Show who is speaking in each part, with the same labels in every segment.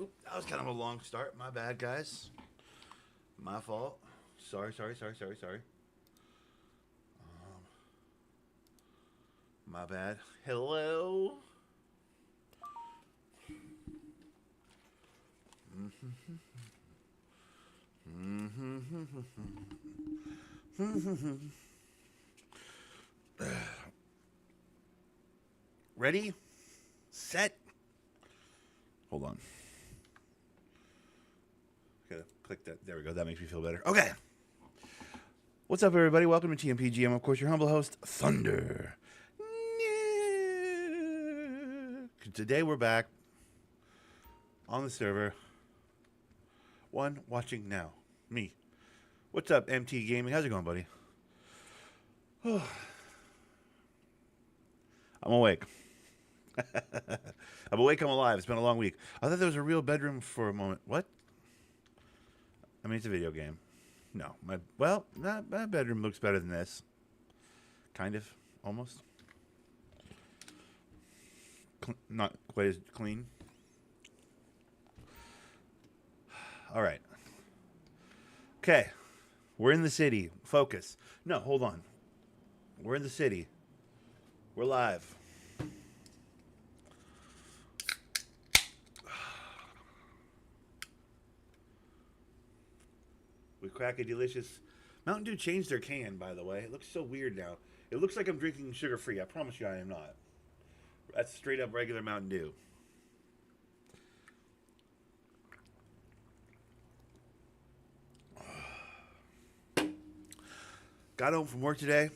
Speaker 1: Oop, that was kind of a long start. My bad, guys. My fault. Sorry. My bad. Hello. Ready? Set. Hold on. Gotta click that. There we go. That makes me feel better. Okay. What's up, everybody? Welcome to TMPG. I'm, of course, your humble host, Thunder. Today, we're back on the server. One watching now. Me. What's up, MT Gaming? How's it going, buddy? I'm awake. I'm awake, I'm alive. It's been a long week. I thought there was a real bedroom for a moment. What? I mean, it's a video game. No. My bedroom looks better than this. Kind of. Almost. Not quite as clean. All right. Okay. We're in the city. Focus. No, hold on. We're in the city. We're live. We crack a delicious... Mountain Dew changed their can, by the way. It looks so weird now. It looks like I'm drinking sugar-free. I promise you I am not. That's straight up regular Mountain Dew. Got home from work today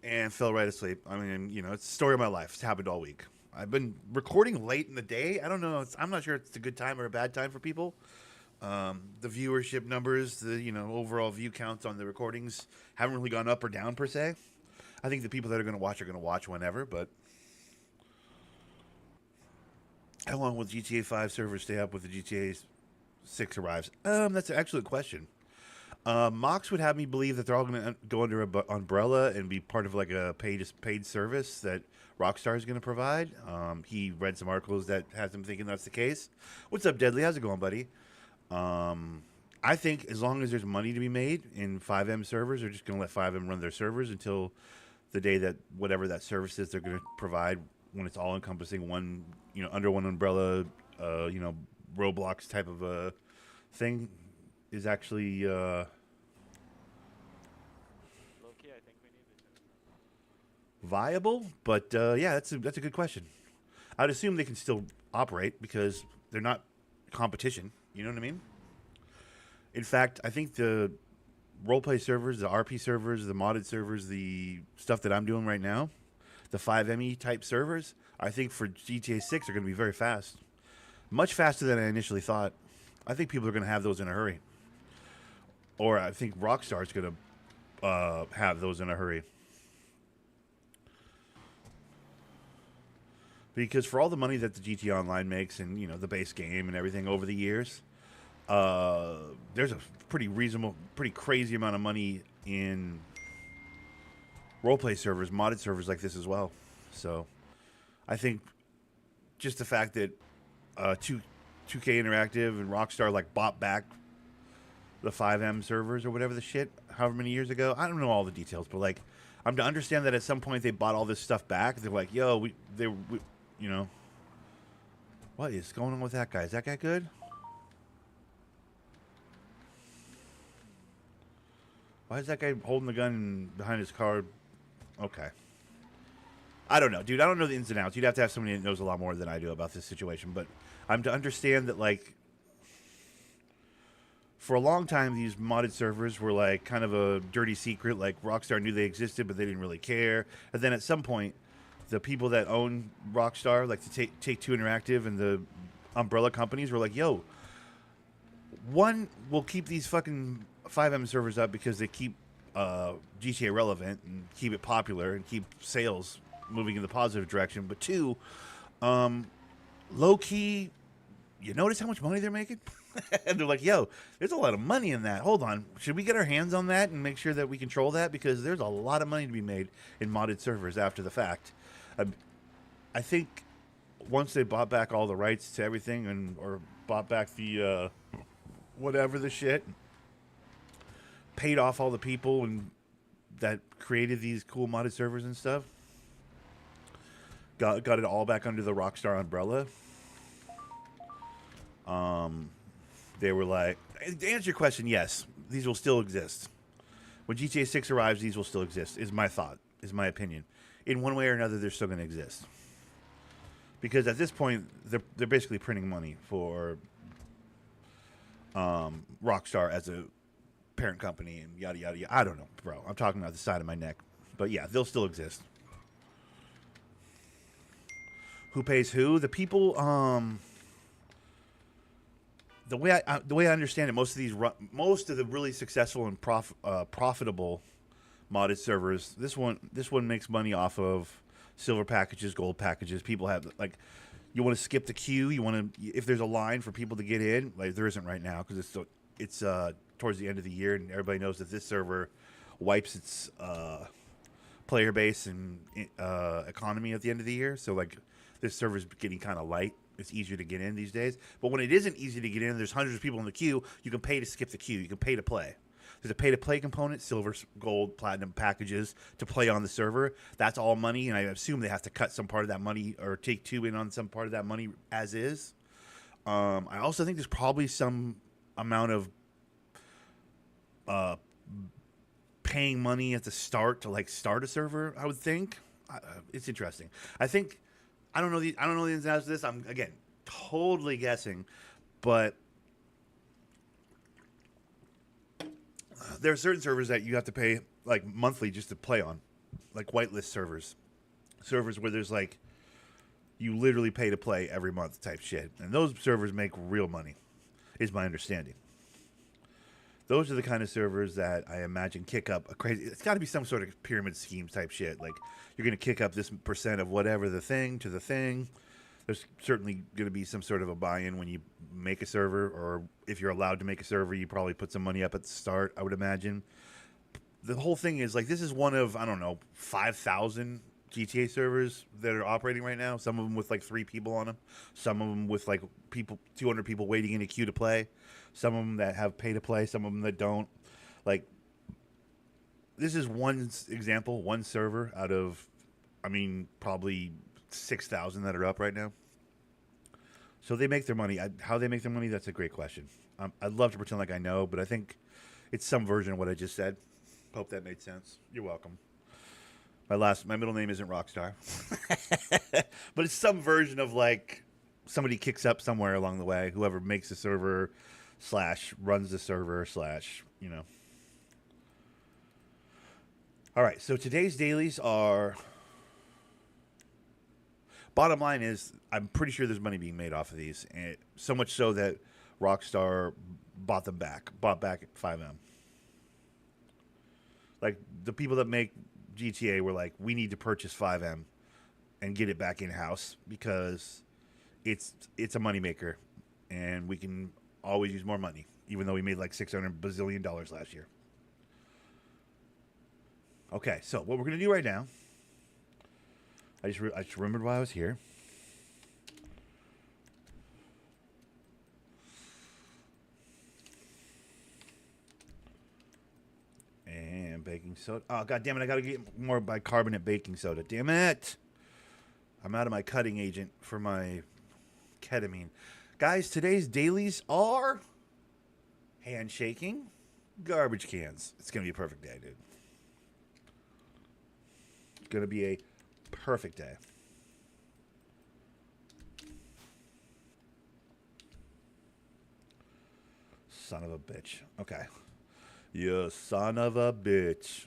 Speaker 1: and fell right asleep. I mean, you know, it's the story of my life. It's happened all week. I've been recording late in the day. I don't know. I'm not sure if it's a good time or a bad time for people. The viewership numbers, the overall view counts on the recordings haven't really gone up or down per se. I think the people that are going to watch whenever, but how long will GTA 5 servers stay up with the GTA 6 arrives? That's actually a question. Mox would have me believe that they're all going to go under an umbrella and be part of like a paid service that Rockstar is going to provide. He read some articles that has him thinking that's the case. What's up, Deadly? How's it going, buddy? I think as long as there's money to be made in 5M servers, they're just going to let 5M run their servers until the day that whatever that service is they're going to provide, when it's all encompassing one, under one umbrella, Roblox type of a thing is actually
Speaker 2: Low-key, I think we need to
Speaker 1: viable. But yeah, that's a good question. I'd assume they can still operate because they're not competition. You know what I mean? In fact, I think the roleplay servers, the RP servers, the modded servers, the stuff that I'm doing right now, the 5ME type servers, I think for GTA 6 are going to be very fast. Much faster than I initially thought. I think people are going to have those in a hurry. Or I think Rockstar is going to have those in a hurry. Because for all the money that the GTA Online makes and, the base game and everything over the years, there's a pretty reasonable, pretty crazy amount of money in roleplay servers, modded servers like this as well. So I think just the fact that 2K Interactive and Rockstar like bought back the 5M servers or whatever the shit, however many years ago, I don't know all the details, but like I'm to understand that at some point they bought all this stuff back. They're like, yo, we what is going on with that guy? Is that guy good? Why is that guy holding the gun behind his car? Okay. I don't know, dude. I don't know the ins and outs. You'd have to have somebody that knows a lot more than I do about this situation. But I'm to understand that, like, for a long time, these modded servers were, like, kind of a dirty secret. Like, Rockstar knew they existed, but they didn't really care. And then at some point, the people that own Rockstar, like the Take-Two Interactive and the umbrella companies, were like, yo, one, we'll keep these fucking 5M servers up because they keep GTA relevant and keep it popular and keep sales moving in the positive direction. But two, low-key, you notice how much money they're making? And they're like, yo, there's a lot of money in that. Hold on. Should we get our hands on that and make sure that we control that? Because there's a lot of money to be made in modded servers after the fact. I, I think once they bought back all the rights to everything and or bought back the whatever the shit, paid off all the people and that created these cool modded servers and stuff, got it all back under the Rockstar umbrella. They were like, to answer your question, yes, these will still exist. When GTA 6 arrives, these will still exist, is my thought, is my opinion. In one way or another, they're still going to exist. Because at this point, they're basically printing money for Rockstar as a parent company and yada, yada, yada. I don't know, bro. I'm talking about the side of my neck. But yeah, they'll still exist. Who pays who? The people, the way I understand it, most of the really successful and profitable modded servers, this one makes money off of silver packages, gold packages. People have like, you want to skip the queue, you want to, if there's a line for people to get in, like there isn't right now because it's towards the end of the year and everybody knows that this server wipes its player base and economy at the end of the year. So like this server's getting kind of light. It's easier to get in these days. But when it isn't easy to get in, there's hundreds of people in the queue, you can pay to skip the queue. You can pay to play. There's a pay-to-play component, silver, gold, platinum packages to play on the server. That's all money, and I assume they have to cut some part of that money or take two in on some part of that money as is. I also think there's probably some amount of paying money at the start to like start a server. I would think it's interesting. I don't know the ins and outs of this. I'm again totally guessing, but there are certain servers that you have to pay like monthly just to play on, like whitelist servers where there's like you literally pay to play every month type shit, and those servers make real money, is my understanding. Those are the kind of servers that I imagine kick up a crazy. It's got to be some sort of pyramid scheme type shit. Like you're going to kick up this percent of whatever the thing to the thing. There's certainly going to be some sort of a buy-in when you make a server, or if you're allowed to make a server, you probably put some money up at the start, I would imagine. The whole thing is like this is one of, I don't know, 5,000 GTA servers that are operating right now. Some of them with like 3 people on them. Some of them with like 200 people waiting in a queue to play. Some of them that have pay to play. Some of them that don't. Like, this is one example, one server out of, I mean, probably 6,000 that are up right now. So they make their money. How they make their money, that's a great question. I'd love to pretend like I know, but I think it's some version of what I just said. Hope that made sense. You're welcome. My middle name isn't Rockstar. But it's some version of like somebody kicks up somewhere along the way, whoever makes the server / runs the server / you know. All right, so today's dailies are, bottom line is I'm pretty sure there's money being made off of these, and so much so that Rockstar bought back 5M. Like the people that make GTA were like, we need to purchase 5M and get it back in house because it's a moneymaker, and we can always use more money, even though we made like $600 bazillion last year. Okay, so what we're gonna do right now, I just remembered why I was here. And baking soda. Oh, god damn it, I gotta get more bicarbonate baking soda. Damn it! I'm out of my cutting agent for my ketamine. Guys, today's dailies are handshaking, garbage cans. It's gonna be a perfect day, dude. It's gonna be a perfect day. Son of a bitch. Okay. You son of a bitch.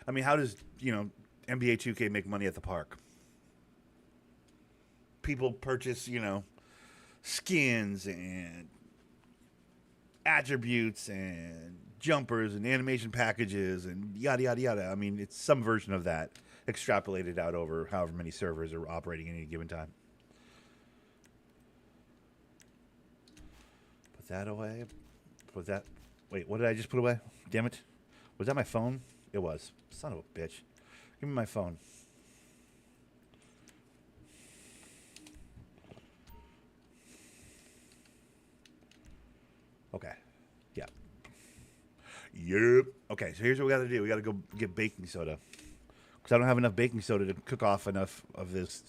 Speaker 1: I mean, how does, NBA 2K make money at the park? People purchase, skins and attributes and jumpers and animation packages and yada, yada, yada. I mean, it's some version of that extrapolated out over however many servers are operating at any given time. Put that away. Put that Wait, what did I just put away? Damn it. Was that my phone? It was. Son of a bitch. Give me my phone. Okay. Yeah. Yep. Okay, so here's what we got to do. We got to go get baking soda. Because I don't have enough baking soda to cook off enough of this.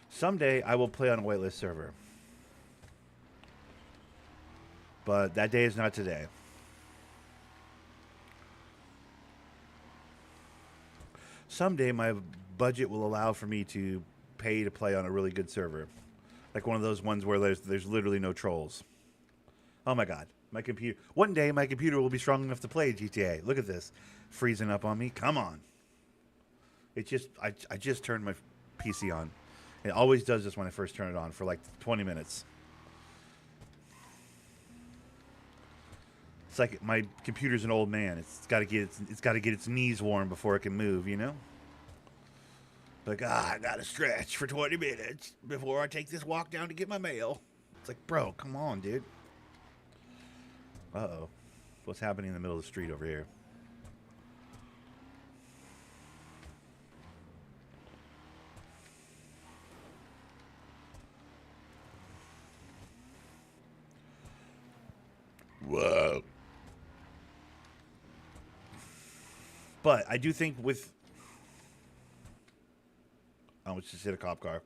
Speaker 1: Someday I will play on a whitelist server. But that day is not today. Someday my budget will allow for me to pay to play on a really good server. Like one of those ones where there's literally no trolls. Oh my god. My computer. One day my computer will be strong enough to play GTA. Look at this. Freezing up on me. Come on. It just I just turned my PC on. It always does this when I first turn it on for like 20 minutes. It's like my computer's an old man. It's got to get its knees warm before it can move, you know? Like, I got to stretch for 20 minutes before I take this walk down to get my mail. It's like, bro, come on, dude. Uh-oh. What's happening in the middle of the street over here? Whoa. But I do think with... Oh, let's just hit a cop car.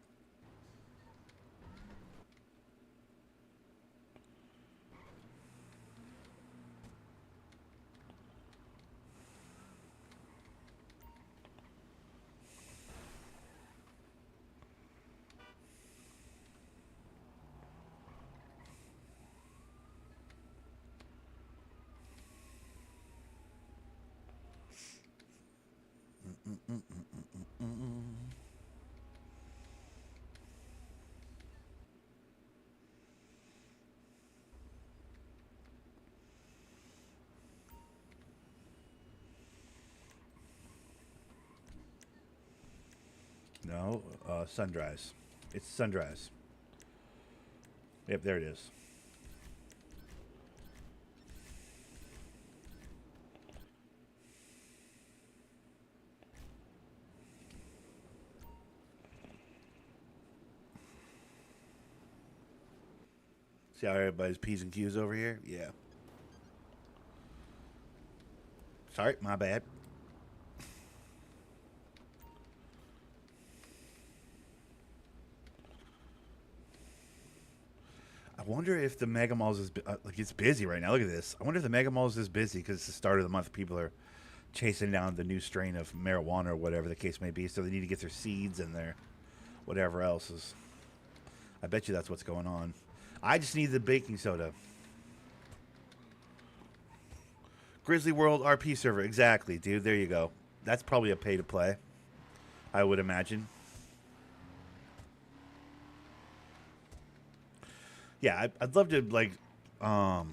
Speaker 1: No, sunrise. It's sunrise. Yep, there it is. See how everybody's P's and Q's over here? Yeah. Sorry, my bad. I wonder if the Mega Malls is like it's busy right now. Look at this. I wonder if the Mega Malls is busy because it's the start of the month. People are chasing down the new strain of marijuana or whatever the case may be, so they need to get their seeds and their whatever else is. I bet you that's what's going on. I just need the baking soda. Grizzly World RP server, exactly, dude. There you go. That's probably a pay to play, I would imagine. Yeah, I'd love to like, bro,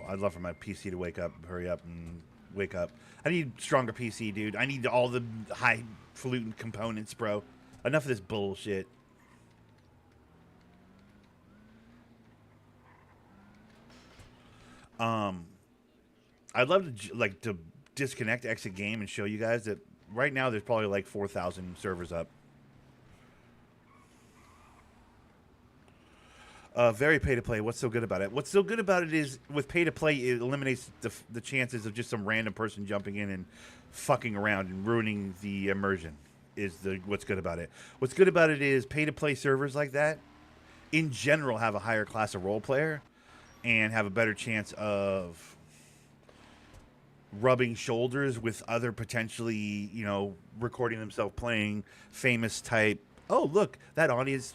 Speaker 1: I'd love for my PC to wake up, hurry up, and wake up. I need stronger PC, dude. I need all the highfalutin components, bro. Enough of this bullshit. I'd love to like to disconnect, exit game, and show you guys that right now there's probably like 4,000 servers up. Very pay to play. What's so good about it? What's so good about it is with pay to play, it eliminates the chances of just some random person jumping in and fucking around and ruining the immersion. Is what's good about it? What's good about it is pay to play servers like that, in general, have a higher class of role player and have a better chance of rubbing shoulders with other potentially, you know, recording themselves playing famous type. Oh, look, that audience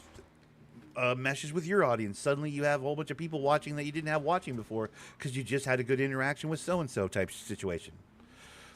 Speaker 1: meshes with your audience. Suddenly you have a whole bunch of people watching that you didn't have watching before because you just had a good interaction with so-and-so type situation.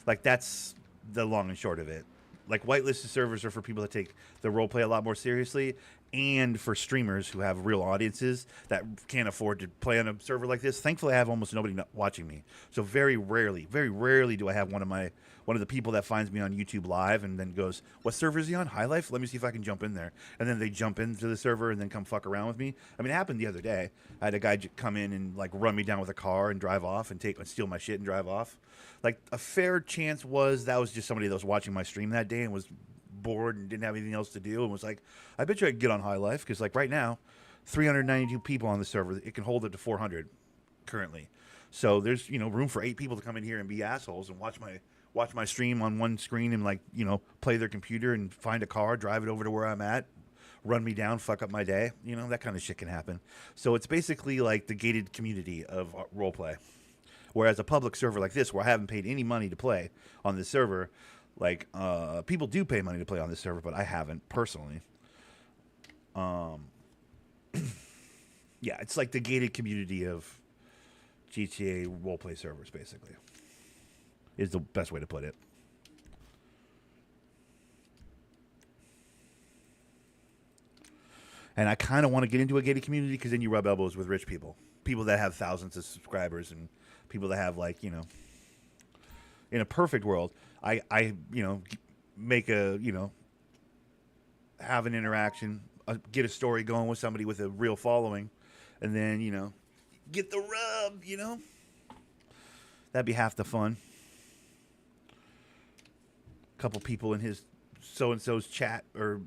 Speaker 1: Like, that's the long and short of it. Like, whitelisted servers are for people that take the role play a lot more seriously and for streamers who have real audiences that can't afford to play on a server like this. Thankfully, I have almost nobody watching me, so very rarely do I have one of the people that finds me on YouTube live and then goes, "What server is he on? High Life? Let me see if I can jump in there." And then they jump into the server and then come fuck around with me. I mean, it happened the other day. I had a guy come in and like run me down with a car and drive off and steal my shit and drive off. Like a fair chance was that was just somebody that was watching my stream that day and was bored and didn't have anything else to do and was like, I bet you I could get on High Life, because like right now 392 people on the server. It can hold up to 400 currently, so there's room for 8 people to come in here and be assholes and watch my stream on one screen and like play their computer and find a car, drive it over to where I'm at, run me down, fuck up my day. That kind of shit can happen. So it's basically like the gated community of roleplay. Whereas a public server like this, where I haven't paid any money to play on this server, like people do pay money to play on this server, but I haven't personally. Yeah, it's like the gated community of GTA roleplay servers, basically, is the best way to put it. And I kind of want to get into a gated community because then you rub elbows with rich people that have thousands of subscribers, and people that have like in a perfect world, I make a have an interaction, get a story going with somebody with a real following, and then get the rub. That'd be half the fun. A couple people in his so and so's chat, or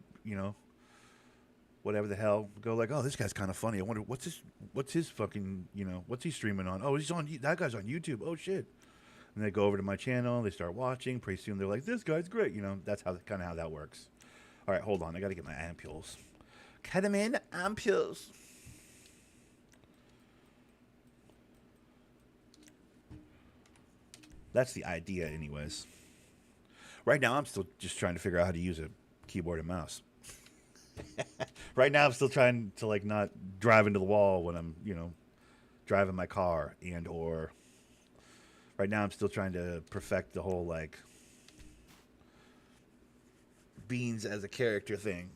Speaker 1: whatever the hell, go like, oh, this guy's kind of funny. I wonder what's his fucking, what's he streaming on? Oh, that guy's on YouTube. Oh shit. And they go over to my channel, they start watching, pretty soon they're like, this guy's great. That's kind of how that works. All right, hold on. I got to get my ampules. Ketamine ampules. That's the idea anyways. Right now I'm still just trying to figure out how to use a keyboard and mouse. Right now I'm still trying to like not drive into the wall when I'm driving my car, and or right now I'm still trying to perfect the whole like Beans as a character thing.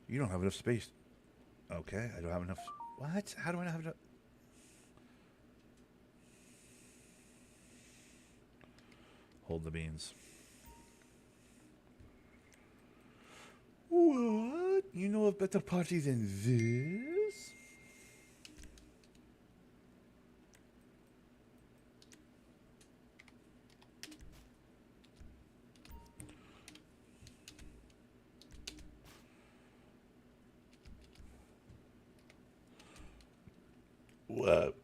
Speaker 1: You don't have enough space. Okay, I don't have enough. What? How do I not have enough? Hold the beans. What? You know a better party than this? What?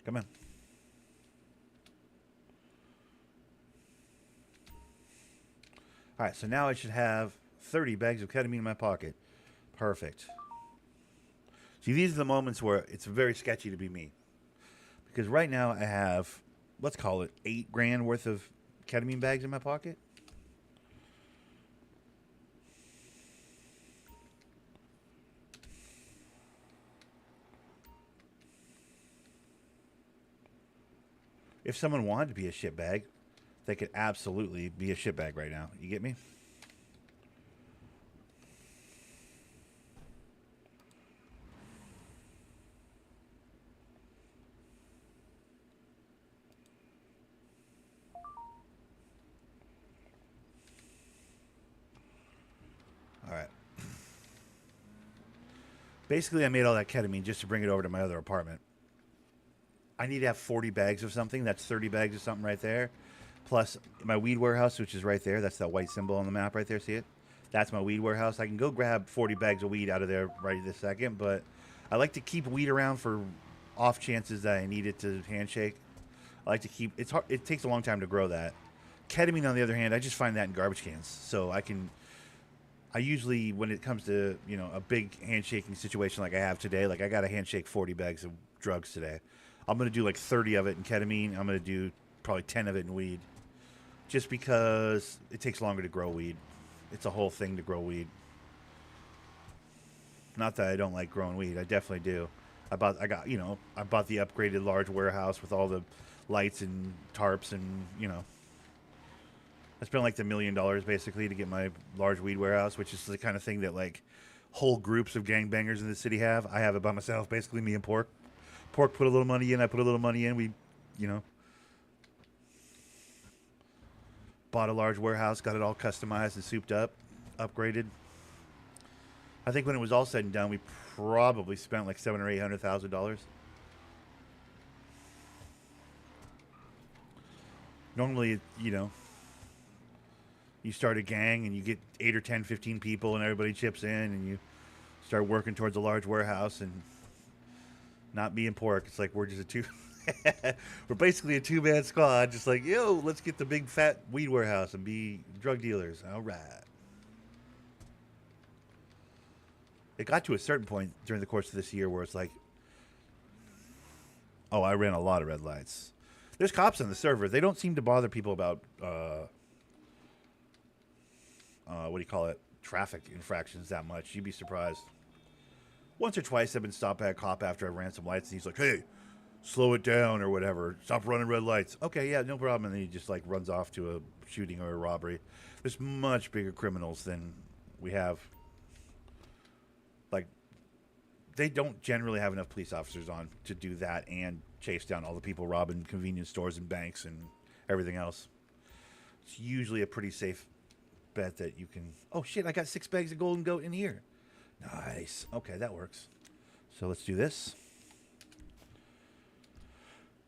Speaker 1: Come on. All right, so now I should have 30 bags of ketamine in my pocket. Perfect. See, these are the moments where it's very sketchy to be me. Because right now I have, let's call it $8,000 worth of ketamine bags in my pocket. If someone wanted to be a shitbag, they could absolutely be a shitbag right now. You get me? All right. Basically, I made all that ketamine just to bring it over to my other apartment. I need to have 40 bags of something. That's 30 bags of something right there. Plus my weed warehouse, which is right there. That's that white symbol on the map right there. See it? That's my weed warehouse. I can go grab 40 bags of weed out of there right this second, but I like to keep weed around for off chances that I need it to handshake. I like to keep, it's hard, it takes a long time to grow that. Ketamine, on the other hand, I just find that in garbage cans. So I usually, when it comes to, a big handshaking situation like I have today, like I got to handshake 40 bags of drugs today. I'm going to do like 30 of it in ketamine. I'm going to do probably 10 of it in weed. just because it takes longer to grow weed. It's a whole thing to grow weed. Not that I don't like growing weed. I definitely do. I bought the upgraded large warehouse with all the lights and tarps and, I spent like the $1 million basically to get my large weed warehouse, which is the kind of thing that like whole groups of gangbangers in the city have. I have it by myself, basically me and Pork. Pork put a little money in, I put a little money in. We, bought a large warehouse, got it all customized and souped up, upgraded. I think when it was all said and done, we probably spent like $700,000 or $800,000. Normally, you start a gang and you get 8 or 10, 15 people and everybody chips in and you start working towards a large warehouse. And not me and Pork. It's like we're just a two. We're basically a two-man squad. Just like, yo, let's get the big fat weed warehouse and be drug dealers. All right. It got to a certain point during the course of this year where it's like, oh, I ran a lot of red lights. There's cops on the server. They don't seem to bother people about what do you call it? Traffic infractions that much. You'd be surprised. Once or twice I've been stopped by a cop after I ran some lights and he's like, hey, slow it down or whatever. Stop running red lights. Okay, yeah, no problem. And then he just like runs off to a shooting or a robbery. There's much bigger criminals than we have. Like, they don't generally have enough police officers on to do that and chase down all the people robbing convenience stores and banks and everything else. It's usually a pretty safe bet that you can. Oh shit, I got 6 bags of Golden Goat in here. Nice. Okay, that works. So let's do this.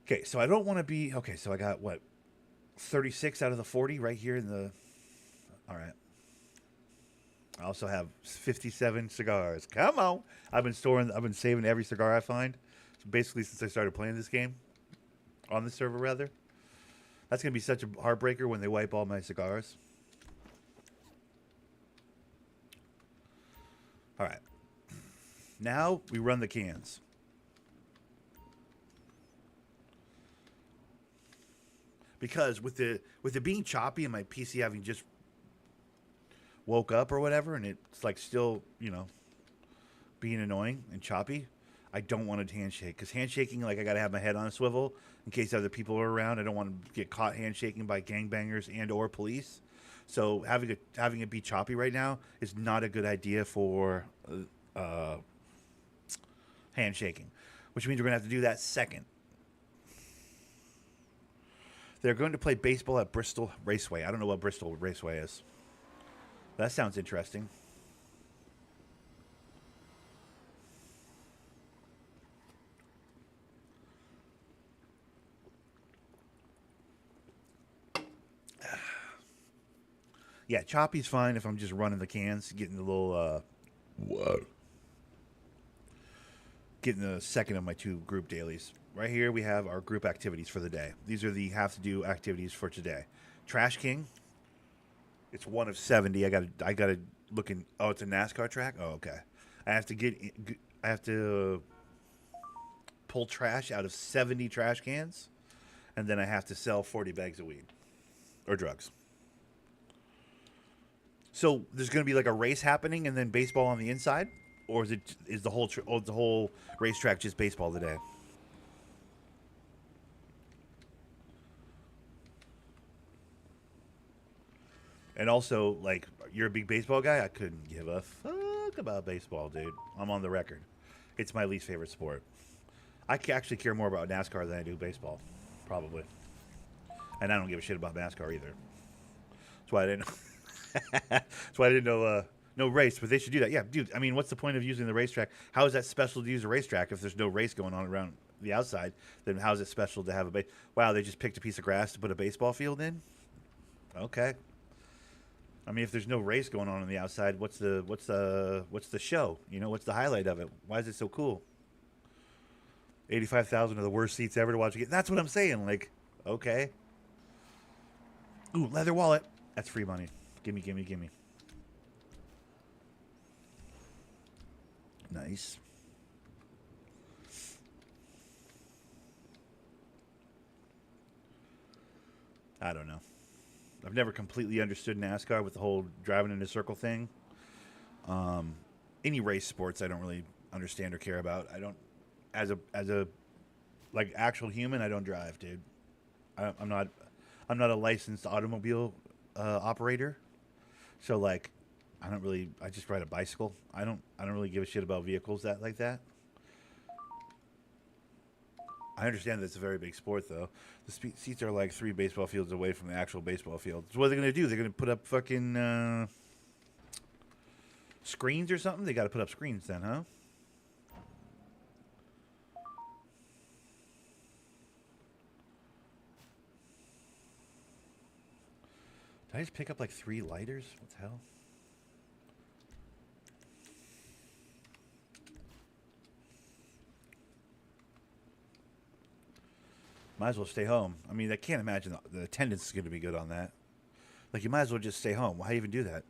Speaker 1: Okay, so I don't want to be. Okay, so I got what? 36 out of the 40 right here in the. All right. I also have 57 cigars. Come on. I've been saving every cigar I find. So basically, since I started playing this game, on the server rather. That's going to be such a heartbreaker when they wipe all my cigars. All right. Now we run the cans. Because with it being choppy and my PC having just woke up or whatever, and it's like still, being annoying and choppy, I don't want to handshake. Because handshaking, like I got to have my head on a swivel in case other people are around. I don't want to get caught handshaking by gangbangers and or police. So having it be choppy right now is not a good idea for handshaking, which means we're going to have to do that second. They're going to play baseball at Bristol Raceway. I don't know what Bristol Raceway is. That sounds interesting. Yeah, choppy's fine if I'm just running the cans, getting a little, getting the second of my 2 group dailies. Right here we have our group activities for the day. These are the have to do activities for today. Trash King. It's 1 of 70. I got to look in. Oh, it's a NASCAR track. Oh, okay. I have to pull trash out of 70 trash cans, and then I have to sell 40 bags of weed or drugs. So there's going to be like a race happening, and then baseball on the inside, or is the whole racetrack just baseball today? And also, like, you're a big baseball guy. I couldn't give a fuck about baseball, dude. I'm on the record. It's my least favorite sport. I actually care more about NASCAR than I do baseball, probably. And I don't give a shit about NASCAR either. That's why I didn't. That's why I didn't know no race. But they should do that. Yeah, dude. I mean, what's the point of using the racetrack? How is that special to use a racetrack if there's no race going on around the outside? Then how is it special to have a Wow, they just picked a piece of grass to put a baseball field in. Okay. I mean, if there's no race going on the outside, what's the show? What's the highlight of it? Why is it so cool? 85,000 of the worst seats ever to watch a game. That's what I'm saying. Like, okay. Ooh, leather wallet. That's free money. Gimme. Nice. I don't know. I've never completely understood NASCAR with the whole driving in a circle thing. Any race sports I don't really understand or care about. I don't as a like actual human. I don't drive, dude. I'm not a licensed automobile operator. So like, I don't really. I just ride a bicycle. I don't really give a shit about vehicles that like that. I understand that it's a very big sport, though. The seats are like 3 baseball fields away from the actual baseball field. So what are they going to do? They're going to put up fucking screens or something? They got to put up screens then, huh? Did I just pick up like 3 lighters? What the hell? Might as well stay home. I mean, I can't imagine the attendance is going to be good on that. Like, you might as well just stay home. Why even do that?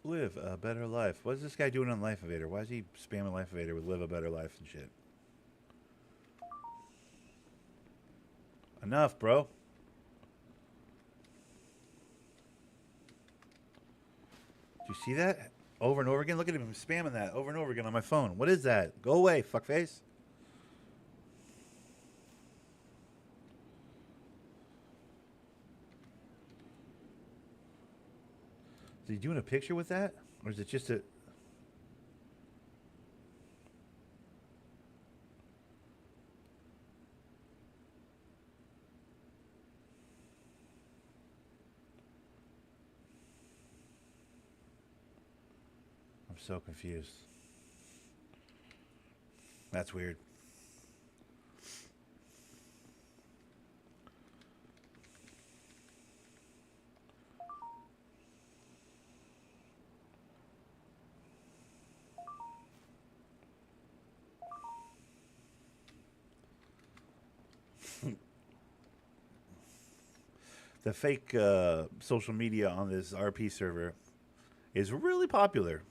Speaker 1: Live a better life. What is this guy doing on Life Evader? Why is he spamming Life Evader with live a better life and shit? Enough, bro. Do you see that? Over and over again? Look at him spamming that over and over again on my phone. What is that? Go away, fuckface. Is he doing a picture with that? Or is it just a... I'm so confused. That's weird. The fake social media on this RP server is really popular.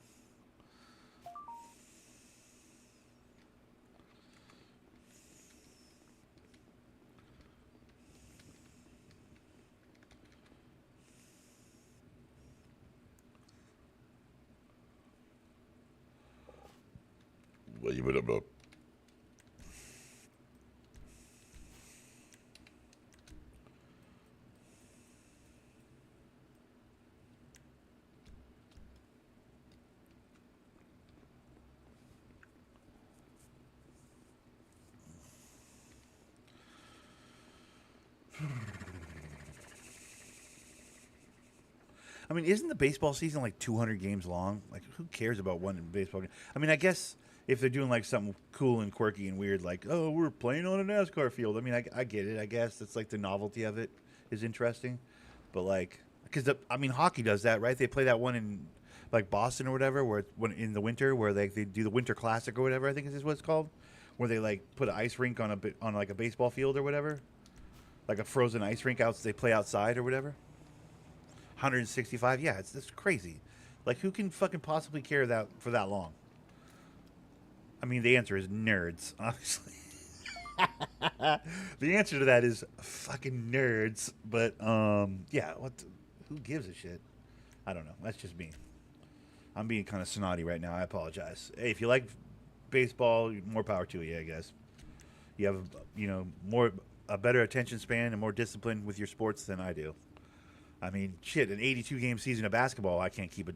Speaker 1: Leave it up. I mean, isn't the baseball season like 200 games long? Like, who cares about one baseball game? I mean, I guess if they're doing like something cool and quirky and weird, like, oh, we're playing on a NASCAR field. I mean, I get it. I guess it's like the novelty of it is interesting. But like, because I mean, hockey does that, right? They play that one in like Boston or whatever, where when in the winter, where they do the Winter Classic or whatever. I think is what it's called, where they like put an ice rink on on like a baseball field or whatever, like a frozen ice rink out. They play outside or whatever. 165. Yeah, it's crazy. Like, who can fucking possibly care that for that long? I mean, the answer is nerds, obviously. The answer to that is fucking nerds. But yeah, who gives a shit? I don't know. That's just me. I'm being kind of snotty right now. I apologize. Hey, if you like baseball, more power to you, I guess. You have, a better attention span and more discipline with your sports than I do. I mean, shit, an 82 game season of basketball, I can't keep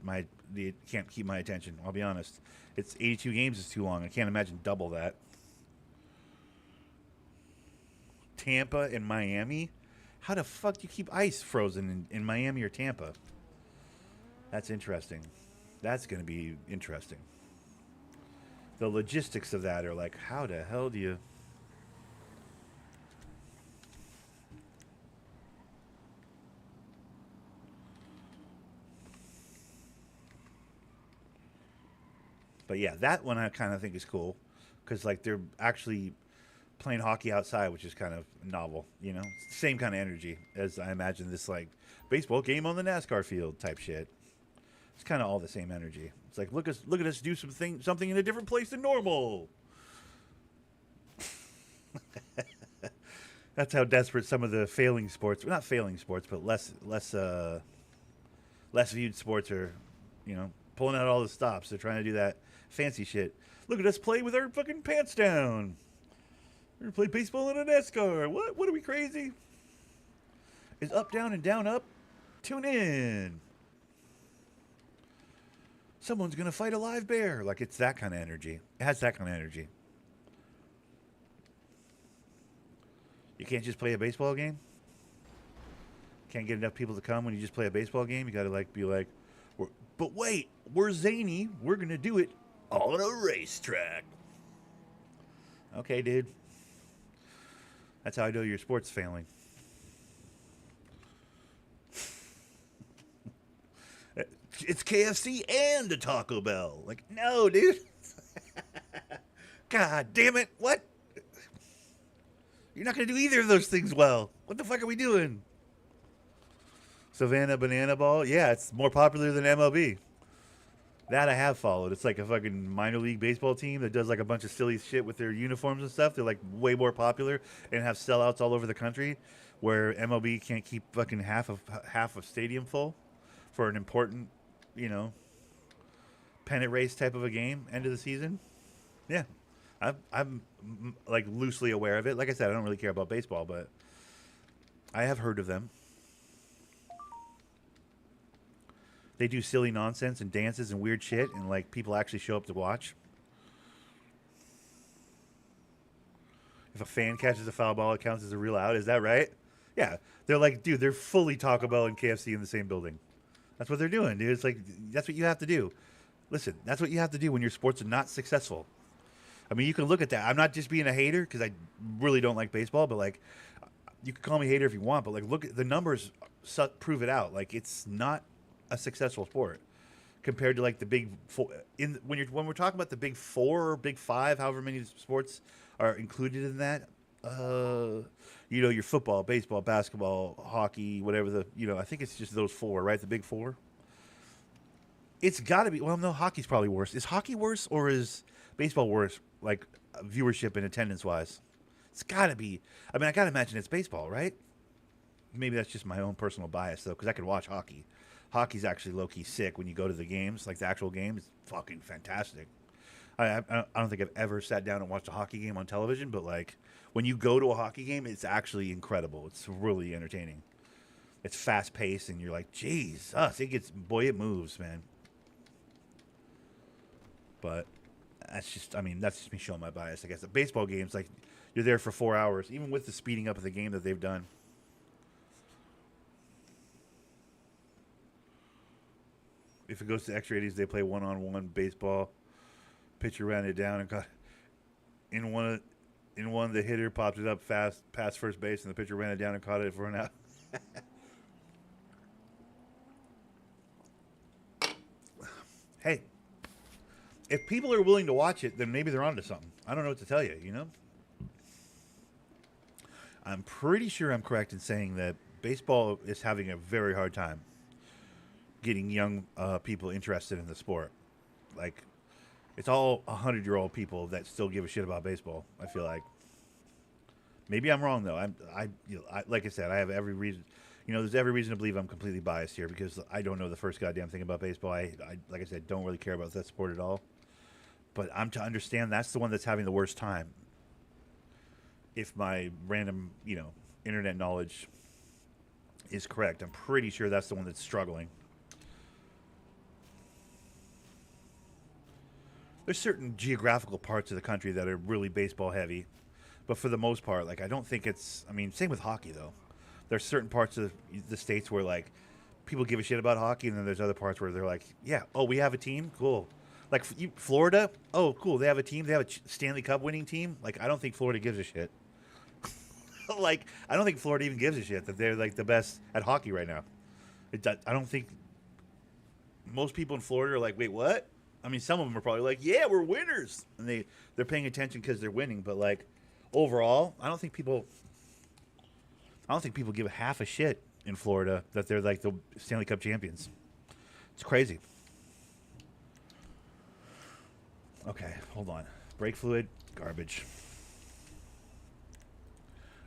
Speaker 1: can't keep my attention. I'll be honest. It's 82 games is too long. I can't imagine double that. Tampa and Miami? How the fuck do you keep ice frozen in Miami or Tampa? That's interesting. That's going to be interesting. The logistics of that are like, how the hell do you... But yeah, that one I kind of think is cool because like they're actually playing hockey outside, which is kind of novel. You know, same kind of energy as I imagine this like baseball game on the NASCAR field type shit. It's kind of all the same energy. It's like look at us do something in a different place than normal. That's how desperate some of the failing sports, well, not failing sports, but less viewed sports are, you know, pulling out all the stops. They're trying to do that fancy shit. Look at us play with our fucking pants down. We're gonna play baseball in a NASCAR. What? What are we crazy? Is up down and down up? Tune in. Someone's gonna fight a live bear. Like it's that kind of energy. It has that kind of energy. You can't just play a baseball game. Can't get enough people to come when you just play a baseball game. You gotta like be like, but wait, we're zany. We're gonna do it on a racetrack. Okay, dude. That's how I know your sport's failing. It's KFC and a Taco Bell. Like, no, dude. God damn it. What? You're not going to do either of those things well. What the fuck are we doing? Savannah Banana Ball? Yeah, it's more popular than MLB. That I have followed. It's like a fucking minor league baseball team that does like a bunch of silly shit with their uniforms and stuff. They're like way more popular and have sellouts all over the country, where MLB can't keep fucking half of stadium full for an important, you know, pennant race type of a game end of the season. Yeah, I'm like loosely aware of it. Like I said, I don't really care about baseball, but I have heard of them. They do silly nonsense and dances and weird shit, and like people actually show up to watch. If a fan catches a foul ball, it counts as a real out. Is that right? Yeah. They're like, dude, they're fully Taco Bell and KFC in the same building. That's what they're doing, dude. It's like, that's what you have to do. Listen, that's what you have to do when your sports are not successful. I mean, you can look at that. I'm not just being a hater because I really don't like baseball, but like, you can call me a hater if you want, but like, look at the numbers, prove it out. Like, it's not a successful sport compared to like the big four. When we're talking about the big four or big five, however many sports are included in that, you know, your football, baseball, basketball, hockey, whatever I think it's just those four, right? The big four. It's got to be. Well, no, hockey's probably worse. Is hockey worse or is baseball worse? Like viewership and attendance wise, it's got to be. I mean, I got to imagine it's baseball, right? Maybe that's just my own personal bias though, because I can watch hockey. Hockey's actually low key sick when you go to the games, like the actual game is fucking fantastic. I don't think I've ever sat down and watched a hockey game on television, but like when you go to a hockey game, it's actually incredible. It's really entertaining. It's fast paced, and you're like, Jesus, it moves, man. But that's just me showing my bias, I guess. The baseball games, like you're there for 4 hours, even with the speeding up of the game that they've done. If it goes to extra innings, they play one-on-one baseball. Pitcher ran it down and got in one. The hitter popped it up fast past first base, and the pitcher ran it down and caught it for an out. Hey, if people are willing to watch it, then maybe they're onto something. I don't know what to tell you. You know, I'm pretty sure I'm correct in saying that baseball is having a very hard time getting young people interested in the sport. Like, it's all 100-year-old people that still give a shit about baseball. I feel like. Maybe I'm wrong though. I like I said, I have every reason. There's every reason to believe I'm completely biased here because I don't know the first goddamn thing about baseball. I like I said, don't really care about that sport at all. But I'm to understand that's the one that's having the worst time. If my random, internet knowledge is correct, I'm pretty sure that's the one that's struggling. There's certain geographical parts of the country that are really baseball heavy, but for the most part, like I don't think it's. I mean, same with hockey though. There's certain parts of the states where like people give a shit about hockey, and then there's other parts where they're like, yeah, oh, we have a team, cool. Like Florida, oh, cool, they have a team, they have a Stanley Cup winning team. Like I don't think Florida gives a shit. Like I don't think Florida even gives a shit that they're like the best at hockey right now. I don't think most people in Florida are like, wait, what? I mean, some of them are probably like, "Yeah, we're winners," and they're paying attention because they're winning. But like overall, I don't think people give half a shit in Florida that they're like the Stanley Cup champions. It's crazy. Okay, hold on. Brake fluid, garbage.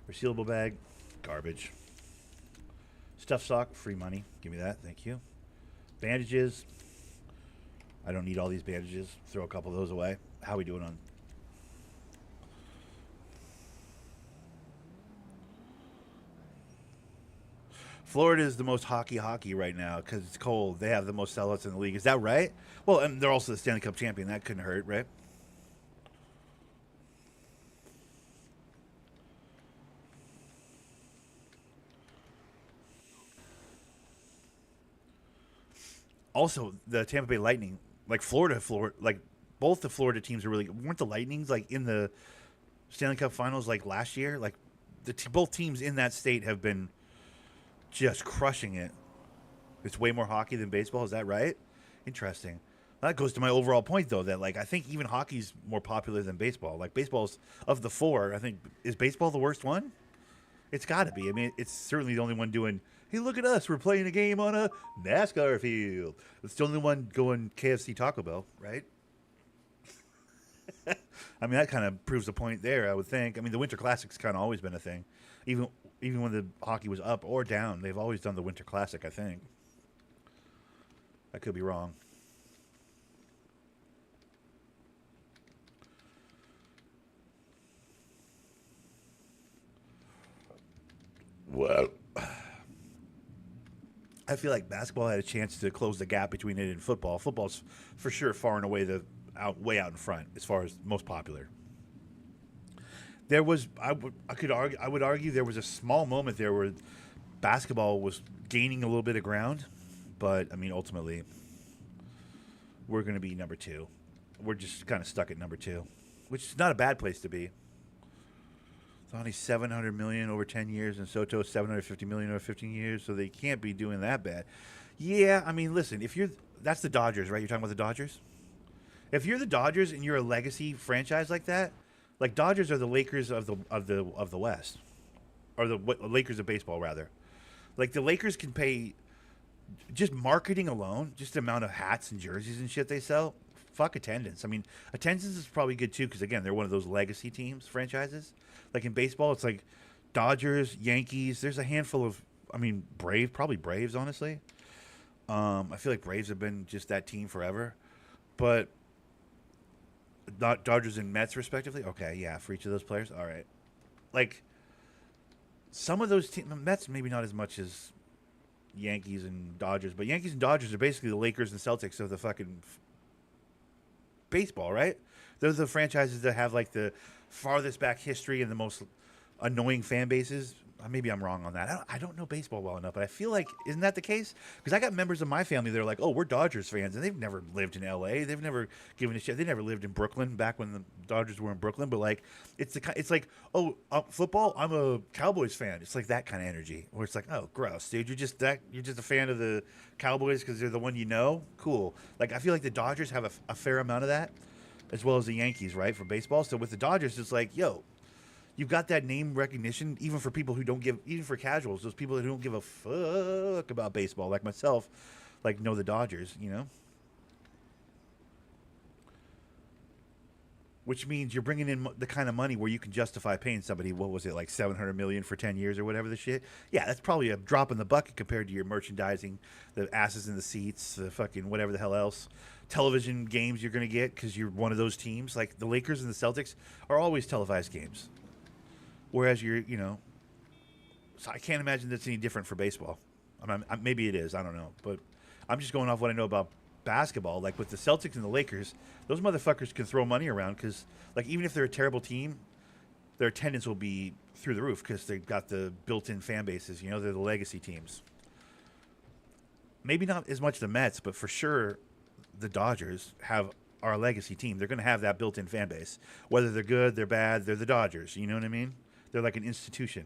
Speaker 1: Resealable bag, garbage. Stuff sock, free money. Give me that, thank you. Bandages. I don't need all these bandages. Throw a couple of those away. How are we doing on? Florida is the most hockey right now because it's cold. They have the most sellouts in the league. Is that right? Well, and they're also the Stanley Cup champion. That couldn't hurt, right? Also, the Tampa Bay Lightning, like Florida, like both the Florida teams are really weren't the Lightnings like in the Stanley Cup Finals like last year. Like both teams in that state have been just crushing it. It's way more hockey than baseball. Is that right? Interesting. That goes to my overall point, though, that like I think even hockey's more popular than baseball. Like baseball's of the four, I think is baseball the worst one? It's got to be. I mean, it's certainly the only one doing. Hey, look at us! We're playing a game on a NASCAR field. It's the only one going KFC Taco Bell, right? I mean, that kind of proves the point there. I would think. I mean, the Winter Classic's kind of always been a thing, even when the hockey was up or down. They've always done the Winter Classic. I think. I could be wrong. Well, I feel like basketball had a chance to close the gap between it and football. Football's for sure far and away way out in front as far as most popular. There was I would argue there was a small moment there where basketball was gaining a little bit of ground, but I mean ultimately we're going to be number 2. We're just kind of stuck at number 2, which is not a bad place to be. Thani 700 million over 10 years and Soto 750 million over 15 years, so they can't be doing that bad. Yeah, I mean, listen, that's the Dodgers, right? You're talking about the Dodgers? If you're the Dodgers and you're a legacy franchise like that, like Dodgers are the Lakers of the West, or the Lakers of baseball rather. Like the Lakers can pay just marketing alone, just the amount of hats and jerseys and shit they sell. Fuck attendance. I mean, attendance is probably good too because again, they're one of those legacy teams, franchises. Like in baseball, it's like Dodgers, Yankees. There's a handful of, I mean, probably Braves, honestly. I feel like Braves have been just that team forever, but not Dodgers and Mets respectively. Okay, yeah, for each of those players. All right, like some of those teams, Mets maybe not as much as Yankees and Dodgers, but Yankees and Dodgers are basically the Lakers and Celtics of the fucking baseball, right? Those are the franchises that have like the farthest back history and the most annoying fan bases. Maybe I'm wrong on that. I don't know baseball well enough, but I feel like, isn't that the case? Because I got members of my family that are like, oh, we're Dodgers fans, and they've never lived in L.A. They've never given a shit. They never lived in Brooklyn back when the Dodgers were in Brooklyn. But like, it's like, oh, football. I'm a Cowboys fan. It's like that kind of energy, where it's like, oh, gross, dude. You're just a fan of the Cowboys because they're the one you know. Cool. Like, I feel like the Dodgers have a fair amount of that, as well as the Yankees, right, for baseball. So with the Dodgers, it's like, yo, you've got that name recognition, even for people who don't even for casuals, those people that don't give a fuck about baseball, like myself, like know the Dodgers, you know? Which means you're bringing in the kind of money where you can justify paying somebody, what was it, like $700 million for 10 years or whatever the shit? Yeah, that's probably a drop in the bucket compared to your merchandising, the asses in the seats, the fucking whatever the hell else, television games you're going to get because you're one of those teams. Like the Lakers and the Celtics are always televised games. Whereas so I can't imagine that's any different for baseball. Maybe it is, I don't know. But I'm just going off what I know about basketball. Like with the Celtics and the Lakers, those motherfuckers can throw money around because, like, even if they're a terrible team, their attendance will be through the roof because they've got the built-in fan bases. You know, they're the legacy teams. Maybe not as much the Mets, but for sure the Dodgers are a legacy team. They're going to have that built-in fan base. Whether they're good, they're bad, they're the Dodgers. You know what I mean? They're like an institution.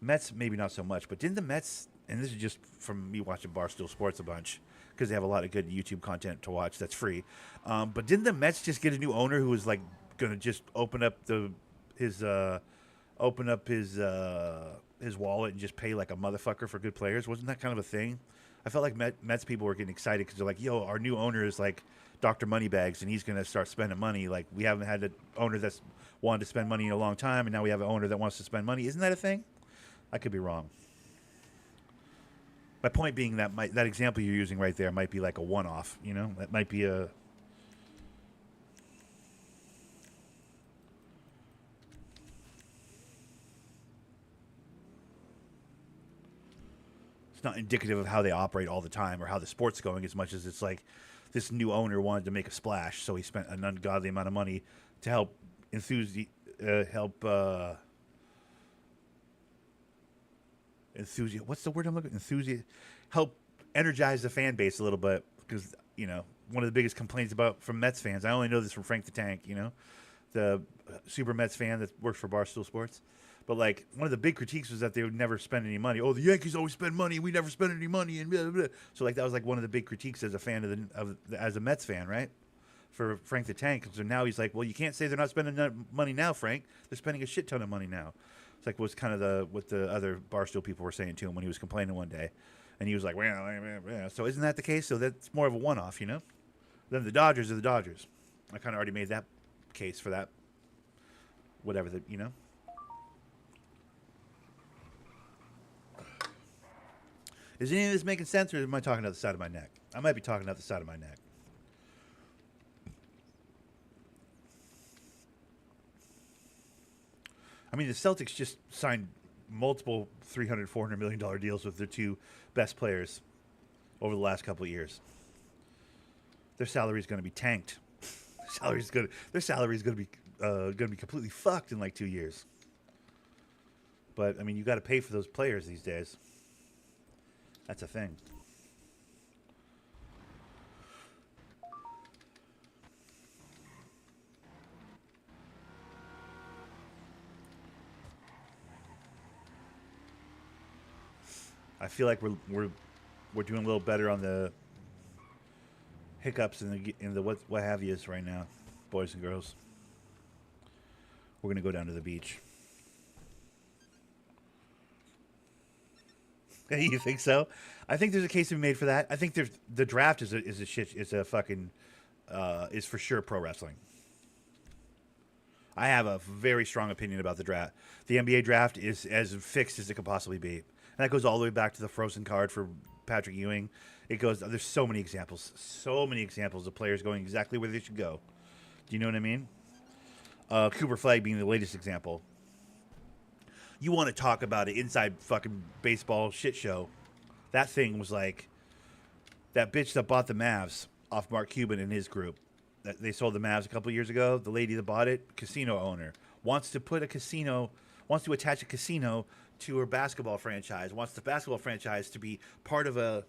Speaker 1: Mets, maybe not so much, but didn't the Mets, and this is just from me watching Barstool Sports a bunch, because because they have a lot of good YouTube content to watch that's free. But didn't the Mets just get a new owner who was like going to just open up his wallet and just pay like a motherfucker for good players? Wasn't that kind of a thing? I felt like Mets people were getting excited because they're like, yo, our new owner is like Dr. Moneybags, and he's going to start spending money. Like, we haven't had an owner that's wanted to spend money in a long time, and now we have an owner that wants to spend money. Isn't that a thing? I could be wrong. My point being that that example you're using right there might be like a one-off, you know? That might be a... It's not indicative of how they operate all the time or how the sport's going as much as it's like this new owner wanted to make a splash, so he spent an ungodly amount of money to help what's the word I'm looking? Help energize the fan base a little bit, because you know one of the biggest complaints from Mets fans. I only know this from Frank the Tank, you know, the super Mets fan that works for Barstool Sports. But like one of the big critiques was that they would never spend any money. Oh, the Yankees always spend money. We never spend any money, and blah, blah, blah. So like that was like one of the big critiques as a fan as a Mets fan, right? For Frank the Tank. So now he's like, well, you can't say they're not spending money now, Frank. They're spending a shit ton of money now. It's like what's kind of what the other Barstool people were saying to him when he was complaining one day, and he was like, well, so isn't that the case? So that's more of a one-off, you know. Then the Dodgers are the Dodgers. I kind of already made that case for that. Whatever you know. Is any of this making sense, or am I talking out the side of my neck? I might be talking out the side of my neck. I mean, the Celtics just signed multiple $300, $400 million deals with their two best players over the last couple of years. Their salary is going to be tanked. Their salary is going to be completely fucked in like 2 years. But I mean, you got to pay for those players these days. That's a thing. I feel like we're doing a little better on the hiccups and the what have yous right now, boys and girls. We're gonna go down to the beach. You think so? I think there's a case to be made for that. I think the draft is for sure pro wrestling. I have a very strong opinion about the draft. The NBA draft is as fixed as it could possibly be, and that goes all the way back to the Frozen card for Patrick Ewing. It goes. There's so many examples of players going exactly where they should go. Do you know what I mean? Cooper Flagg being the latest example. You want to talk about an inside fucking baseball shit show. That thing was like that bitch that bought the Mavs off Mark Cuban and his group. That they sold the Mavs a couple of years ago. The lady that bought it, casino owner, wants to attach a casino to her basketball franchise. Wants the basketball franchise to be part of a...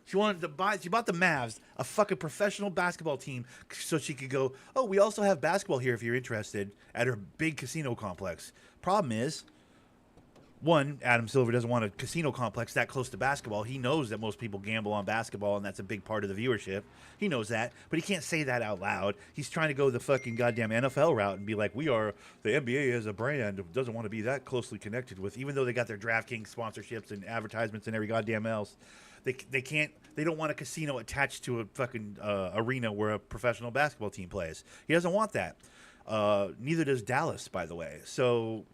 Speaker 1: She bought the Mavs, a fucking professional basketball team, so she could go, oh, we also have basketball here if you're interested, at her big casino complex. Problem is... One, Adam Silver doesn't want a casino complex that close to basketball. He knows that most people gamble on basketball, and that's a big part of the viewership. He knows that, but he can't say that out loud. He's trying to go the fucking goddamn NFL route and be like, the NBA as a brand doesn't want to be that closely connected with, even though they got their DraftKings sponsorships and advertisements and every goddamn else. They don't want a casino attached to a fucking arena where a professional basketball team plays. He doesn't want that. Neither does Dallas, by the way. So...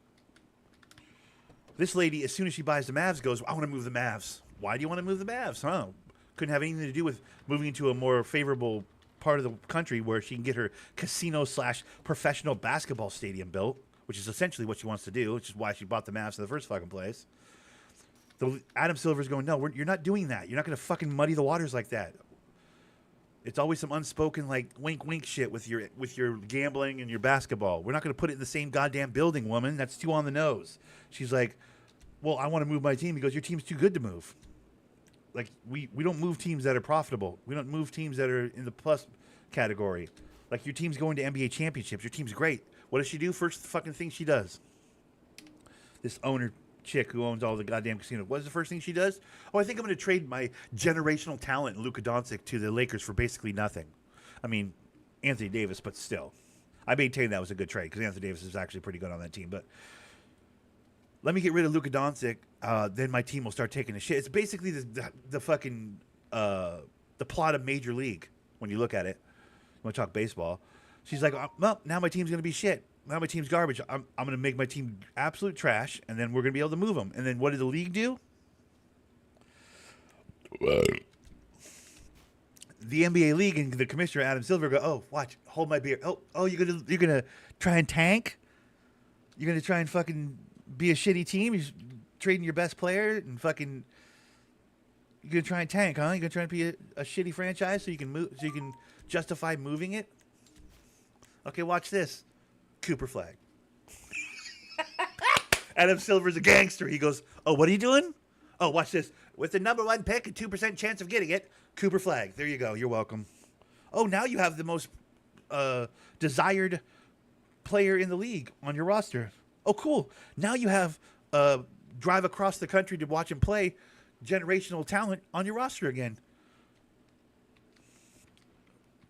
Speaker 1: This lady, as soon as she buys the Mavs, goes, I want to move the Mavs. Why do you want to move the Mavs? Huh? Couldn't have anything to do with moving into a more favorable part of the country where she can get her casino/professional basketball stadium built, which is essentially what she wants to do, which is why she bought the Mavs in the first fucking place. Adam Silver's going, no, you're not doing that. You're not going to fucking muddy the waters like that. It's always some unspoken, like, wink shit with your gambling and your basketball. We're not going to put it in the same goddamn building, woman. That's too on the nose. She's like, well, I want to move my team. He goes, your team's too good to move. Like, we don't move teams that are profitable. We don't move teams that are in the plus category. Like, your team's going to NBA championships. Your team's great. What does she do? First fucking thing she does. This owner chick who owns all the goddamn casinos. What's the first thing she does? Oh, I think I'm going to trade my generational talent, Luka Doncic, to the Lakers for basically nothing. I mean, Anthony Davis, but still. I maintain that was a good trade because Anthony Davis is actually pretty good on that team. But let me get rid of Luka Doncic, then my team will start taking a shit. It's basically the fucking the plot of Major League when you look at it. You want to talk baseball? She's like, well, now my team's going to be shit. Now my team's garbage. I'm going to make my team absolute trash, and then we're going to be able to move them. And then what did the league do? The NBA league and the commissioner Adam Silver go, oh, watch, hold my beer. Oh, you're gonna try and tank? You're gonna try and fucking be a shitty team? You're trading your best player and fucking. You're gonna try and tank, huh? You're gonna try and be a shitty franchise so you can move, so you can justify moving it. Okay, watch this. Cooper Flag. Adam Silver's a gangster. He goes, oh, what are you doing? Oh, watch this. With the number 1 pick and 2% chance of getting it, Cooper Flag. There you go. You're welcome. Oh, now you have the most desired player in the league on your roster. Oh, cool. Now you have drive across the country to watch him play generational talent on your roster again.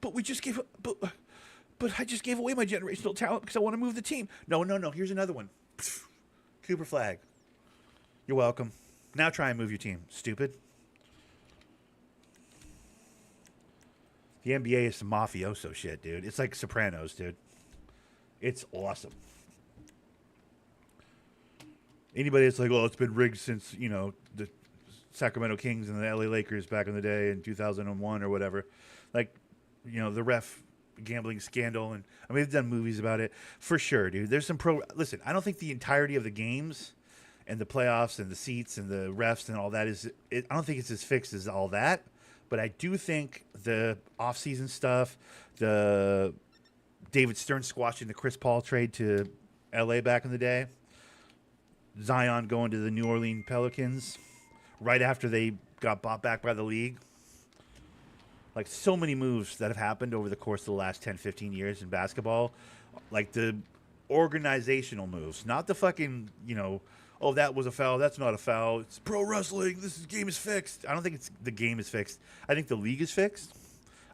Speaker 1: But we just gave but I just gave away my generational talent because I want to move the team. No. Here's another one. Cooper Flag. You're welcome. Now try and move your team. Stupid. The NBA is some mafioso shit, dude. It's like Sopranos, dude. It's awesome. Anybody that's like, oh, it's been rigged since, the Sacramento Kings and the LA Lakers back in the day in 2001 or whatever. Like, the ref gambling scandal. And I mean, they've done movies about it. For sure, dude. There's some Listen, I don't think the entirety of the games and the playoffs and the seats and the refs and all that I don't think it's as fixed as all that. But I do think the off-season stuff, the David Stern squashing the Chris Paul trade to L.A. back in the day, Zion going to the New Orleans Pelicans right after they got bought back by the league. Like, so many moves that have happened over the course of the last 10, 15 years in basketball. Like, the organizational moves, not the fucking, oh, that was a foul. That's not a foul. It's pro wrestling. This game is fixed. I don't think the game is fixed. I think the league is fixed.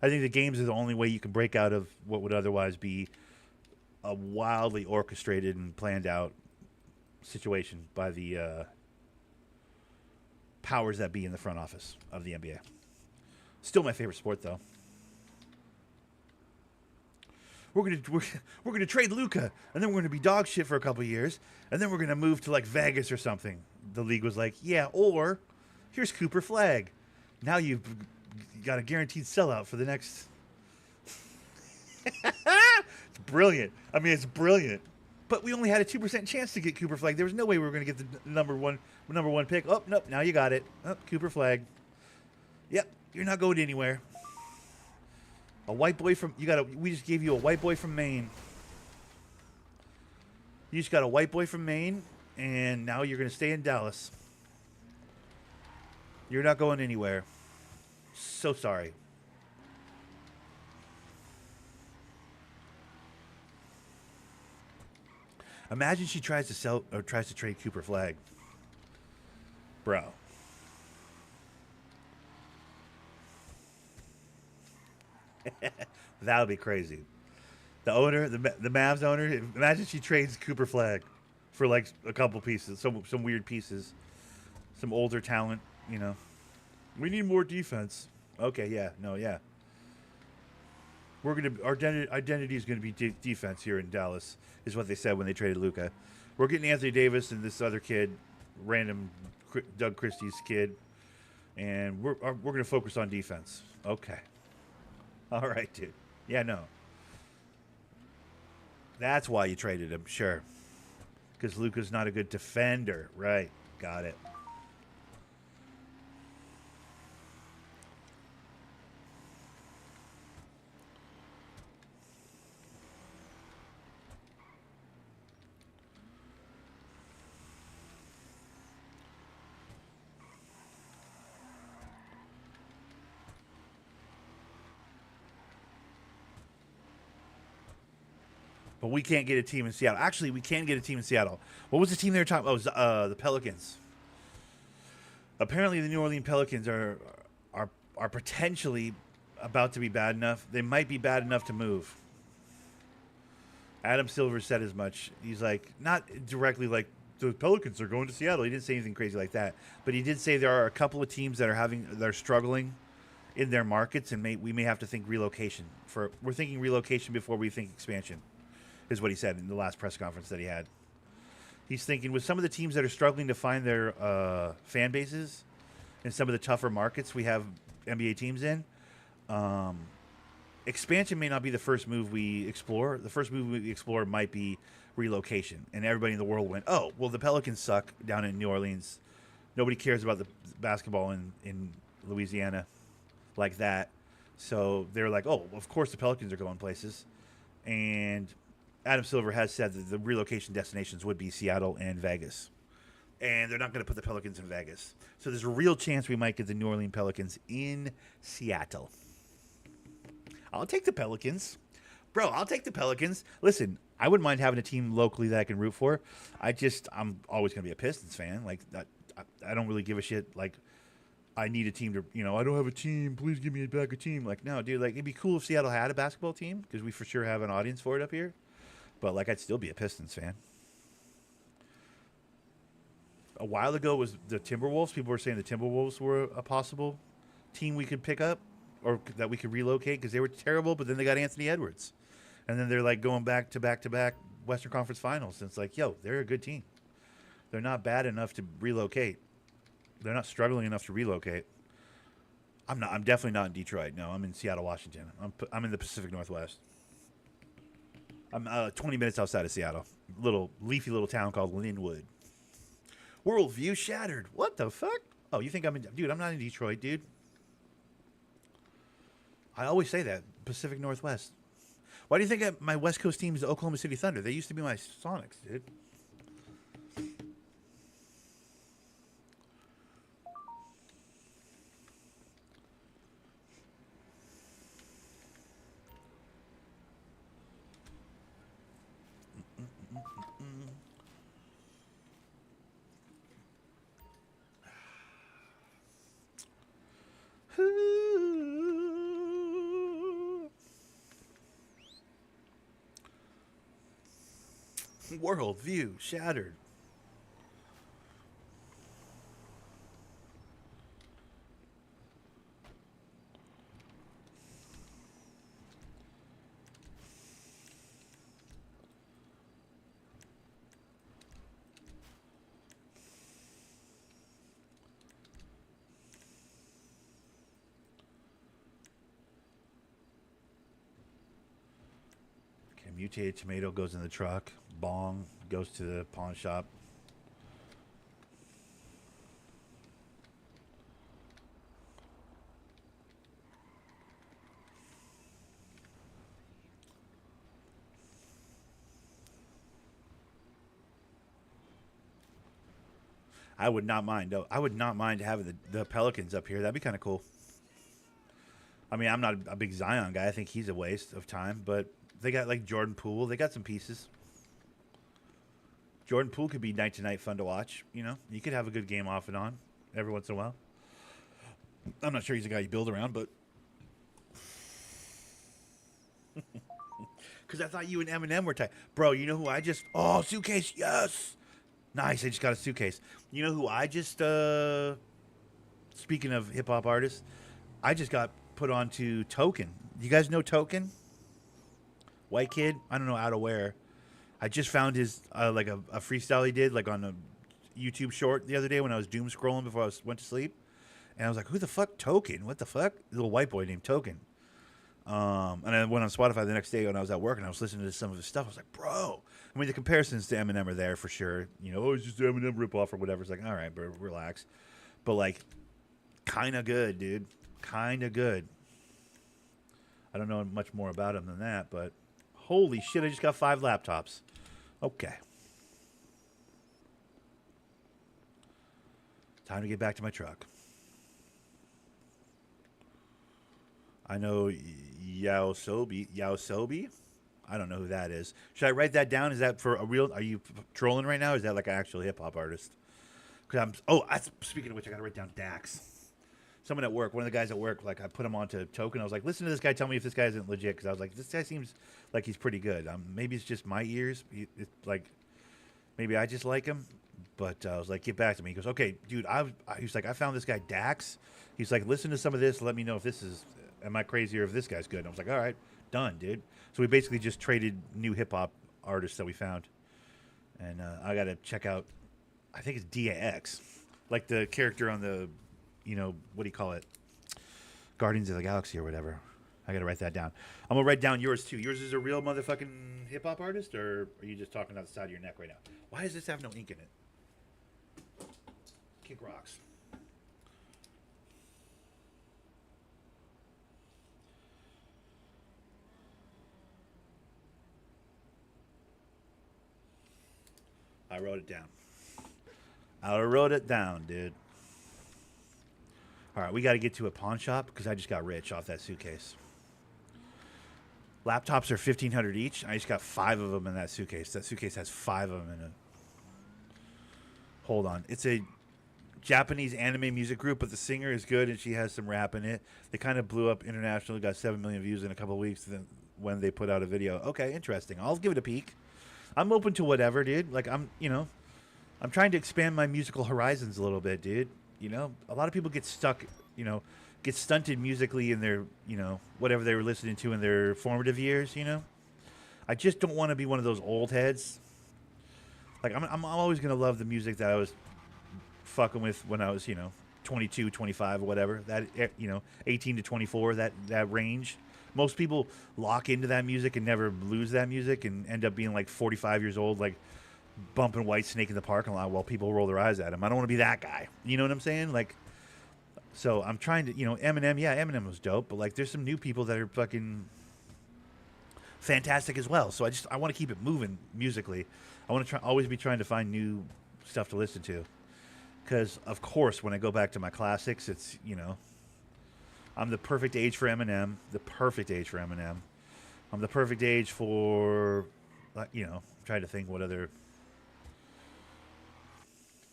Speaker 1: I think the games are the only way you can break out of what would otherwise be a wildly orchestrated and planned out situation by the powers that be in the front office of the NBA. Still my favorite sport, though. We're gonna trade Luka, and then we're gonna be dog shit for a couple of years, and then we're gonna move to like Vegas or something. The league was like, yeah, or here's Cooper Flag. Now you've got a guaranteed sellout for the next. It's brilliant. I mean, it's brilliant. But we only had a 2% chance to get Cooper Flag. There was no way we were gonna get the number one pick. Oh nope, now you got it. Oh, Cooper Flag. Yep, you're not going anywhere. A white boy from we just gave you a white boy from Maine. You just got a white boy from Maine, and now you're gonna stay in Dallas. You're not going anywhere. So sorry. Imagine she tries to trade Cooper Flag. Bro. That would be crazy. The owner, the Mavs owner, imagine she trades Cooper Flag for like a couple pieces, some weird pieces, some older talent, We need more defense. Okay, yeah. Our identity is gonna be defense here in Dallas, is what they said when they traded Luka. We're getting Anthony Davis and this other kid, random Doug Christie's kid, and we're gonna focus on defense. Okay. All right, dude. Yeah, no. That's why you traded him, sure. Because Luka's not a good defender. Right. Got it. but we can't get a team in Seattle. Actually, we can get a team in Seattle. What was the team they were talking about? Oh, it was, the Pelicans. Apparently, the New Orleans Pelicans are potentially about to be bad enough. They might be bad enough to move. Adam Silver said as much. He's like, not directly like the Pelicans are going to Seattle. He didn't say anything crazy like that, but he did say there are a couple of teams that are struggling in their markets, and we may have to think relocation. We're thinking relocation before we think expansion, is what he said in the last press conference that he had. He's thinking with some of the teams that are struggling to find their fan bases in some of the tougher markets we have NBA teams in. Expansion may not be the first move we explore. The first move we explore might be relocation. And everybody in the world went, oh, well, the Pelicans suck down in New Orleans. Nobody cares about the basketball in Louisiana like that. So they're like, oh, of course the Pelicans are going places. And Adam Silver has said that the relocation destinations would be Seattle and Vegas. And they're not going to put the Pelicans in Vegas. So there's a real chance we might get the New Orleans Pelicans in Seattle. I'll take the Pelicans. Bro, I'll take the Pelicans. Listen, I wouldn't mind having a team locally that I can root for. I'm always going to be a Pistons fan. Like, I don't really give a shit. Like, I need a team to, I don't have a team. Please give me back a team. Like, no, dude, like, it'd be cool if Seattle had a basketball team because we for sure have an audience for it up here. But, like, I'd still be a Pistons fan. A while ago was the Timberwolves. People were saying the Timberwolves were a possible team we could pick up or that we could relocate because they were terrible, but then they got Anthony Edwards. And then they're, like, going back to back Western Conference Finals. And it's like, yo, they're a good team. They're not bad enough to relocate. They're not struggling enough to relocate. I'm definitely not in Detroit. No, I'm in Seattle, Washington. I'm in the Pacific Northwest. I'm 20 minutes outside of Seattle. Leafy little town called Linwood. Worldview shattered. What the fuck? Oh, you think I'm in... Dude, I'm not in Detroit, dude. I always say that. Pacific Northwest. Why do you think my West Coast team is the Oklahoma City Thunder? They used to be my Sonics, dude. Worldview shattered. Okay, mutated tomato goes in the truck. Bong goes to the pawn shop. I would not mind. Though. I would not mind having the Pelicans up here. That'd be kind of cool. I mean, I'm not a big Zion guy. I think he's a waste of time. But they got like Jordan Poole. They got some pieces. Jordan Poole could be night to night fun to watch. You could have a good game off and on every once in a while. I'm not sure he's a guy you build around, but because I thought you and Eminem were tight, bro. You know who I just? Oh, suitcase, yes, nice. I just got a suitcase. You know who I just? Speaking of hip hop artists, I just got put onto Token. You guys know Token? White kid. I don't know out of where. I just found his like a freestyle he did like on a YouTube short the other day when I was doom scrolling before I went to sleep, and I was like, "Who the fuck Token? What the fuck?" A little white boy named Token. And I went on Spotify the next day when I was at work and I was listening to some of his stuff. I was like, "Bro!" I mean, the comparisons to Eminem are there for sure. It's just an Eminem ripoff or whatever. It's like, all right, bro, relax. But like, kind of good, dude. Kind of good. I don't know much more about him than that, but holy shit! I just got 5 laptops. Okay. Time to get back to my truck. I know Yaosobi. I don't know who that is. Should I write that down? Is that for a real? Are you trolling right now? Or is that like an actual hip hop artist? Cause I'm. Oh, speaking of which, I gotta write down Dax. Someone at work, one of the guys at work, like I put him onto Token. I was like, listen to this guy. Tell me if this guy isn't legit. Because I was like, this guy seems like he's pretty good. Maybe it's just my ears. It's like maybe I just like him. But I was like, get back to me. He goes, okay, dude. He's like, I found this guy Dax. He's like, listen to some of this. Let me know if this is. Am I crazy or if this guy's good? And I was like, all right, done, dude. So we basically just traded new hip hop artists that we found. And I got to check out, I think it's DAX. Like the character on the, what do you call it? Guardians of the Galaxy or whatever. I got to write that down. I'm going to write down yours too. Yours is a real motherfucking hip hop artist, or are you just talking out the side of your neck right now? Why does this have no ink in it? Kick rocks. I wrote it down. I wrote it down, dude. All right, we got to get to a pawn shop because I just got rich off that suitcase. Laptops are $1,500 each. I just got 5 of them in that suitcase. That suitcase has 5 of them in it. Hold on. It's a Japanese anime music group, but the singer is good and she has some rap in it. They kind of blew up internationally, got 7 million views in a couple of weeks when they put out a video. Okay, interesting. I'll give it a peek. I'm open to whatever, dude. Like, I'm trying to expand my musical horizons a little bit, dude. A lot of people get stuck, get stunted musically in their, whatever they were listening to in their formative years, I just don't want to be one of those old heads. Like, I'm always going to love the music that I was fucking with when I was, 22, 25 or whatever. That, 18 to 24, that range. Most people lock into that music and never lose that music and end up being like 45 years old, like bumping White Snake in the parking lot while people roll their eyes at him. I don't want to be that guy. You know what I'm saying? Like, so I'm trying to, Eminem. Yeah, Eminem was dope, but like, there's some new people that are fucking fantastic as well. So I want to keep it moving musically. I want to always be trying to find new stuff to listen to. Because of course, when I go back to my classics, it's I'm the perfect age for Eminem. The perfect age for Eminem. I'm the perfect age for, trying to think what other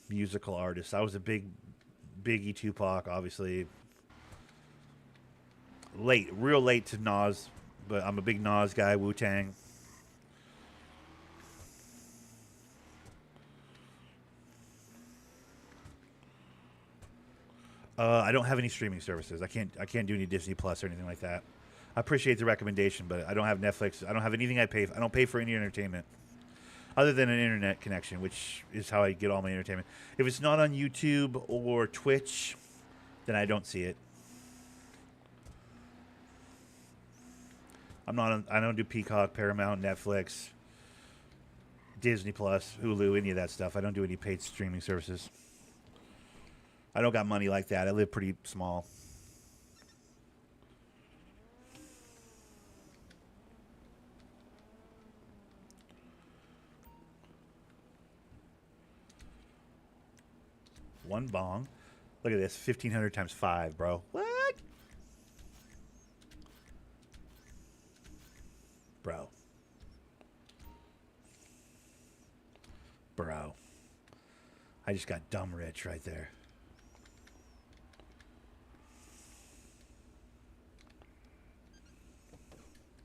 Speaker 1: musical artists. I was a Biggie, Tupac, obviously. Real late to Nas, but I'm a big Nas guy. Wu-Tang. I don't have any streaming services. I can't do any Disney Plus or anything like that. I appreciate the recommendation, but I don't have Netflix. I don't have anything I pay for. I don't pay for any entertainment other than an internet connection, which is how I get all my entertainment. If it's not on YouTube or Twitch, then I don't see it. I don't do Peacock, Paramount, Netflix, Disney Plus, Hulu, any of that stuff. I don't do any paid streaming services. I don't got money like that. I live pretty small. One bong. Look at this. 1,500 times 5, bro. What? Bro. I just got dumb rich right there.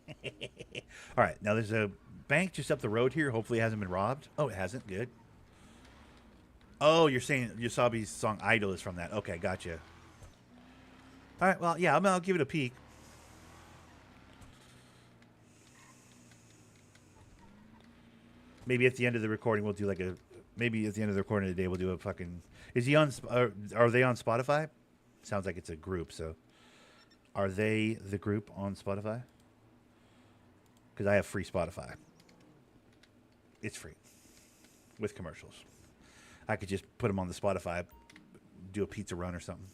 Speaker 1: All right, now there's a bank just up the road here. Hopefully it hasn't been robbed. Oh, it hasn't. Good. Oh, you're saying Yasabi's song Idol is from that. Okay, gotcha. All right, well, yeah, I'll give it a peek. Maybe at the end of the recording, we'll do maybe at the end of the recording today, we'll do a fucking... Is he on... Are they on Spotify? Sounds like it's a group, so... Are they the group on Spotify? Because I have free Spotify. It's free. With commercials. I could just put them on the Spotify, do a pizza run or something.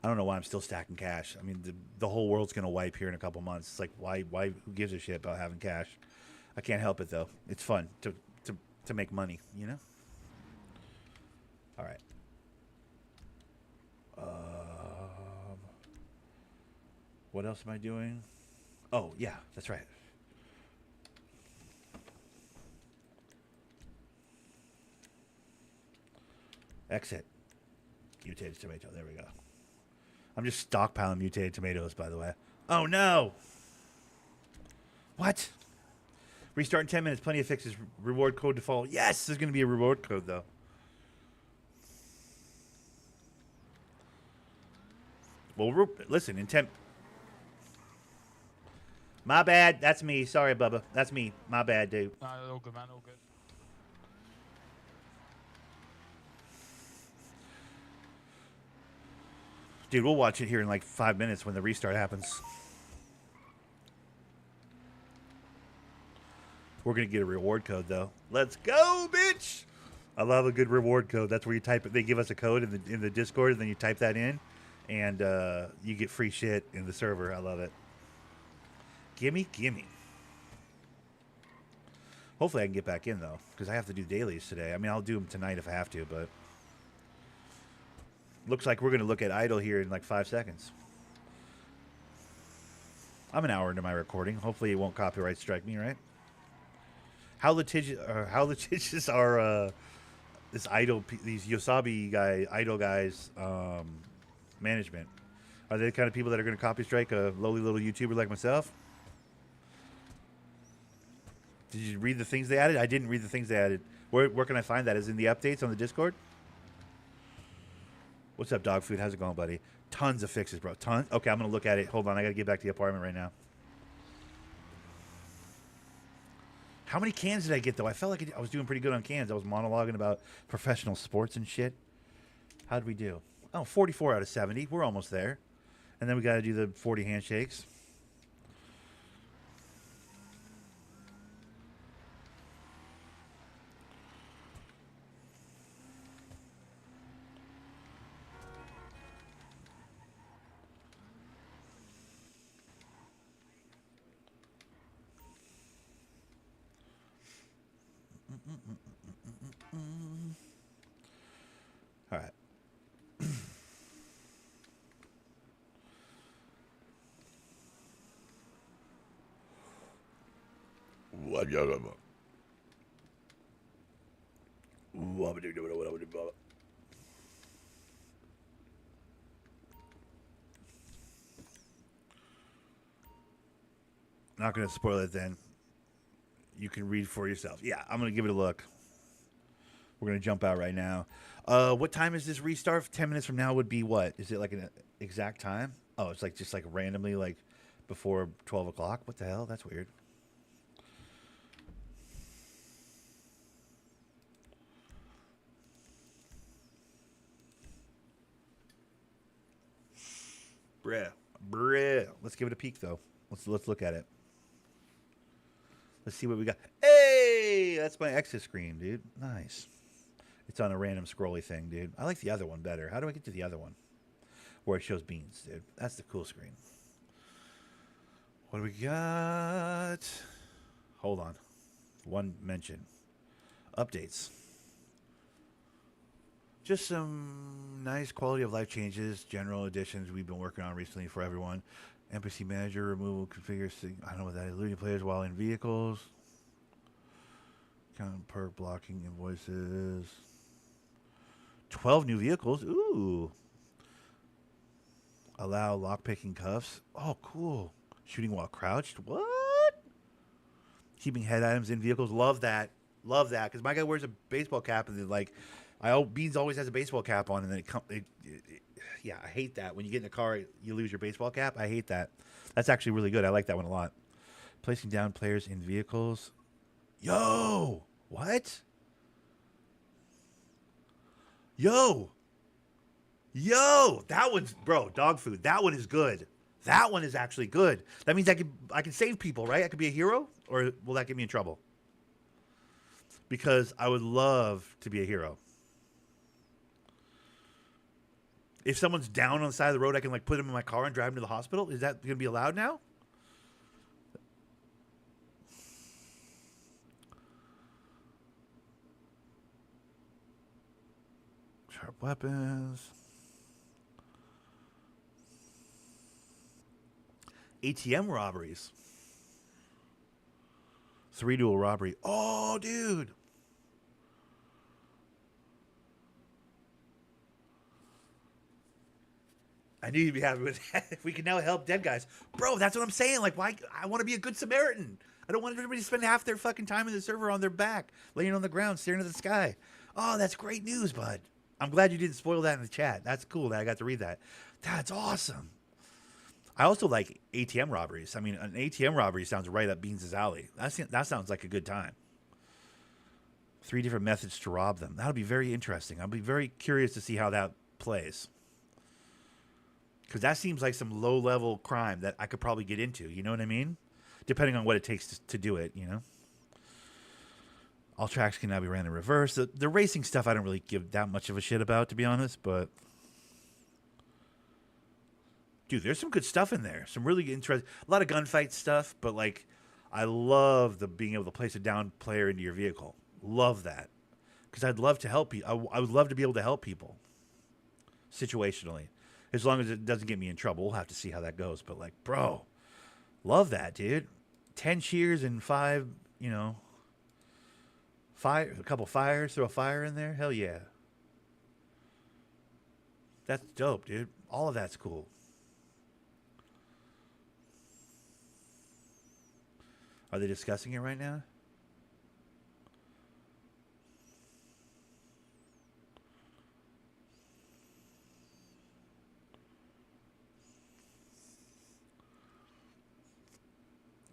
Speaker 1: I don't know why I'm still stacking cash. I mean, the whole world's going to wipe here in a couple months. It's like, why, who gives a shit about having cash? I can't help it, though. It's fun to make money, you know? All right. What else am I doing? Oh, yeah, that's right. Exit. Mutated tomato. There we go. I'm just stockpiling mutated tomatoes, by the way. Oh, no. What? Restart in 10 minutes. Plenty of fixes. Reward code default. Yes, there's going to be a reward code, though. Well, listen, in 10... My bad. That's me. Sorry, Bubba. That's me. My bad, dude.
Speaker 2: No, all good, man. All good.
Speaker 1: Dude, we'll watch it here in like 5 minutes when the restart happens. We're going to get a reward code, though. Let's go, bitch! I love a good reward code. That's where you type it. They give us a code in the Discord, and then you type that in, and you get free shit in the server. I love it. Gimme, gimme. Hopefully I can get back in, though, because I have to do dailies today. I mean, I'll do them tonight if I have to, but... Looks like we're going to look at Idle here in like 5 seconds. I'm an hour into my recording. Hopefully it won't copyright strike me, right? How litigious are this Idle, these Yosabi Idle guys management? Are they the kind of people that are going to copy strike a lowly little YouTuber like myself? Did you read the things they added? I didn't read the things they added. Where can I find that? Is it in the updates on the Discord? What's up, dog food? How's it going, buddy? Tons of fixes, bro. Tons. Okay, I'm going to look at it. Hold on. I got to get back to the apartment right now. How many cans did I get, though? I felt like I was doing pretty good on cans. I was monologuing about professional sports and shit. How'd we do? Oh, 44 out of 70. We're almost there. And then we got to do the 40 handshakes. All right. Not going to spoil it then. You can read for yourself. Yeah, I'm going to give it a look. We're going to jump out right now. What time is this restart? 10 minutes from now would be what? Is it like an exact time? Oh, it's like just like randomly like before 12 o'clock? What the hell? That's weird. Bruh. Let's give it a peek, though. Let's look at it. Let's see what we got. Hey, that's my exit screen, dude. Nice. It's on a random scrolly thing, dude. I like the other one better. How do I get to the other one? Where it shows beans, dude. That's the cool screen. What do we got? Hold on. One mention. Updates. Just some nice quality of life changes, general additions we've been working on recently for everyone. NPC manager removal configures. I don't know what that is. Looting players while in vehicles. Count perk blocking invoices. 12 new vehicles. Ooh. Allow lockpicking cuffs. Oh, cool. Shooting while crouched. What? Keeping head items in vehicles. Love that. Love that. Because my guy wears a baseball cap and then like, Beans always has a baseball cap on, and then yeah, I hate that. When you get in a car, you lose your baseball cap. I hate that. That's actually really good. I like that one a lot. Placing down players in vehicles. Yo! What? Yo! That one's, bro, dog food. That one is good. That one is actually good. That means I can save people, right? I could be a hero? Or will that get me in trouble? Because I would love to be a hero. If someone's down on the side of the road, I can like put them in my car and drive them to the hospital. Is that going to be allowed now? Sharp weapons. ATM robberies. 3-duel robbery. Oh, dude. I knew you'd be happy with that. If we can now help dead guys. Bro, that's what I'm saying. Like, why? I want to be a good Samaritan. I don't want everybody to spend half their fucking time in the server on their back, laying on the ground, staring at the sky. Oh, that's great news, bud. I'm glad you didn't spoil that in the chat. That's cool that I got to read that. That's awesome. I also like ATM robberies. I mean, an ATM robbery sounds right up Beans' alley. That sounds like a good time. 3 different methods to rob them. That'll be very interesting. I'll be very curious to see how that plays. Because that seems like some low-level crime that I could probably get into. You know what I mean? Depending on what it takes to do it, you know? All tracks can now be ran in reverse. The racing stuff I don't really give that much of a shit about, to be honest, but... Dude, there's some good stuff in there. Some really interesting... A lot of gunfight stuff, but, like, I love the being able to place a down player into your vehicle. Love that. Because I'd love to help people. I would love to be able to help people. Situationally. As long as it doesn't get me in trouble. We'll have to see how that goes. But, like, bro, love that, dude. 10 cheers and 5, you know, a couple fires. Throw a fire in there. Hell yeah. That's dope, dude. All of that's cool. Are they discussing it right now?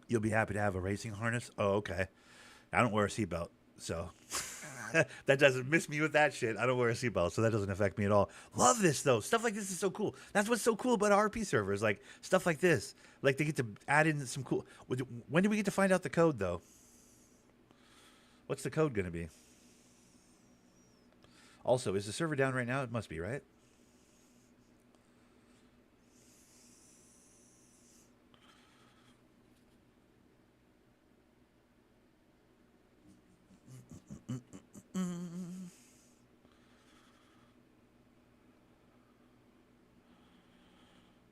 Speaker 1: You'll be happy to have a racing harness? Oh, okay. I don't wear a seatbelt, so that doesn't miss me with that shit. I don't wear a seatbelt, so that doesn't affect me at all. Love this, though. Stuff like this is so cool. That's what's so cool about RP servers, like stuff like this. Like they get to add in some cool... When do we get to find out the code, though? What's the code going to be? Also, is the server down right now? It must be, right?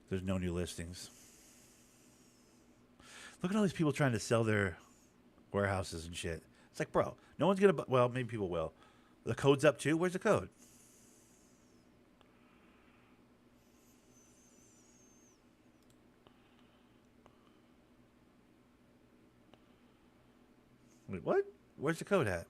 Speaker 1: There's no new listings. Look at all these people trying to sell their warehouses and shit. It's like, bro, no one's going to... Well, maybe people will. The code's up too? Where's the code? Wait, what? Where's the code at?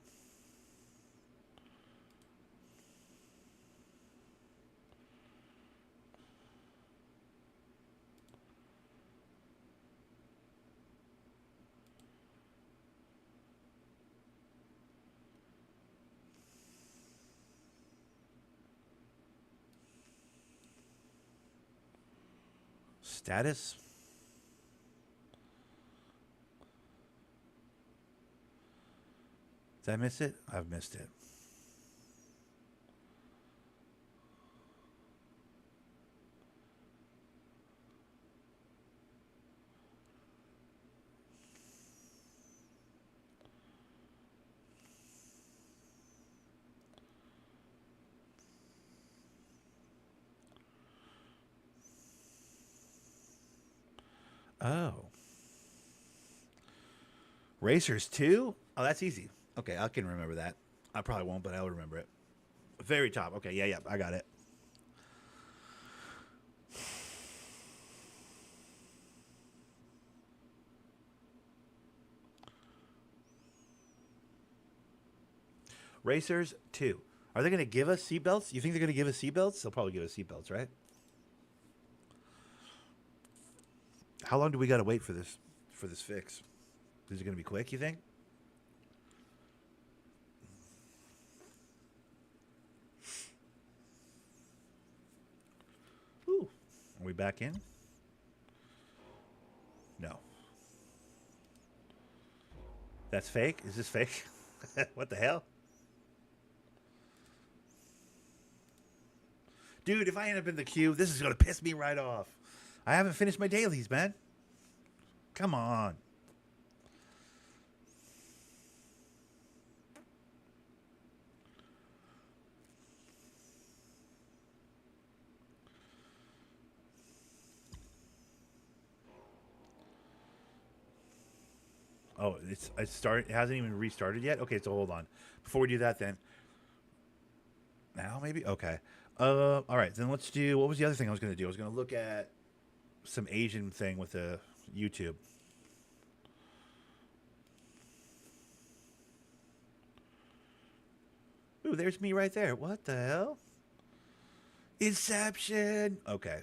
Speaker 1: Status? Did I miss it? I've missed it. Oh. Racers 2? Oh, that's easy. Okay, I can remember that. I probably won't, but I'll remember it. Very top. Okay, yeah, I got it. Racers 2. Are they going to give us seatbelts? You think they're going to give us seatbelts? They'll probably give us seatbelts, right? How long do we got to wait for this fix? Is it going to be quick, you think? Ooh. Are we back in? No. That's fake? Is this fake? What the hell? Dude, if I end up in the queue, this is going to piss me right off. I haven't finished my dailies, man. Come on. Oh, it hasn't even restarted yet. Okay, so hold on. Before we do that, then. Now maybe okay. All right, then let's do. What was the other thing I was going to do? I was going to look at some Asian thing with the YouTube. Ooh, there's me right there. What the hell? Inception. Okay.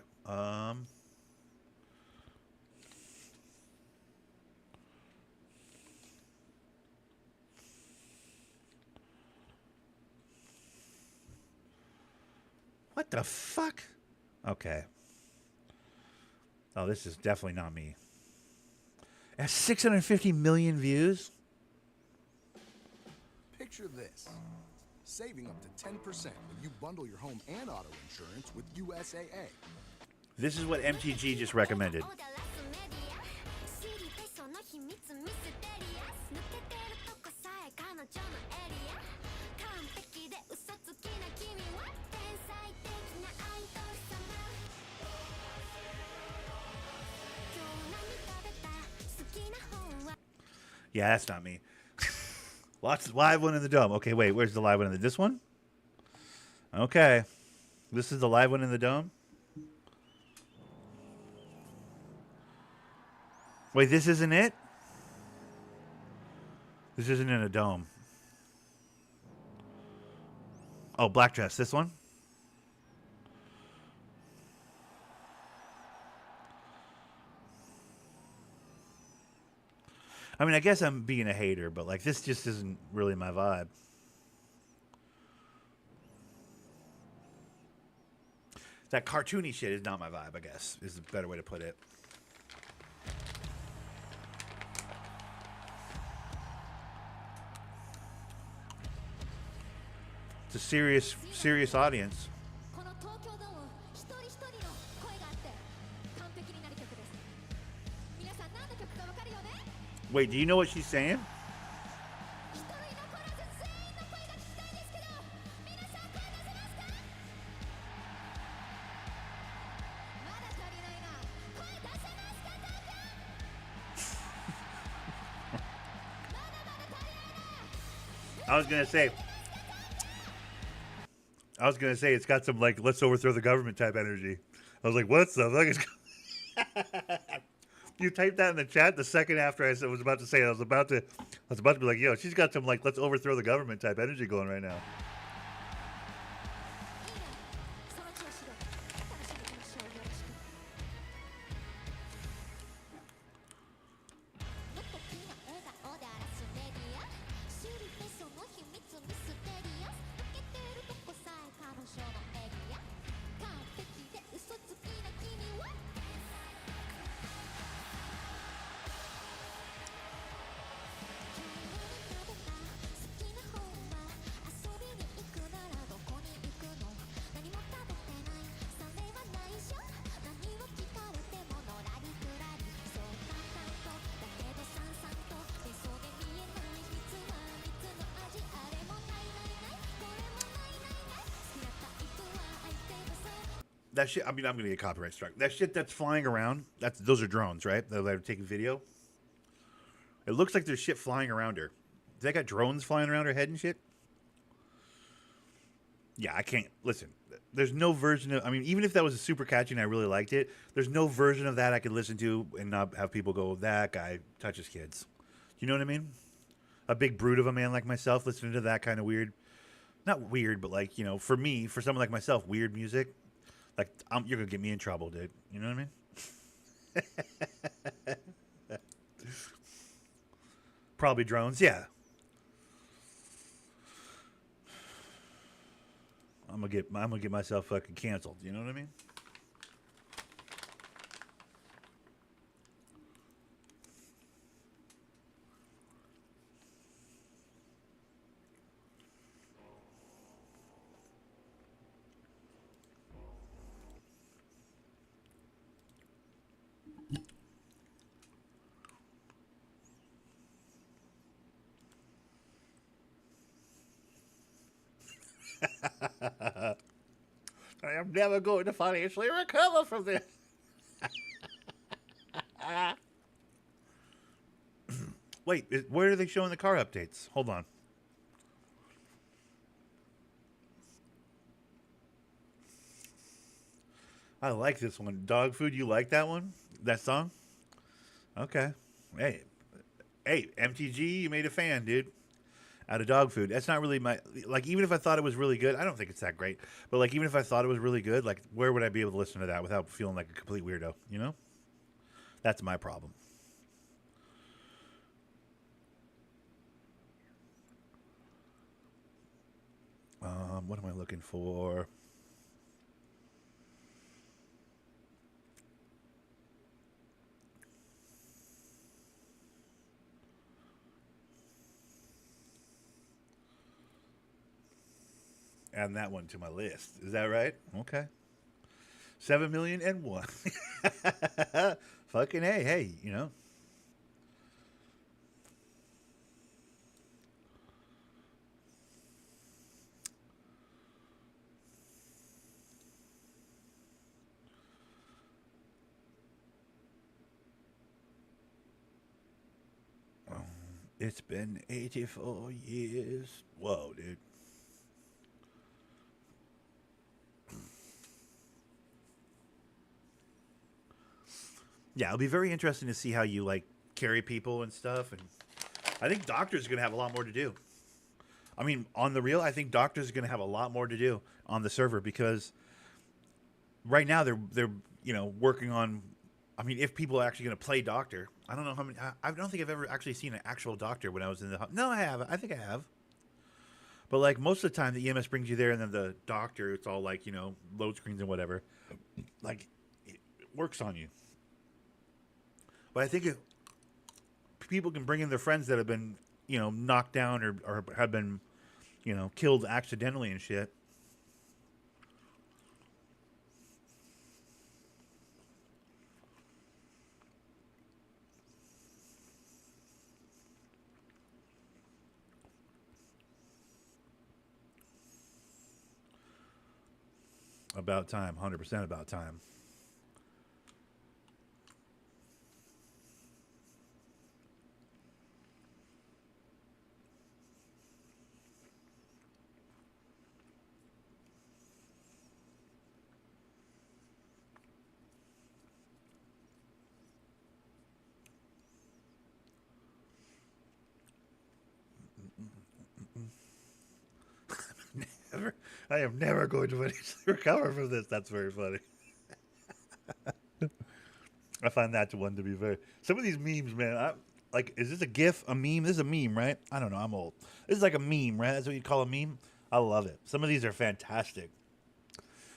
Speaker 1: What the fuck? Okay. Oh, this is definitely not me. It has 650 million views.
Speaker 3: Picture this. Saving up to 10% when you bundle your home and auto insurance with USAA.
Speaker 1: This is what MTG just recommended. Yeah, that's not me. Lots of live one in the dome. Okay, wait, where's the live one in the this one? Okay. This is the live one in the dome? Wait, this isn't it? This isn't in a dome. Oh, black dress, this one? I mean, I guess I'm being a hater, but like this just isn't really my vibe. That cartoony shit is not my vibe, I guess, is a better way to put it. It's a serious audience. Wait, do you know what she's saying? I was gonna say it's got some like let's overthrow the government type energy. I was like, what the fuck is You typed that in the chat the second after I was about to say it. I was about to be like, yo, she's got some like let's overthrow the government type energy going right now. That shit, I mean, I'm going to get copyright strike. That shit that's flying around, those are drones, right? They're taking video. It looks like there's shit flying around her. They got drones flying around her head and shit? Yeah, I can't. Listen, there's no version of, I mean, even if that was super catchy and I really liked it, there's no version of that I could listen to and not have people go, that guy touches kids. You know what I mean? A big brute of a man like myself listening to that kind of weird, not weird, but like, you know, for me, for someone like myself, weird music. Like, you're going to get me in trouble, dude. You know what I mean? Probably drones, yeah. I'm gonna get myself fucking canceled. You know what I mean? I am never going to financially recover from this. Wait, where are they showing the car updates? Hold on. I like this one. Dog food. You like that one? That song? Okay. Hey, MTG, you made a fan, dude. Out of dog food. That's not really my like. Even if I thought it was really good, I don't think it's that great. But like, even if I thought it was really good, like, where would I be able to listen to that without feeling like a complete weirdo? You know, that's my problem. What am I looking for? Add that one to my list. Is that right? Okay. 7,000,001. Fucking hey, you know. It's been 84 years. Whoa, dude. Yeah, it'll be very interesting to see how you like carry people and stuff. And I think doctors are gonna have a lot more to do. I mean, on the real, I think doctors are gonna have a lot more to do on the server because right now they're working on. I mean, if people are actually gonna play doctor, I don't know how many. I don't think I've ever actually seen an actual doctor when I was in the. No, I have. I think I have. But like most of the time, the EMS brings you there, and then the doctor, it's all like load screens and whatever. Like it works on you. But I think if people can bring in their friends that have been, knocked down or have been, killed accidentally and shit. About time, 100% about time. I am never going to recover from this. That's very funny. I find that one to be very. Some of these memes, man. Is this a GIF? A meme? This is a meme, right? I don't know. I'm old. This is like a meme, right? That's what you call a meme. I love it. Some of these are fantastic.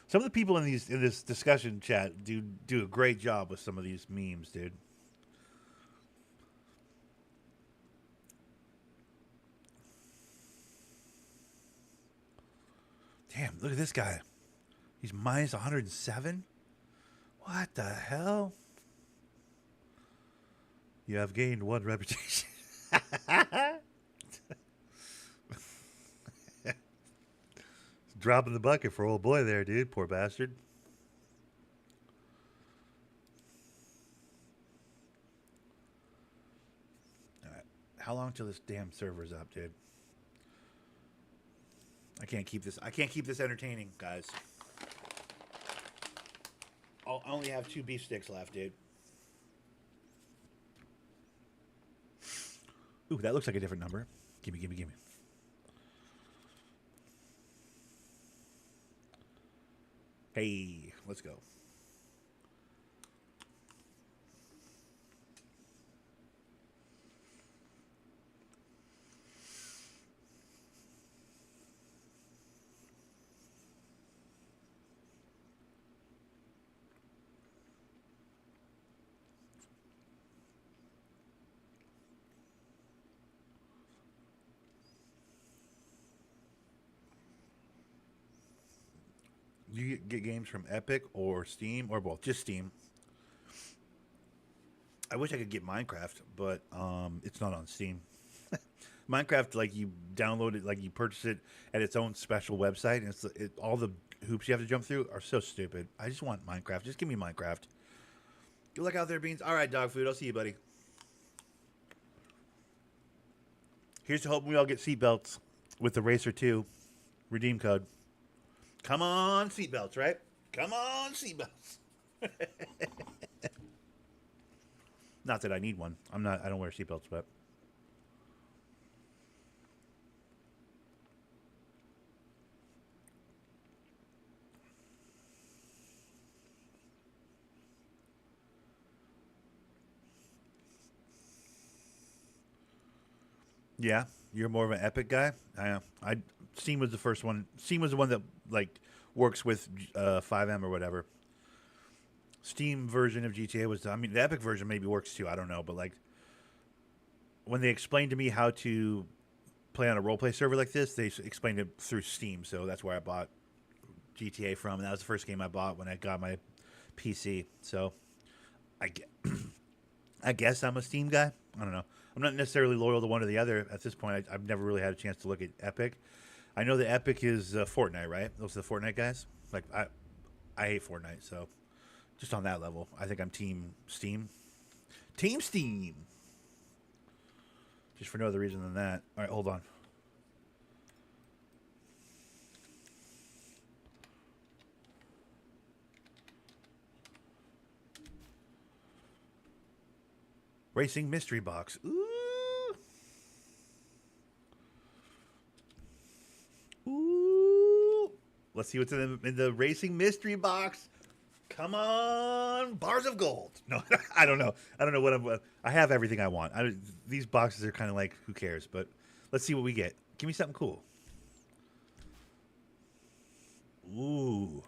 Speaker 1: Some of the people in this discussion chat do a great job with some of these memes, dude. Damn, look at this guy. He's minus 107? What the hell? You have gained 1 reputation. Dropping the bucket for old boy there, dude. Poor bastard. All right. How long till this damn server's up, dude? I can't keep this entertaining, guys. I only have 2 beef sticks left, dude. Ooh, that looks like a different number. Gimme. Hey, let's go. You get games from Epic or Steam or both? Just Steam. I wish I could get Minecraft, but it's not on Steam. Minecraft, like you download it, like you purchase it at its own special website, and all the hoops you have to jump through are so stupid. I just want Minecraft. Just give me Minecraft. Good luck out there, Beans. All right, dog food. I'll see you, buddy. Here's to hoping we all get seatbelts with the Racer 2 redeem code. Come on, seatbelts, right? Come on, seatbelts. Not that I need one. I don't wear seatbelts, but. Yeah, you're more of an Epic guy. I Steam was the first one. Steam was the one that like works with 5M or whatever. Steam version of GTA was. I mean, the Epic version maybe works too. I don't know, but like when they explained to me how to play on a roleplay server like this, they explained it through Steam. So that's where I bought GTA from, and that was the first game I bought when I got my PC. So I get, I guess I'm a Steam guy. I don't know. I'm not necessarily loyal to one or the other at this point. I've never really had a chance to look at Epic. I know that Epic is Fortnite, right? Those are the Fortnite guys. Like I hate Fortnite, so just on that level, I think I'm Team Steam. Team Steam. Just for no other reason than that. All right, hold on. Racing Mystery Box. Ooh. Ooh. Let's see what's in the Racing Mystery Box. Come on, bars of gold. No, I don't know. I don't know what I have everything I want. These boxes are kind of like, who cares? But let's see what we get. Give me something cool. Ooh.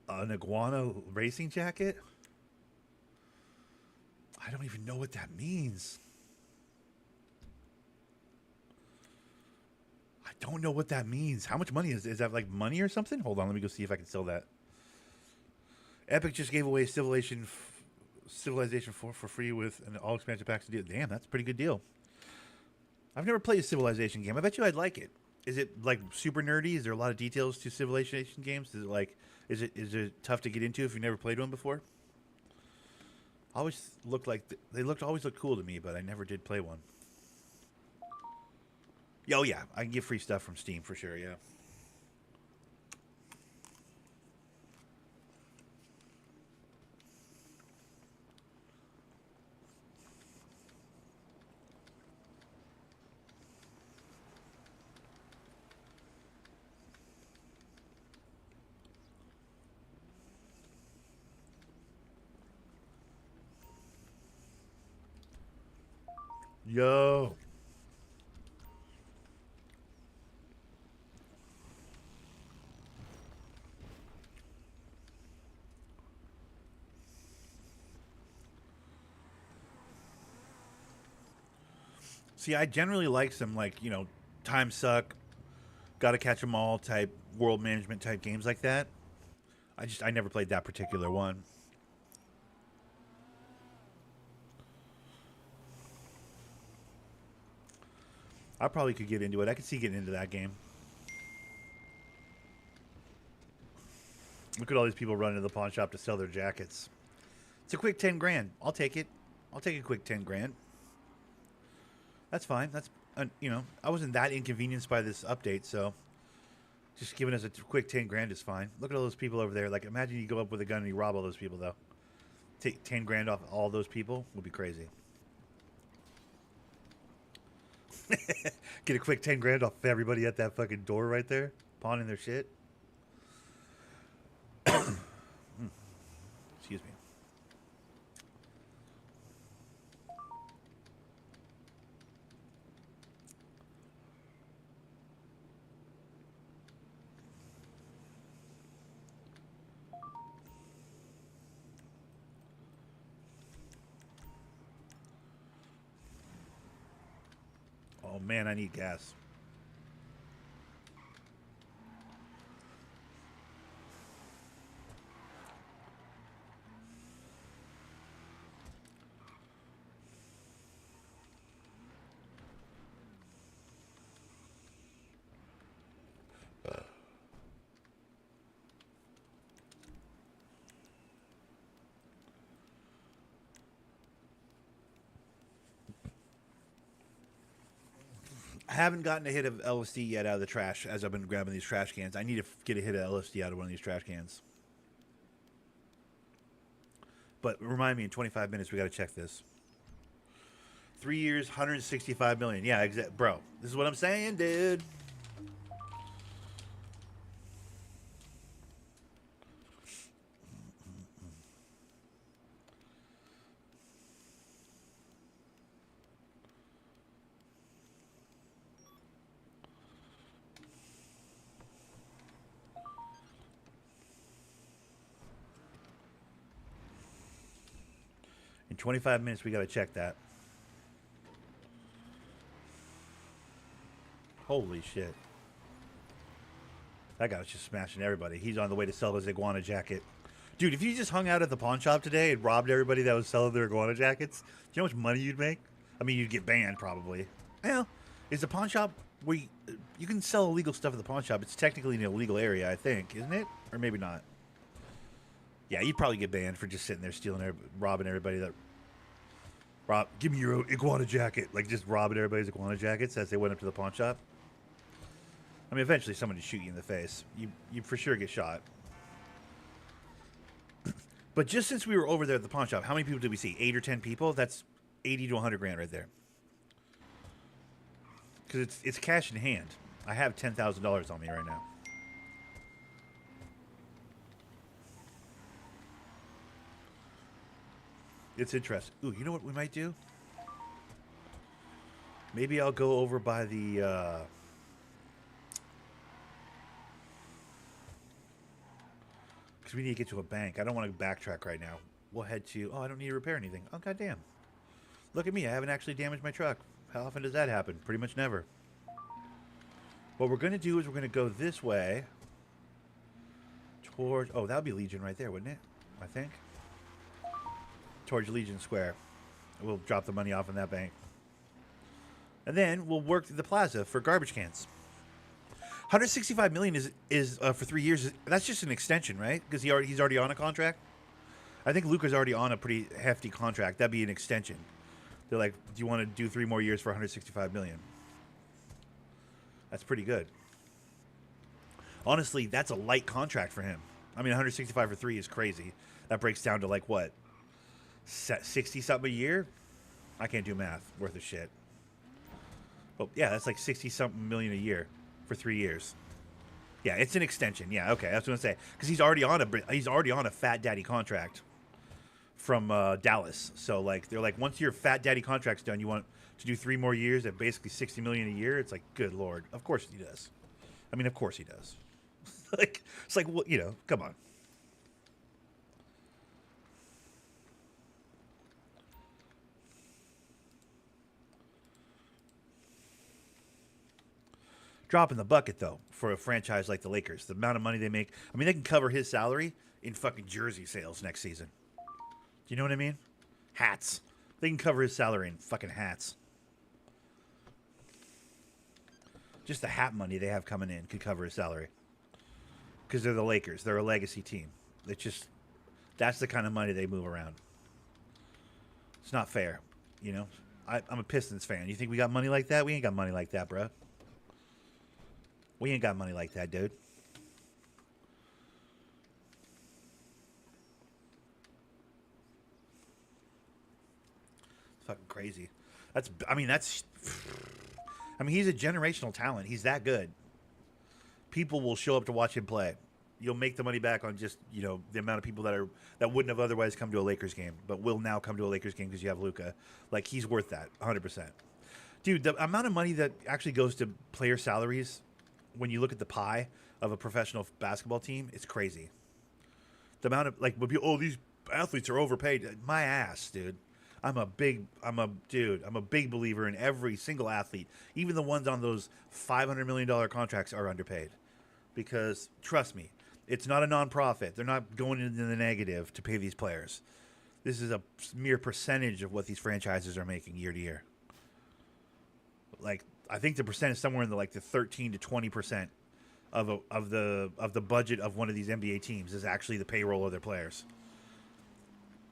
Speaker 1: An iguana racing jacket? I don't even know what that means. I don't know what that means. How much money is that? Like money or something? Hold on, let me go see if I can sell that. Epic just gave away Civilization 4 for free with an all expansion packs deal. Damn, that's a pretty good deal. I've never played a Civilization game. I bet you I'd like it. Is it like super nerdy? Is there a lot of details to Civilization games? Is it tough to get into if you never played one before? Always looked like always looked cool to me, but I never did play one. Oh yeah, I can get free stuff from Steam for sure. Yeah. Yo. See, I generally like some like, time suck, gotta catch 'em all type world management type games like that. I never played that particular one. I probably could get into it. I could see getting into that game. Look at all these people running to the pawn shop to sell their jackets. It's a quick 10 grand. I'll take it. I'll take a quick 10 grand. That's fine. That's, I wasn't that inconvenienced by this update, so just giving us a quick 10 grand is fine. Look at all those people over there. Like, imagine you go up with a gun and you rob all those people, though. Take 10 grand off all those people would be crazy. Get a quick 10 grand off everybody at that fucking door right there, pawning their shit. Excuse me. Oh man, I need gas. I haven't gotten a hit of LSD yet out of the trash as I've been grabbing these trash cans. I need to get a hit of LSD out of one of these trash cans. But remind me, in 25 minutes, we got to check this. 3 years, 165 million. Yeah, bro. This is what I'm saying, dude. In 25 minutes, we got to check that. Holy shit. That guy was just smashing everybody. He's on the way to sell his iguana jacket. Dude, if you just hung out at the pawn shop today and robbed everybody that was selling their iguana jackets, do you know how much money you'd make? I mean, you'd get banned, probably. Well, is the pawn shop where you can sell illegal stuff at the pawn shop? It's technically an illegal area, I think, isn't it? Or maybe not. Yeah, you'd probably get banned for just sitting there stealing, robbing everybody that... give me your iguana jacket. Like, just robbing everybody's iguana jackets as they went up to the pawn shop. I mean, eventually someone would shoot you in the face. You for sure get shot. But just since we were over there at the pawn shop, how many people did we see? 8 or 10 people? That's 80 to 100 grand right there. Because it's cash in hand. I have $10,000 on me right now. It's interesting. Ooh, you know what we might do? Maybe I'll go over by the... Because we need to get to a bank. I don't want to backtrack right now. We'll head to... Oh, I don't need to repair anything. Oh, goddamn. Look at me. I haven't actually damaged my truck. How often does that happen? Pretty much never. What we're going to do is we're going to go this way. Towards... Oh, that would be Legion right there, wouldn't it? I think. Towards Legion Square. We'll drop the money off in that bank. And then we'll work the plaza for garbage cans. 165 million is for 3 years. That's just an extension, right? Because he's already on a contract. I think Luca's already on a pretty hefty contract. That'd be an extension. They're like, do you want to do 3 more years for 165 million? That's pretty good. Honestly, that's a light contract for him. I mean, 165 for 3 is crazy. That breaks down to like what? 60 something a year? I can't do math. Worth of shit. But yeah, that's like 60 something million a year for 3 years. Yeah, it's an extension. Yeah, okay, that's what I'm saying. Because he's already on a fat daddy contract from Dallas. So like they're like, once your fat daddy contract's done, you want to do 3 more years at basically 60 million a year. It's like, good lord, of course he does. I mean, of course he does. Like it's like, well, you know, come on. Drop in the bucket, though, for a franchise like the Lakers. The amount of money they make. I mean, they can cover his salary in fucking jersey sales next season. Do you know what I mean? Hats. They can cover his salary in fucking hats. Just the hat money they have coming in could cover his salary. Because they're the Lakers. They're a legacy team. It's just, that's the kind of money they move around. It's not fair, you know? I'm a Pistons fan. You think we got money like that? We ain't got money like that, bro. We ain't got money like that, dude. It's fucking crazy. I mean, he's a generational talent. He's that good. People will show up to watch him play. You'll make the money back on just, you know, the amount of people that wouldn't have otherwise come to a Lakers game, but will now come to a Lakers game because you have Luka. Like, he's worth that, 100%. Dude, the amount of money that actually goes to player salaries, when you look at the pie of a professional basketball team, it's crazy. The amount of, like, oh, these athletes are overpaid. My ass, dude. I'm a big believer in every single athlete. Even the ones on those $500 million contracts are underpaid. Because, trust me, it's not a nonprofit. They're not going into the negative to pay these players. This is a mere percentage of what these franchises are making year to year. Like, I think the percent is somewhere in the 13 to 20% of the budget of one of these NBA teams is actually the payroll of their players.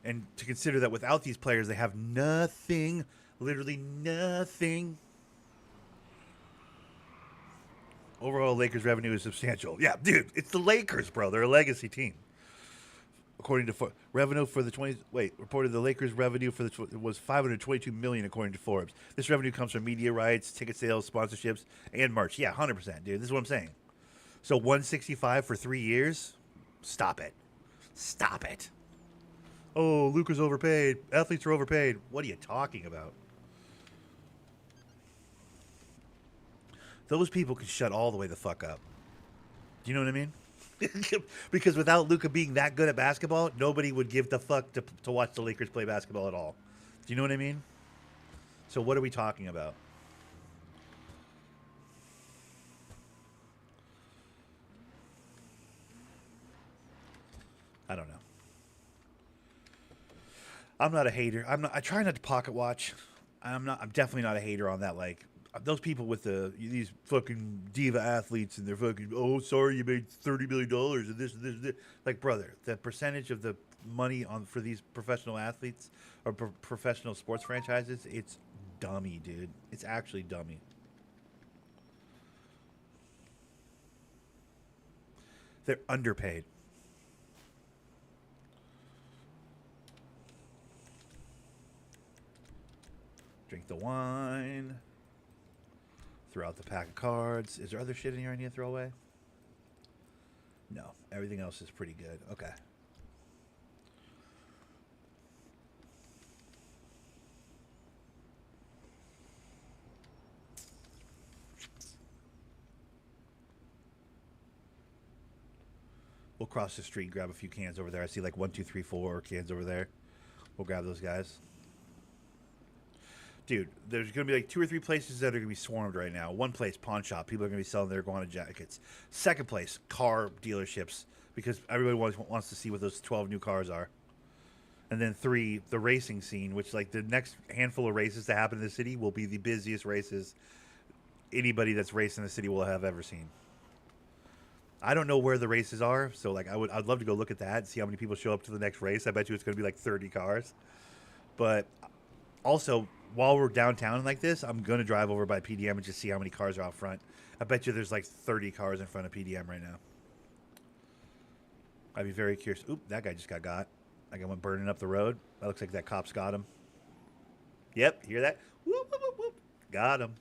Speaker 1: And to consider that without these players, they have nothing, literally nothing. Overall, Lakers revenue is substantial. Yeah, dude, it's the Lakers, bro. They're a legacy team. According to revenue for the 20 reported the Lakers revenue for the was 522 million according to Forbes. This revenue comes from media rights, ticket sales, sponsorships, and merch. Yeah, 100%, dude. This is what I'm saying. So 165 for 3 years? Stop it. Stop it. Oh, Luka's overpaid. Athletes are overpaid. What are you talking about? Those people can shut all the way the fuck up. Do you know what I mean? Because without Luka being that good at basketball, nobody would give the fuck to watch the Lakers play basketball at all. Do you know what I mean? So what are we talking about? I don't know. I'm not a hater. I try not to pocket watch. I'm definitely not a hater on that. Like those people with these fucking diva athletes and they're fucking, oh, sorry, you made $30 million and this. Like, brother, the percentage of the money for these professional athletes or professional sports franchises, it's dummy, dude. It's actually dummy. They're underpaid. Drink the wine. Throw out the pack of cards. Is there other shit in here I need to throw away? No. Everything else is pretty good. Okay. We'll cross the street, grab a few cans over there. I see like 1, 2, 3, 4 cans over there. We'll grab those guys. Dude, there's going to be like 2 or 3 places that are going to be swarmed right now. One place, pawn shop. People are going to be selling their iguana jackets. Second place, car dealerships, because everybody wants to see what those 12 new cars are. And then 3, the racing scene, which like the next handful of races to happen in the city will be the busiest races anybody that's raced in the city will have ever seen. I don't know where the races are, so like I'd love to go look at that and see how many people show up to the next race. I bet you it's going to be like 30 cars. But also, while we're downtown like this, I'm going to drive over by PDM and just see how many cars are out front. I bet you there's like 30 cars in front of PDM right now. I'd be very curious. Oop, that guy just got. Like I went burning up the road. That looks like that cop's got him. Yep, hear that? Whoop, whoop, whoop, whoop. Got him.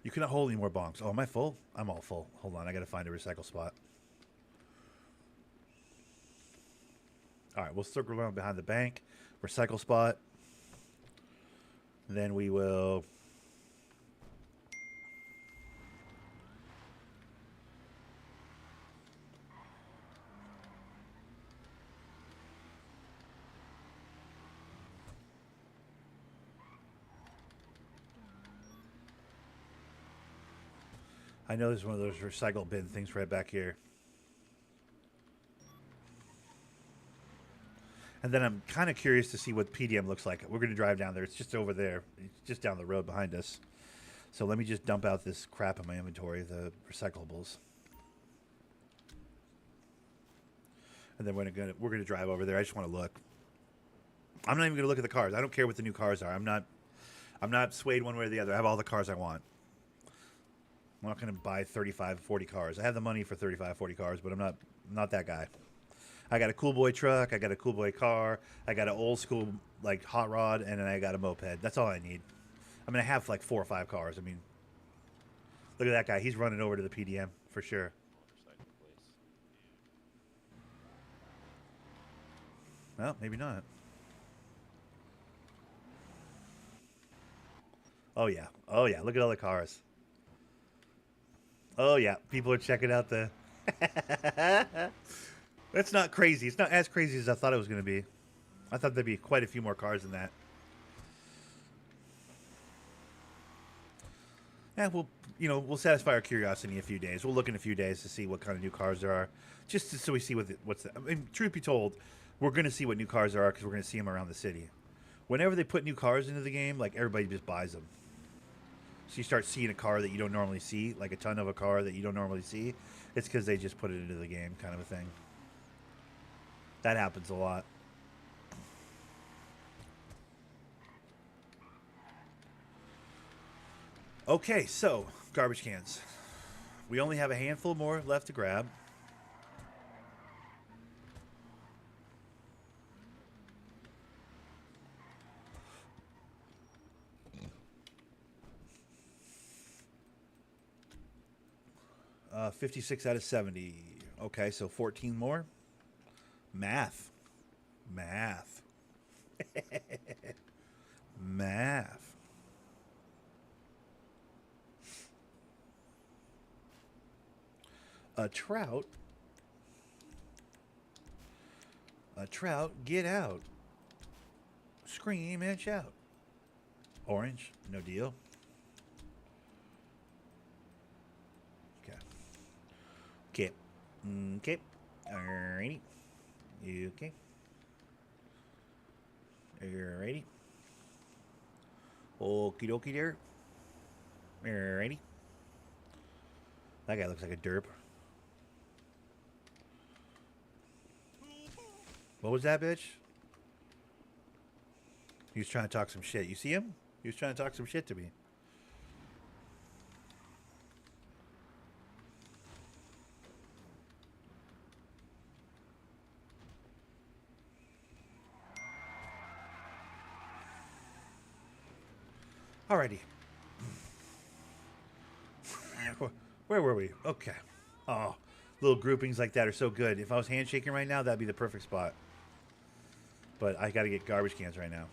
Speaker 1: You cannot hold any more bonks. Oh, am I full? I'm all full. Hold on, I gotta find a recycle spot. All right, we'll circle around behind the bank. Recycle spot. And then we will... I know there's one of those recycle bin things right back here. And then I'm kind of curious to see what PDM looks like. We're going to drive down there. It's just over there. It's just down the road behind us. So let me just dump out this crap in my inventory, the recyclables. And then we're going to drive over there. I just want to look. I'm not even going to look at the cars. I don't care what the new cars are. I'm not swayed one way or the other. I have all the cars I want. I'm not going to buy 35, 40 cars. I have the money for 35, 40 cars, but I'm not that guy. I got a cool boy truck. I got a cool boy car. I got an old school like hot rod, and then I got a moped. That's all I need. I'm going to have like 4 or 5 cars. I mean, look at that guy. He's running over to the PDM for sure. Well, maybe not. Oh, yeah. Oh, yeah. Look at all the cars. Oh, yeah. People are checking out the... That's not crazy. It's not as crazy as I thought it was going to be. I thought there'd be quite a few more cars than that. Yeah, we'll satisfy our curiosity in a few days. We'll look in a few days to see what kind of new cars there are, just so we see what's. I mean, truth be told, we're going to see what new cars there are because we're going to see them around the city. Whenever they put new cars into the game, like everybody just buys them. So you start seeing a car that you don't normally see, like a ton of a car that you don't normally see. It's because they just put it into the game, kind of a thing. That happens a lot. Okay, so garbage cans. We only have a handful more left to grab. Uh, 56 out of 70. Okay, so 14 more. Math. Math. Math. A trout. A trout, get out. Scream and shout. Orange, no deal. Okay. Okay. Okay. Alrighty. Okay. Alrighty. Okie dokie there. Alrighty. That guy looks like a derp. What was that, bitch? He was trying to talk some shit. You see him? He was trying to talk some shit to me. Alrighty. Where were we? Okay. Oh, little groupings like that are so good. If I was handshaking right now, that'd be the perfect spot. But I gotta get garbage cans right now.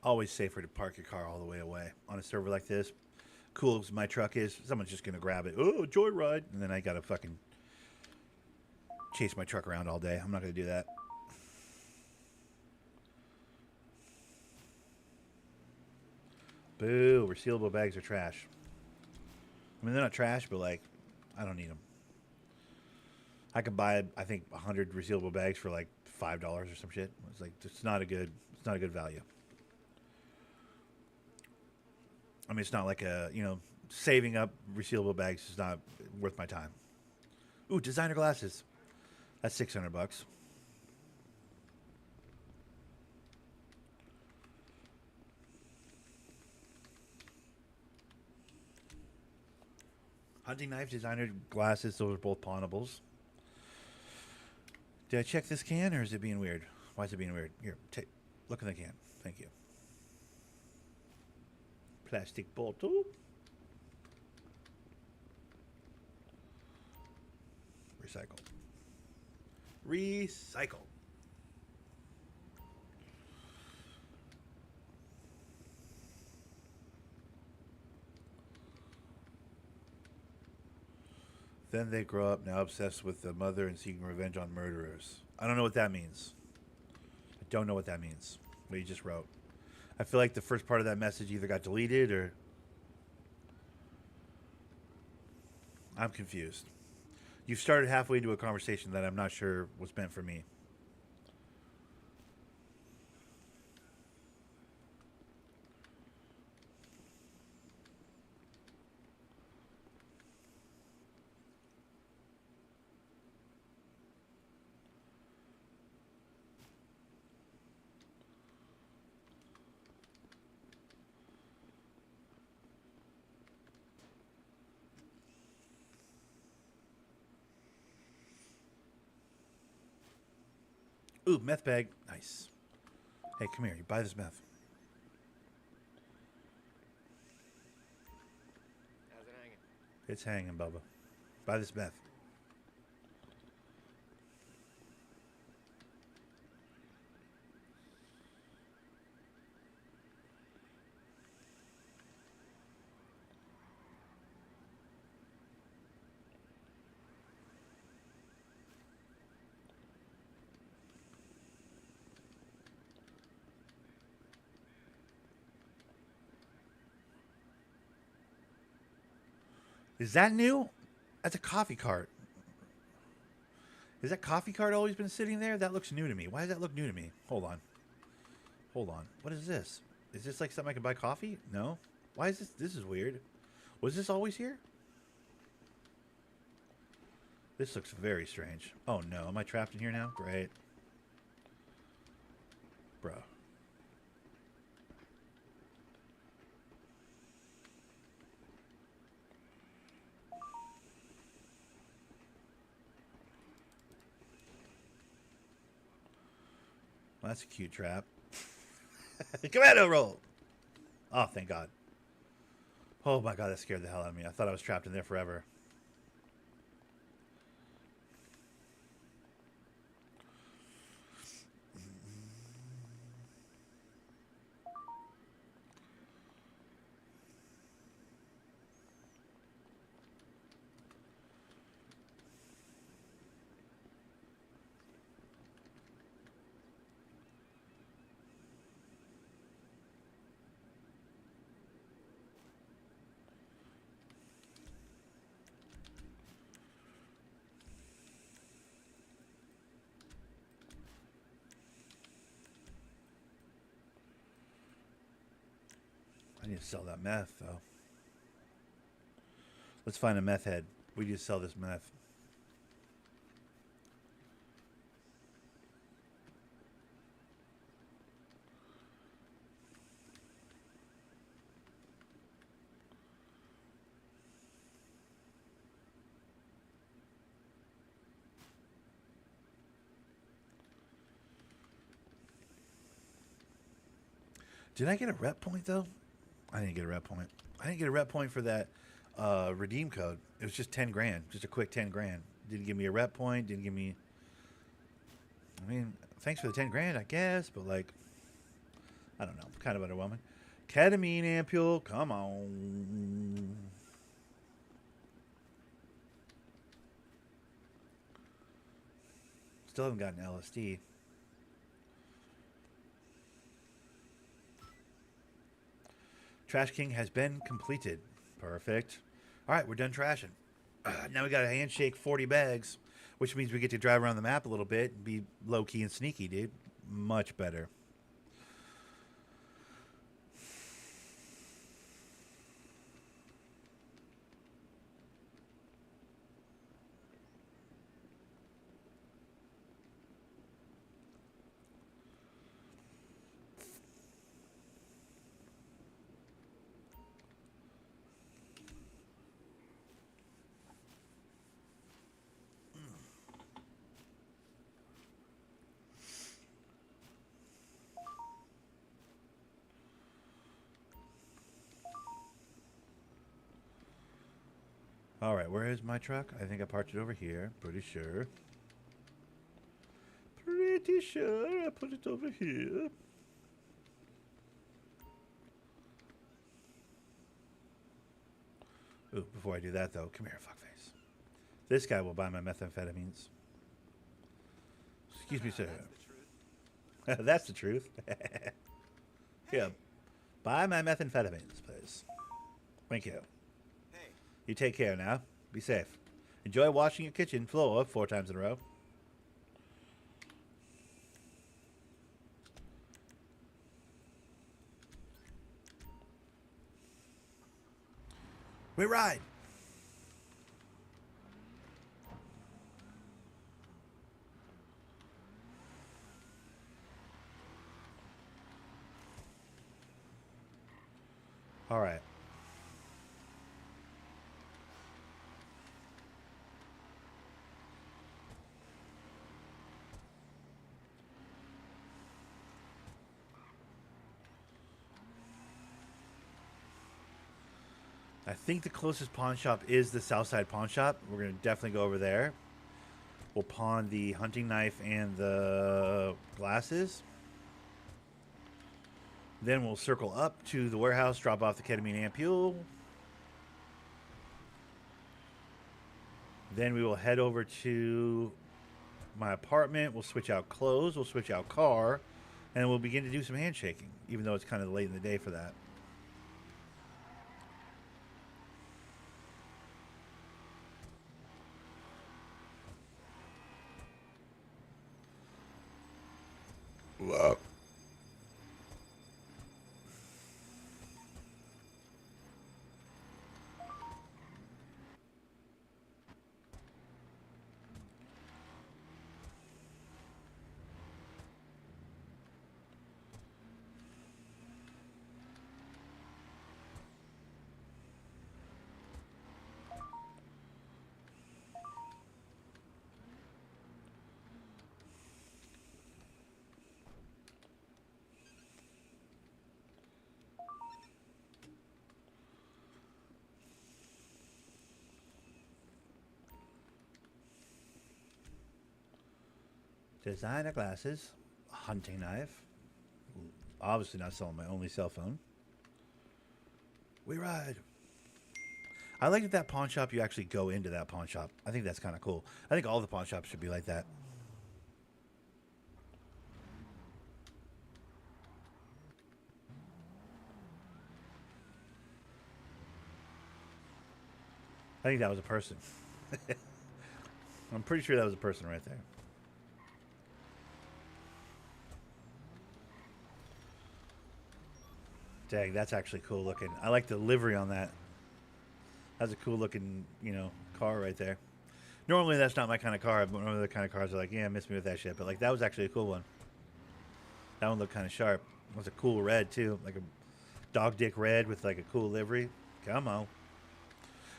Speaker 1: Always safer to park your car all the way away on a server like this. Cool as my truck is, someone's just gonna grab it. Oh, joyride, and then I gotta fucking chase my truck around all day. I'm not gonna do that. Boo! Resealable bags are trash. I mean, they're not trash, but like, I don't need them. I could buy, I think, 100 resealable bags for like $5 or some shit. It's like it's not a good value. I mean, it's not like a, saving up resealable bags is not worth my time. Ooh, designer glasses. That's $600. Hunting knife, designer glasses. Those are both pawnables. Did I check this can, or is it being weird? Why is it being weird? Here, look in the can. Thank you. Plastic bottle. Recycle. Recycle. Then they grow up, now obsessed with the mother and seeking revenge on murderers. I don't know what that means. I don't know what that means. What you just wrote. I feel like the first part of that message either got deleted or... I'm confused. You've started halfway into a conversation that I'm not sure was meant for me. Ooh, meth bag. Nice. Hey, come here. You buy this meth. It's hanging, Bubba. Buy this meth. Is that new? That's a coffee cart. Has that coffee cart always been sitting there? That looks new to me. Why does that look new to me? Hold on. Hold on. What is this? Is this like something I can buy coffee? No. Why is this? This is weird. Was this always here? This looks very strange. Oh no. Am I trapped in here now? Great. Bro. Well, that's a cute trap. Commando roll! Oh, thank God. Oh my God, that scared the hell out of me. I thought I was trapped in there forever. I need to sell that meth, though. Let's find a meth head. We need to sell this meth. Did I get a rep point, though? I didn't get a rep point. I didn't get a rep point for that redeem code. It was just 10 grand. Just a quick 10 grand. Didn't give me a rep point. Didn't give me... I mean, thanks for the 10 grand, I guess. But, like, I don't know. Kind of underwhelming. Ketamine ampule. Come on. Still haven't gotten LSD. Trash King has been completed. Perfect. All right, we're done trashing. Now we got a handshake 40 bags, which means we get to drive around the map a little bit and be low-key and sneaky, dude. Much better. All right, where is my truck? I think I parked it over here. Pretty sure. Pretty sure I put it over here. Ooh, before I do that, though, come here, fuckface. This guy will buy my methamphetamines. Excuse me, sir. That's the truth. Yeah. Buy my methamphetamines, please. Thank you. You take care now. Be safe. Enjoy washing your kitchen floor 4 times in a row. We ride. All right. I think the closest pawn shop is the Southside Pawn Shop. We're going to definitely go over there. We'll pawn the hunting knife and the glasses. Then we'll circle up to the warehouse, drop off the ketamine ampule. Then we will head over to my apartment. We'll switch out clothes. We'll switch out car. And we'll begin to do some handshaking, even though it's kind of late in the day for that. Whoa. Designer glasses, hunting knife. Obviously not selling my only cell phone. We ride. I like that pawn shop, you actually go into that pawn shop. I think that's kind of cool. I think all the pawn shops should be like that. I think that was a person. I'm pretty sure that was a person right there. Dang, that's actually cool looking. I like the livery on that. That's a cool looking, you know, car right there. Normally that's not my kind of car. But one of the kind of cars are like, yeah, miss me with that shit. But like that was actually a cool one. That one looked kind of sharp. It was a cool red too, like a dog dick red with like a cool livery. Come on.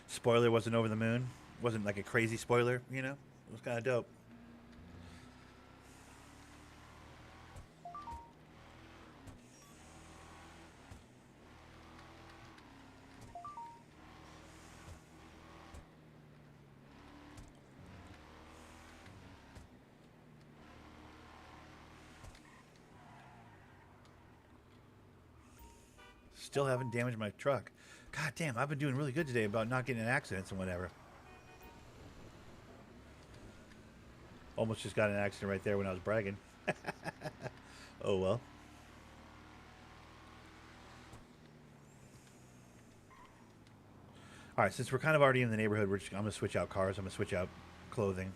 Speaker 1: Spoiler wasn't over the moon. Wasn't like a crazy spoiler, you know. It was kind of dope. Still haven't damaged my truck. God damn, I've been doing really good today about not getting in accidents and whatever. Almost just got in an accident right there when I was bragging. Oh well. All right, since we're kind of already in the neighborhood, I'm going to switch out cars. I'm going to switch out clothing.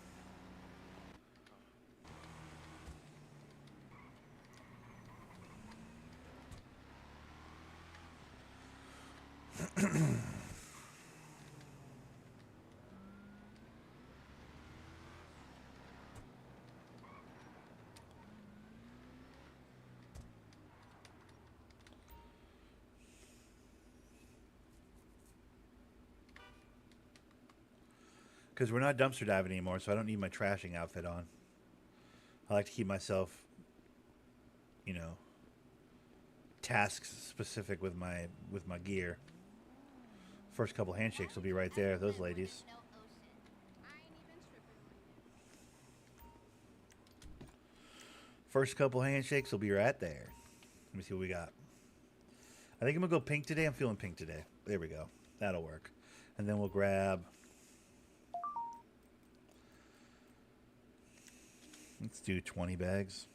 Speaker 1: Because we're not dumpster diving anymore, so I don't need my trashing outfit on. I like to keep myself, you know, tasks specific with my gear. First couple handshakes will be right there, those ladies. First couple handshakes will be right there. Let me see what we got. I think I'm gonna go pink today. I'm feeling pink today. There we go. That'll work. And then we'll grab. Let's do 20 bags.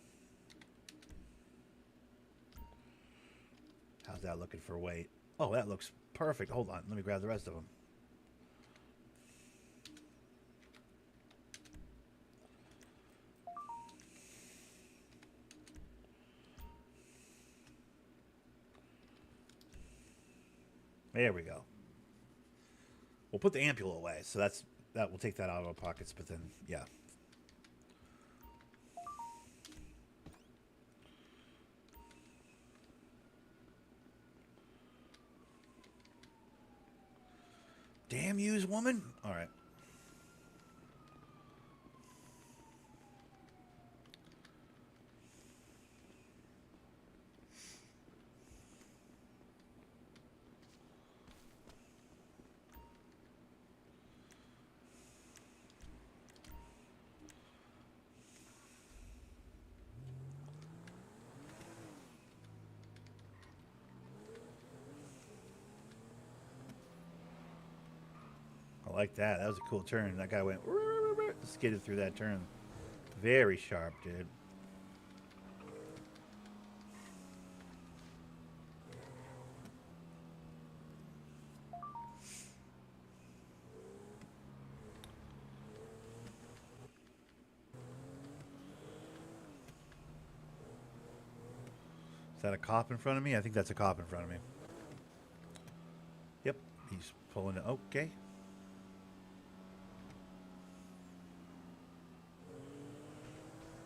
Speaker 1: How's that looking for weight? Oh, that looks perfect. Hold on. Let me grab the rest of them. There we go. We'll put the ampule away. So that will take that out of our pockets. But then, yeah. Damn yous, woman. All right. Like that. That was a cool turn. That guy went skidded through that turn. Very sharp, dude. Is that a cop in front of me? I think that's a cop in front of me. Yep, he's pulling it. Okay.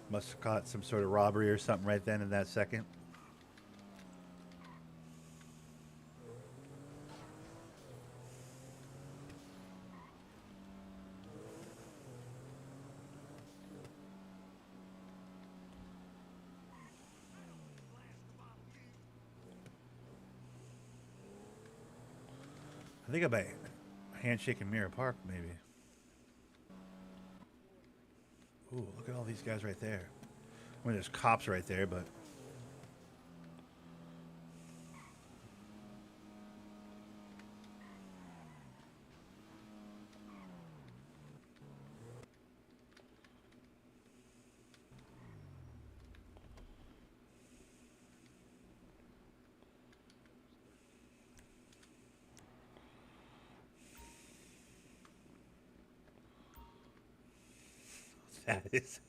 Speaker 1: Must have caught some sort of robbery or something right then in that second. I think I'm at Handshake and Mirror Park, maybe. Ooh, look at all these guys right there. I mean, there's cops right there, but... That is...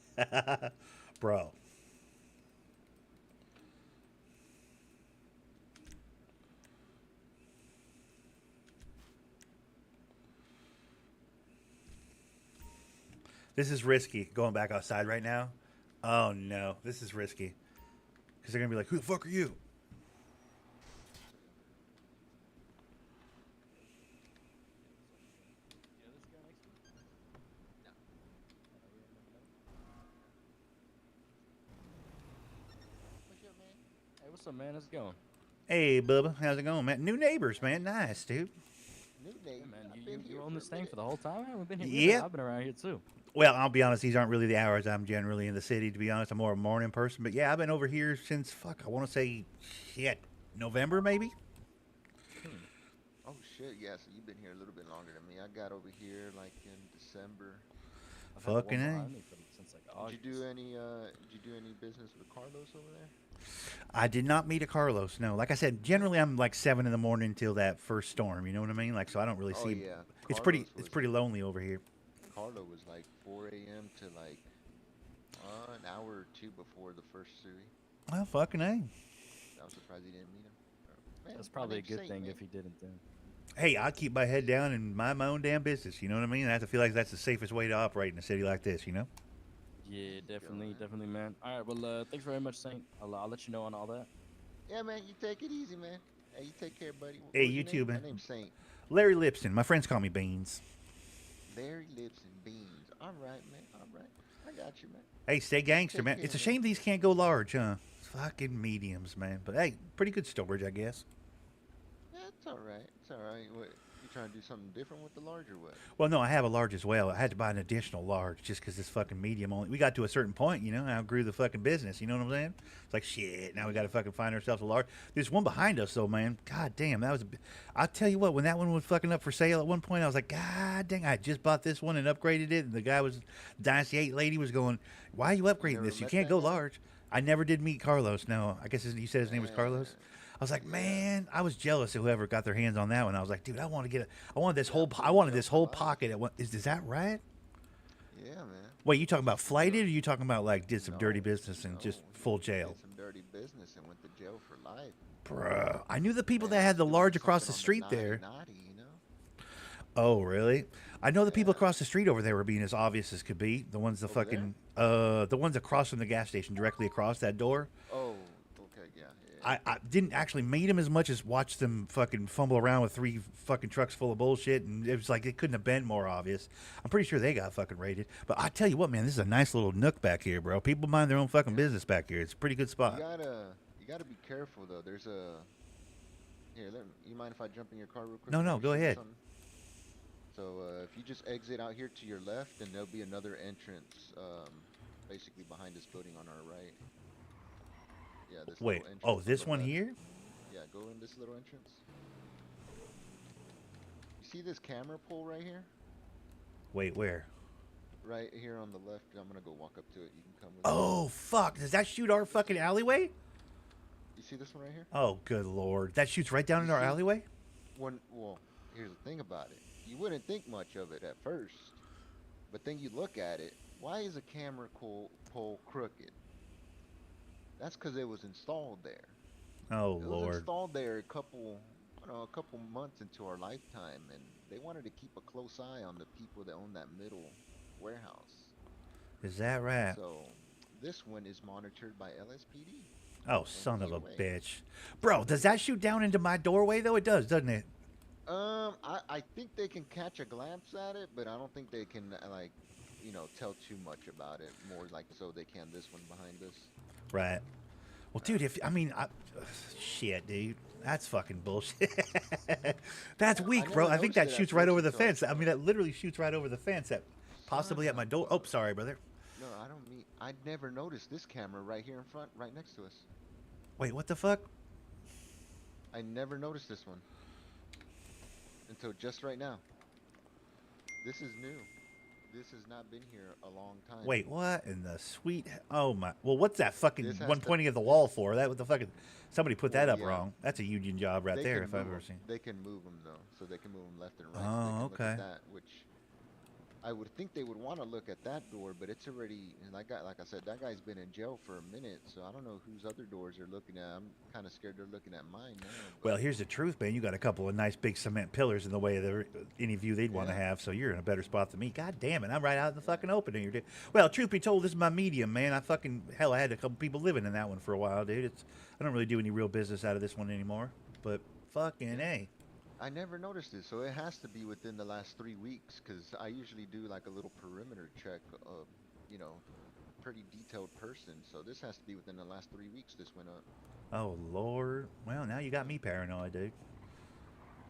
Speaker 1: Bro. This is risky, going back outside right now. Oh, no. This is risky. Because they're going to be like, who the fuck are you?
Speaker 4: Hey, what's up, man? How's it going?
Speaker 1: Hey, Bubba. How's it going, man? New neighbors, man. Nice, dude.
Speaker 5: New day.
Speaker 4: Hey, man,
Speaker 5: I've been
Speaker 4: you
Speaker 5: here
Speaker 4: own
Speaker 5: for
Speaker 4: this
Speaker 5: a
Speaker 4: thing
Speaker 5: minute.
Speaker 4: for the whole time? I haven't been here.
Speaker 1: Yep.
Speaker 4: I've been around here, too.
Speaker 1: Well, I'll be honest. These aren't really the hours I'm generally in the city, to be honest. I'm more a morning person. But, yeah, I've been over here since, fuck, I want to say, shit, November, maybe?
Speaker 5: Oh shit, yeah. So you've been here a little bit longer than me. I got over here like in December.
Speaker 4: I've had the one
Speaker 1: Fucking A.
Speaker 4: behind me since like August.
Speaker 5: Did you do any business with Carlos over there?
Speaker 1: I did not meet a Carlos, no. Like I said, generally I'm like 7 in the morning till that first storm. You know what I mean? Like, so I don't really
Speaker 5: Oh,
Speaker 1: see.
Speaker 5: yeah.
Speaker 1: It's
Speaker 5: Carlos
Speaker 1: it's
Speaker 5: was-
Speaker 1: pretty lonely over here.
Speaker 5: Carlo was like 4 a.m. to like an hour or two before the first series.
Speaker 1: Well, fucking A.
Speaker 5: I'm surprised he didn't meet him. Man,
Speaker 4: That's
Speaker 5: my
Speaker 4: probably a
Speaker 5: name's
Speaker 4: good
Speaker 5: Saint,
Speaker 4: thing
Speaker 5: man.
Speaker 4: if he didn't then.
Speaker 1: Hey, I keep my head down and mind my own damn business. You know what I mean? I have to feel like that's the safest way to operate in a city like this. You know?
Speaker 4: Yeah, definitely,
Speaker 5: man.
Speaker 4: definitely, man. All right, well, thanks very much, Saint. I'll let you know on all that.
Speaker 5: Yeah, man. You take it easy, man. Hey, you take care, buddy.
Speaker 1: Hey,
Speaker 5: What's
Speaker 1: you
Speaker 5: your
Speaker 1: too,
Speaker 5: name?
Speaker 1: man.
Speaker 5: My name's Saint.
Speaker 1: Larry Lipson. My friends call me Beans.
Speaker 5: Larry Lips and Beans. All right, man. All right. I got you, man.
Speaker 1: Hey, stay gangster,
Speaker 5: Take
Speaker 1: man.
Speaker 5: care,
Speaker 1: It's a
Speaker 5: man.
Speaker 1: shame these can't go large, huh? Fucking mediums, man. But hey, pretty good storage, I guess.
Speaker 5: Yeah, it's all right. It's all right. What, you trying to do something different with the larger what?
Speaker 1: Well, no, I have a large as well. I had to buy an additional large just because this fucking medium only. We got to a certain point, you know, and I outgrew the fucking business. You know what I'm saying? It's like shit. Now we got to fucking find ourselves a large. There's one behind us, though, man. God damn, that was. I'll tell you what. When that one was fucking up for sale at one point, I was like, God dang, I just bought this one and upgraded it, and the guy was Dynasty 8 lady was going, why are you upgrading
Speaker 5: never
Speaker 1: this? You
Speaker 5: met
Speaker 1: can't
Speaker 5: that
Speaker 1: go
Speaker 5: guy?
Speaker 1: large. I never did meet Carlos. No, I guess you said his name was Carlos. I was like, man, I was jealous of whoever got their hands on that one. I was like, dude, I want to get I wanted this whole, I wanted this whole pocket at one. Is that right?
Speaker 5: Yeah, man.
Speaker 1: Wait, you talking about flighted, or you talking about like did some dirty
Speaker 5: No,
Speaker 1: business and just
Speaker 5: no,
Speaker 1: full
Speaker 5: he
Speaker 1: jail?
Speaker 5: Did some dirty business and went to jail for life.
Speaker 1: Bruh, I knew the people
Speaker 5: Man,
Speaker 1: that had the
Speaker 5: doing
Speaker 1: large across the
Speaker 5: something on
Speaker 1: street
Speaker 5: naughty,
Speaker 1: there.
Speaker 5: naughty, you know?
Speaker 1: Oh, really? I know the people
Speaker 5: Yeah.
Speaker 1: across the street over there were being as obvious as could be. The ones, the
Speaker 5: Over
Speaker 1: fucking, the ones across from the gas station, directly across that door.
Speaker 5: Oh, okay, yeah.
Speaker 1: I didn't actually meet them as much as watch them fucking fumble around with 3 fucking trucks full of bullshit, and it was like it couldn't have been more obvious. I'm pretty sure they got fucking raided. But I tell you what, man, this is a nice little nook back here, bro. People mind their own fucking business back here. It's a pretty good spot.
Speaker 5: You gotta be careful though. There's a here. You mind if I jump in your car real quick?
Speaker 1: No,
Speaker 5: and
Speaker 1: no,
Speaker 5: show
Speaker 1: go
Speaker 5: you
Speaker 1: ahead.
Speaker 5: something? So if you just exit out here to your left, then there'll be another entrance, basically behind this building on our right. Yeah, this
Speaker 1: Wait,
Speaker 5: little entrance
Speaker 1: oh,
Speaker 5: on
Speaker 1: this
Speaker 5: the
Speaker 1: one
Speaker 5: left.
Speaker 1: here?
Speaker 5: Yeah, go in this little entrance. You see this camera pole right here?
Speaker 1: Wait, where?
Speaker 5: Right here on the left. I'm gonna go walk up to it. You can come with me.
Speaker 1: Oh, fuck. Does that shoot our fucking alleyway?
Speaker 5: You see this one right here?
Speaker 1: Oh, good lord. That shoots right down
Speaker 5: You
Speaker 1: in our
Speaker 5: see-
Speaker 1: alleyway?
Speaker 5: Well, here's the thing about it. You wouldn't think much of it at first, but then you look at it. Why is a camera pole crooked? That's because it was installed there.
Speaker 1: Oh,
Speaker 5: It was
Speaker 1: lord.
Speaker 5: installed there a couple months into our lifetime, and they wanted to keep a close eye on the people that own that middle warehouse.
Speaker 1: Is that right?
Speaker 5: So this one is monitored by LSPD.
Speaker 1: Oh, son of a
Speaker 5: HOA.
Speaker 1: bitch. Bro, does that shoot down into my doorway, though? It does, doesn't it?
Speaker 5: I think they can catch a glance at it, but I don't think they can like, tell too much about it. More like so they can this one behind us.
Speaker 1: Right. Well, dude, shit, dude. That's fucking bullshit. That's weak,
Speaker 5: never
Speaker 1: bro. I think
Speaker 5: noticed
Speaker 1: that
Speaker 5: it at
Speaker 1: shoots right
Speaker 5: first
Speaker 1: over the
Speaker 5: until I
Speaker 1: fence. I
Speaker 5: saw
Speaker 1: mean,
Speaker 5: it.
Speaker 1: that literally shoots right over the fence. That possibly at my door. Oh, sorry, brother.
Speaker 5: No, I don't mean. I never noticed this camera right here in front, right next to us.
Speaker 1: Wait, what the fuck?
Speaker 5: I never noticed this one until just right now. This is new. This has not been here a long time.
Speaker 1: Wait, what in the sweet? Oh my! Well, what's that fucking
Speaker 5: This has
Speaker 1: one
Speaker 5: to-
Speaker 1: pointing at the wall for? That what the fucking? Somebody put that
Speaker 5: Well,
Speaker 1: up
Speaker 5: yeah.
Speaker 1: wrong. That's a union job right
Speaker 5: They
Speaker 1: there,
Speaker 5: can
Speaker 1: if I've
Speaker 5: move
Speaker 1: ever
Speaker 5: 'em.
Speaker 1: seen.
Speaker 5: They can move them though, so they can move them left and right.
Speaker 1: Oh,
Speaker 5: so they can look
Speaker 1: okay.
Speaker 5: at that, which I would think they would want to look at that door, but it's already. And like I said, that guy's been in jail for a minute, so I don't know whose other doors they're looking at. I'm kind of scared they're looking at mine now.
Speaker 1: Well, here's the truth, man. You got a couple of nice big cement pillars in the way of any view they'd want to
Speaker 5: Yeah.
Speaker 1: have, so you're in a better spot than me. God damn it, I'm right out in the fucking open here, dude. Well, truth be told, this is my medium, man. I had a couple people living in that one for a while, dude. I don't really do any real business out of this one anymore, but fucking A.
Speaker 5: I never noticed it, so it has to be within the last 3 weeks, because I usually do like a little perimeter check of, pretty detailed person. So this has to be within the last 3 weeks. This went up.
Speaker 1: Oh Lord. Well, now you got me paranoid, dude.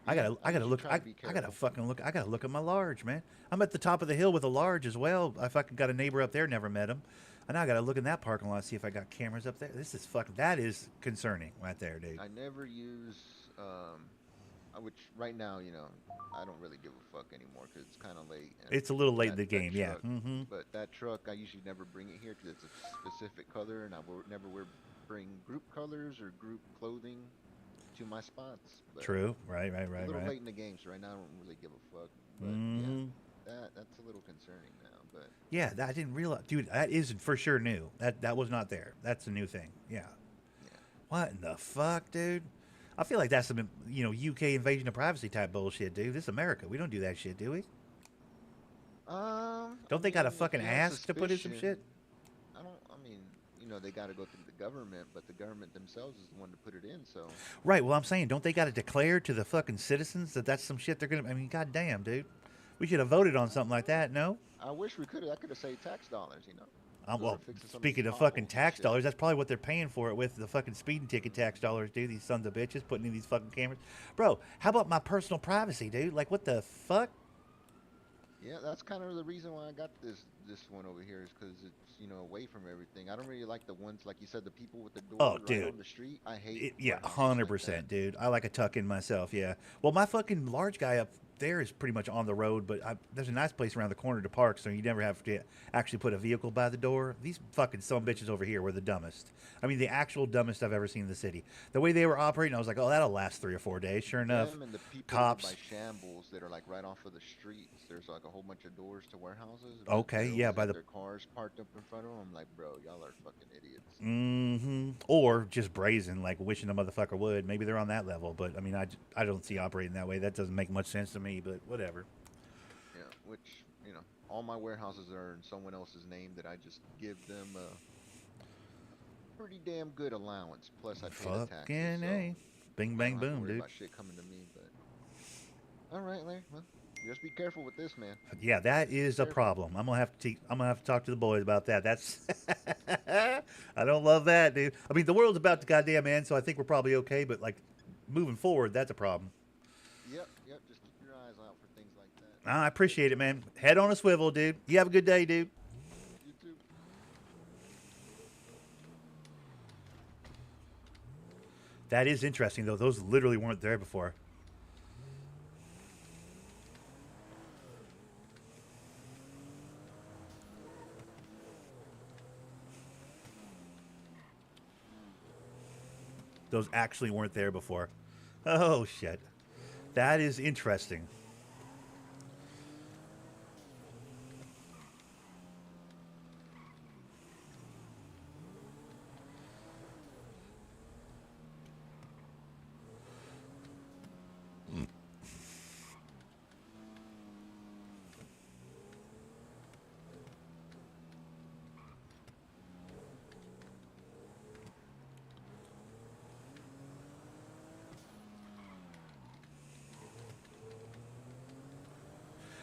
Speaker 5: Yeah,
Speaker 1: I gotta
Speaker 5: usually
Speaker 1: look.
Speaker 5: try
Speaker 1: I
Speaker 5: to be
Speaker 1: gotta
Speaker 5: careful.
Speaker 1: fucking look. I gotta look at my large, man. I'm at the top of the hill with a large as well. I fucking got a neighbor up there. Never met him. And now I gotta look in that parking lot, see if I got cameras up there. This is fucking. That is concerning, right there, dude.
Speaker 5: I never use, which right now, I don't really give a fuck anymore because it's kind of late. And
Speaker 1: It's a little late in
Speaker 5: that-
Speaker 1: the
Speaker 5: that
Speaker 1: game, yeah.
Speaker 5: truck-
Speaker 1: Mm-hmm.
Speaker 5: But that truck, I usually never bring it here because it's a specific color, and never bring group colors or group clothing to my spots. But
Speaker 1: True. Right.
Speaker 5: a little
Speaker 1: Right.
Speaker 5: late in the game, so right now I don't really give a fuck. But
Speaker 1: Mm-hmm.
Speaker 5: yeah, that's a little concerning now. But
Speaker 1: Yeah, I didn't realize, dude. That is for sure new. That was not there. That's a new thing. Yeah.
Speaker 5: yeah,
Speaker 1: What in the fuck, dude? I feel like that's some, UK invasion of privacy type bullshit, dude. This is America. We don't do that shit, do we? Don't they got to
Speaker 5: if
Speaker 1: fucking
Speaker 5: you have
Speaker 1: ask to put in some
Speaker 5: suspicion-
Speaker 1: shit?
Speaker 5: They got to go through the government, but the government themselves is the one to put it in. So
Speaker 1: Right. Well, I'm saying, don't they got to declare to the fucking citizens that that's some shit they're gonna? I mean, goddamn, dude. We should have voted on something like that. No.
Speaker 5: I wish we could have. I could have saved tax dollars.
Speaker 1: Well,
Speaker 5: Sort of fixing some of
Speaker 1: speaking
Speaker 5: these
Speaker 1: of fucking
Speaker 5: potholes and
Speaker 1: tax
Speaker 5: shit.
Speaker 1: dollars, that's probably what they're paying for it with, the fucking speeding ticket tax dollars, dude. These sons of bitches putting in these fucking cameras. Bro, how about my personal privacy, dude? Like, what the fuck?
Speaker 5: Yeah, that's kind of the reason why I got this one over here is because it's away from everything. I don't really like the ones like you said, the people with the door
Speaker 1: Oh,
Speaker 5: right
Speaker 1: dude.
Speaker 5: on the street. I hate.
Speaker 1: Yeah,
Speaker 5: warehouses like
Speaker 1: 100%,
Speaker 5: that.
Speaker 1: dude. I like a tuck in myself, yeah. Well, my fucking large guy up there is pretty much on the road, but there's a nice place around the corner to park, so you never have to actually put a vehicle by the door. These fucking some bitches over here were the dumbest. I mean, the actual dumbest I've ever seen in the city. The way they were operating, I was like, oh, that'll last 3 or 4 days. Sure enough,
Speaker 5: Them and the people
Speaker 1: cops.
Speaker 5: by shambles that are like right off of the streets. There's like a whole bunch of doors to warehouses. but
Speaker 1: Okay,
Speaker 5: they
Speaker 1: yeah,
Speaker 5: always
Speaker 1: by
Speaker 5: have
Speaker 1: the-
Speaker 5: their cars parked up in front of them. I'm like, bro, y'all are fucking idiots.
Speaker 1: Mm-hmm. Or just brazen, like wishing a motherfucker would. Maybe they're on that level, but I mean, I don't see operating that way. That doesn't make much sense to me, but whatever.
Speaker 5: Yeah, which all my warehouses are in someone else's name that I just give them a pretty damn good allowance. Plus, I pay the taxes.
Speaker 1: Fucking
Speaker 5: So
Speaker 1: A. Bing,
Speaker 5: I
Speaker 1: bang,
Speaker 5: don't have to
Speaker 1: boom,
Speaker 5: worry
Speaker 1: dude.
Speaker 5: about shit coming to me, but all right, Larry. Well, just be careful with this, man.
Speaker 1: Yeah, that is a
Speaker 5: Careful.
Speaker 1: problem. I'm gonna have to talk to the boys about that. That's I don't love that, dude. I mean, the world's about to goddamn end, so I think we're probably okay. But like, moving forward, that's a problem.
Speaker 5: Yep. Just keep your eyes out for things like that.
Speaker 1: I appreciate it, man. Head on a swivel, dude. You have a good day, dude.
Speaker 5: You too.
Speaker 1: That is interesting, though. Those literally weren't there before. Those actually weren't there before. Oh shit. That is interesting.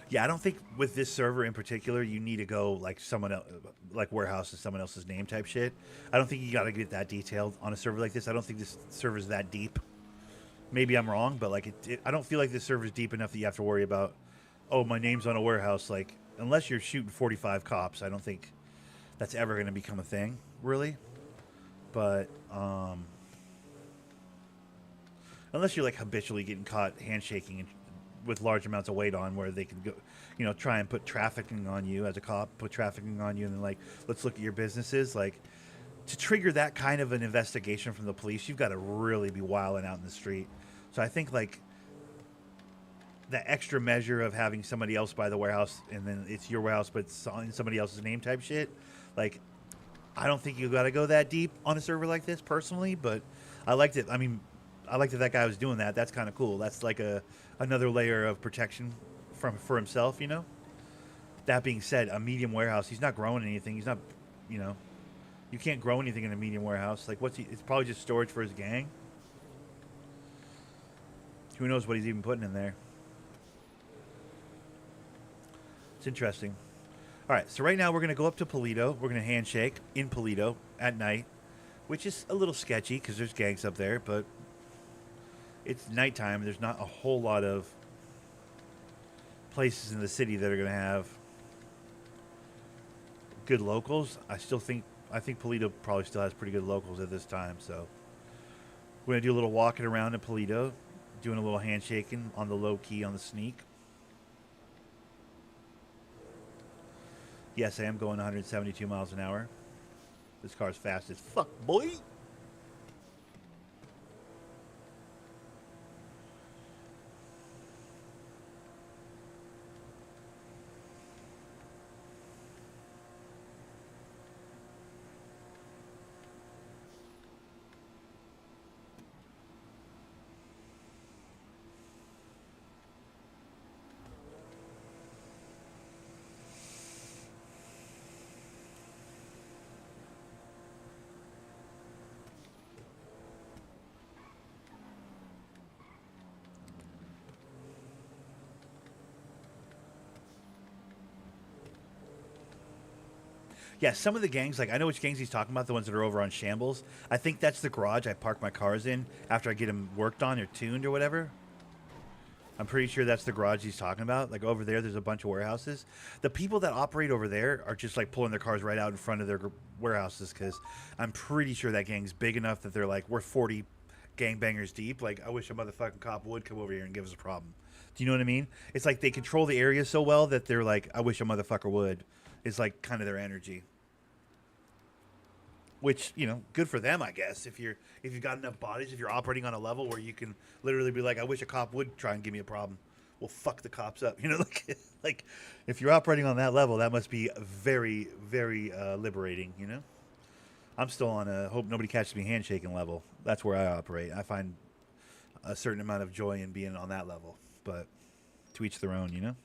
Speaker 1: Yeah, I don't think with this server in particular you need to go like someone else, like warehouse is someone else's name type shit. I don't think you got to get that detailed on a server like this. I don't think this server is that deep. Maybe I'm wrong, but like I don't feel like this server is deep enough that you have to worry about. Oh, my name's on a warehouse. Like unless you're shooting 45 cops, I don't think that's ever going to become a thing, really. But unless you're like habitually getting caught handshaking and with large amounts of weight on, where they can go, try and put trafficking on you as a cop, put trafficking on you, and then like, let's look at your businesses. Like, to trigger that kind of an investigation from the police, you've got to really be wilding out in the street. So I think like that extra measure of having somebody else buy the warehouse and then it's your warehouse but it's on somebody else's name type shit, like I don't think you got to go that deep on a server like this personally, but I liked it. I mean, I liked that guy was doing that. That's kind of cool. That's like another layer of protection for himself, That being said, a medium warehouse, he's not growing anything. He's not, you can't grow anything in a medium warehouse. Like it's probably just storage for his gang. Who knows what he's even putting in there. It's interesting. All right, so right now we're going to go up to Polito. We're going to handshake in Polito at night, which is a little sketchy because there's gangs up there, but it's nighttime. There's not a whole lot of places in the city that are going to have good locals. I think Polito probably still has pretty good locals at this time, so we're going to do a little walking around in Polito, doing a little handshaking on the low key, on the sneak. Yes, I am going 172 miles an hour. This car's fast as fuck, boy. Yeah, some of the gangs, like I know which gangs he's talking about, the ones that are over on Shambles. I think that's the garage I park my cars in after I get them worked on or tuned or whatever. I'm pretty sure that's the garage he's talking about. Like over there's a bunch of warehouses. The people that operate over there are just like pulling their cars right out in front of their warehouses because I'm pretty sure that gang's big enough that they're like, we're 40 gangbangers deep. Like, I wish a motherfucking cop would come over here and give us a problem. Do you know what I mean? It's like they control the area so well that they're like, I wish a motherfucker would. Is like kind of their energy. Which, good for them, I guess. If you've got enough bodies, if you're operating on a level where you can literally be like, I wish a cop would try and give me a problem. Well, fuck the cops up. Like if you're operating on that level, that must be very, very liberating. I'm still on a hope nobody catches me handshaking level. That's where I operate. I find a certain amount of joy in being on that level, but to each their own.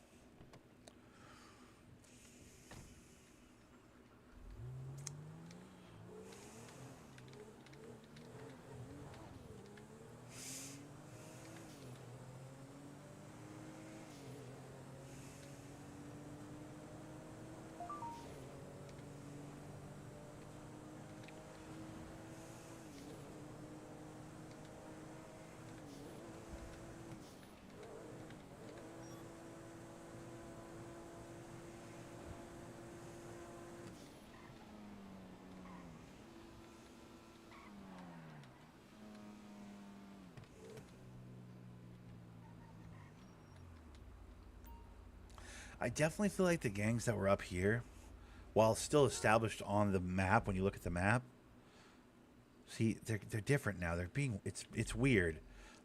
Speaker 1: I definitely feel like the gangs that were up here, while still established on the map, when you look at the map, See, they're different now. It's weird.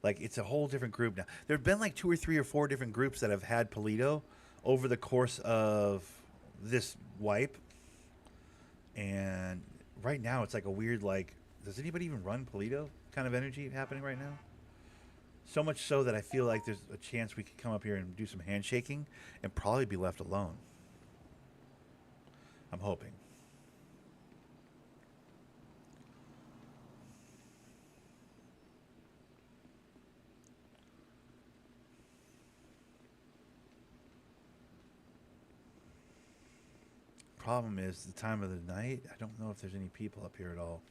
Speaker 1: Like it's a whole different group now. There've been like 2 or 3 or 4 different groups that have had Polito over the course of this wipe, and right now it's like a weird like. Does anybody even run Polito kind of energy happening right now? So much so that I feel like there's a chance we could come up here and do some handshaking and probably be left alone. I'm hoping. Problem is the time of the night. I don't know if there's any people up here at all.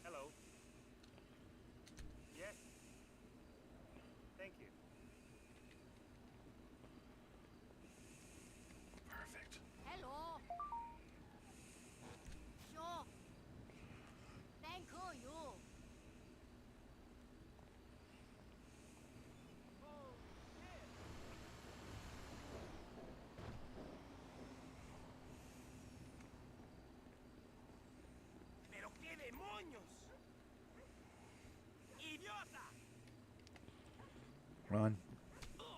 Speaker 2: Hello. Yes. Thank you.
Speaker 1: Perfect.
Speaker 6: Hello. Sure. Thank you.
Speaker 2: ¡Pero qué demonios! ¡Idiota!
Speaker 1: Run.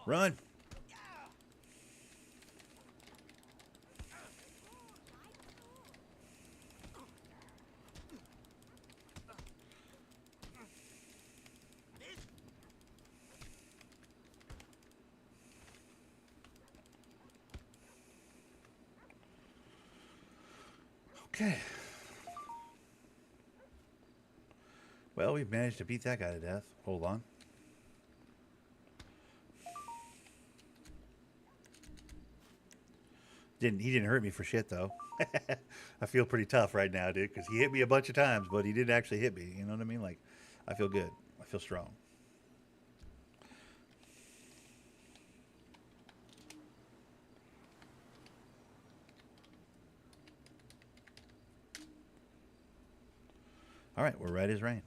Speaker 1: Run. Okay. Well, we've managed to beat that guy to death. Hold on. He didn't hurt me for shit though. I feel pretty tough right now, dude, because he hit me a bunch of times, but he didn't actually hit me. You know what I mean? Like, I feel good. I feel strong. All right, we're right as rain.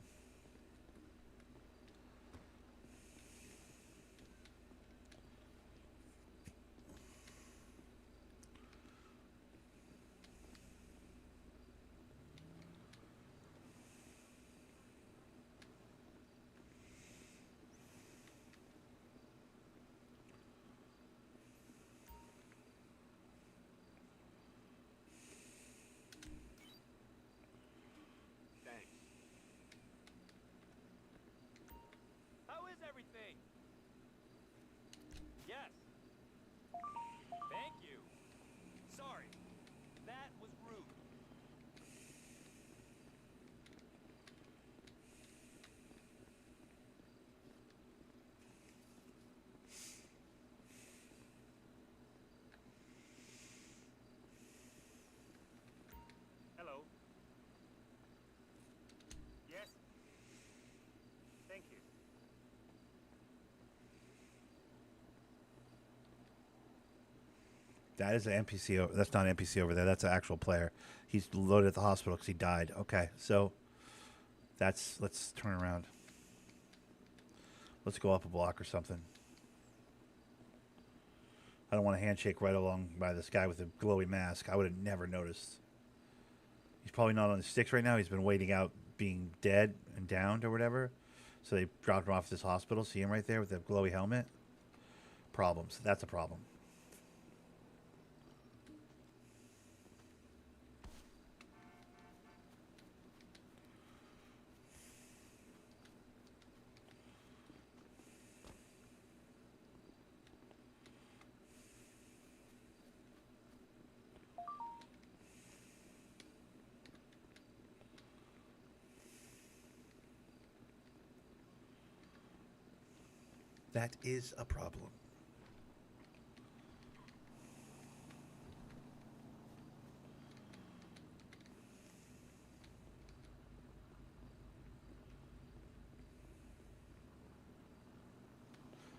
Speaker 2: Thanks. How is everything? Yes. Thank you. Sorry. That was rude. Hello. Yes. Thank you.
Speaker 1: That is an NPC. That's not an NPC over there. That's an actual player. He's loaded at the hospital because he died. Okay, so let's turn around. Let's go up a block or something. I don't want to handshake right along by this guy with a glowy mask. I would have never noticed. He's probably not on the sticks right now. He's been waiting out being dead and downed or whatever. So they dropped him off at this hospital. See him right there with the glowy helmet? Problems. That's a problem. That is a problem.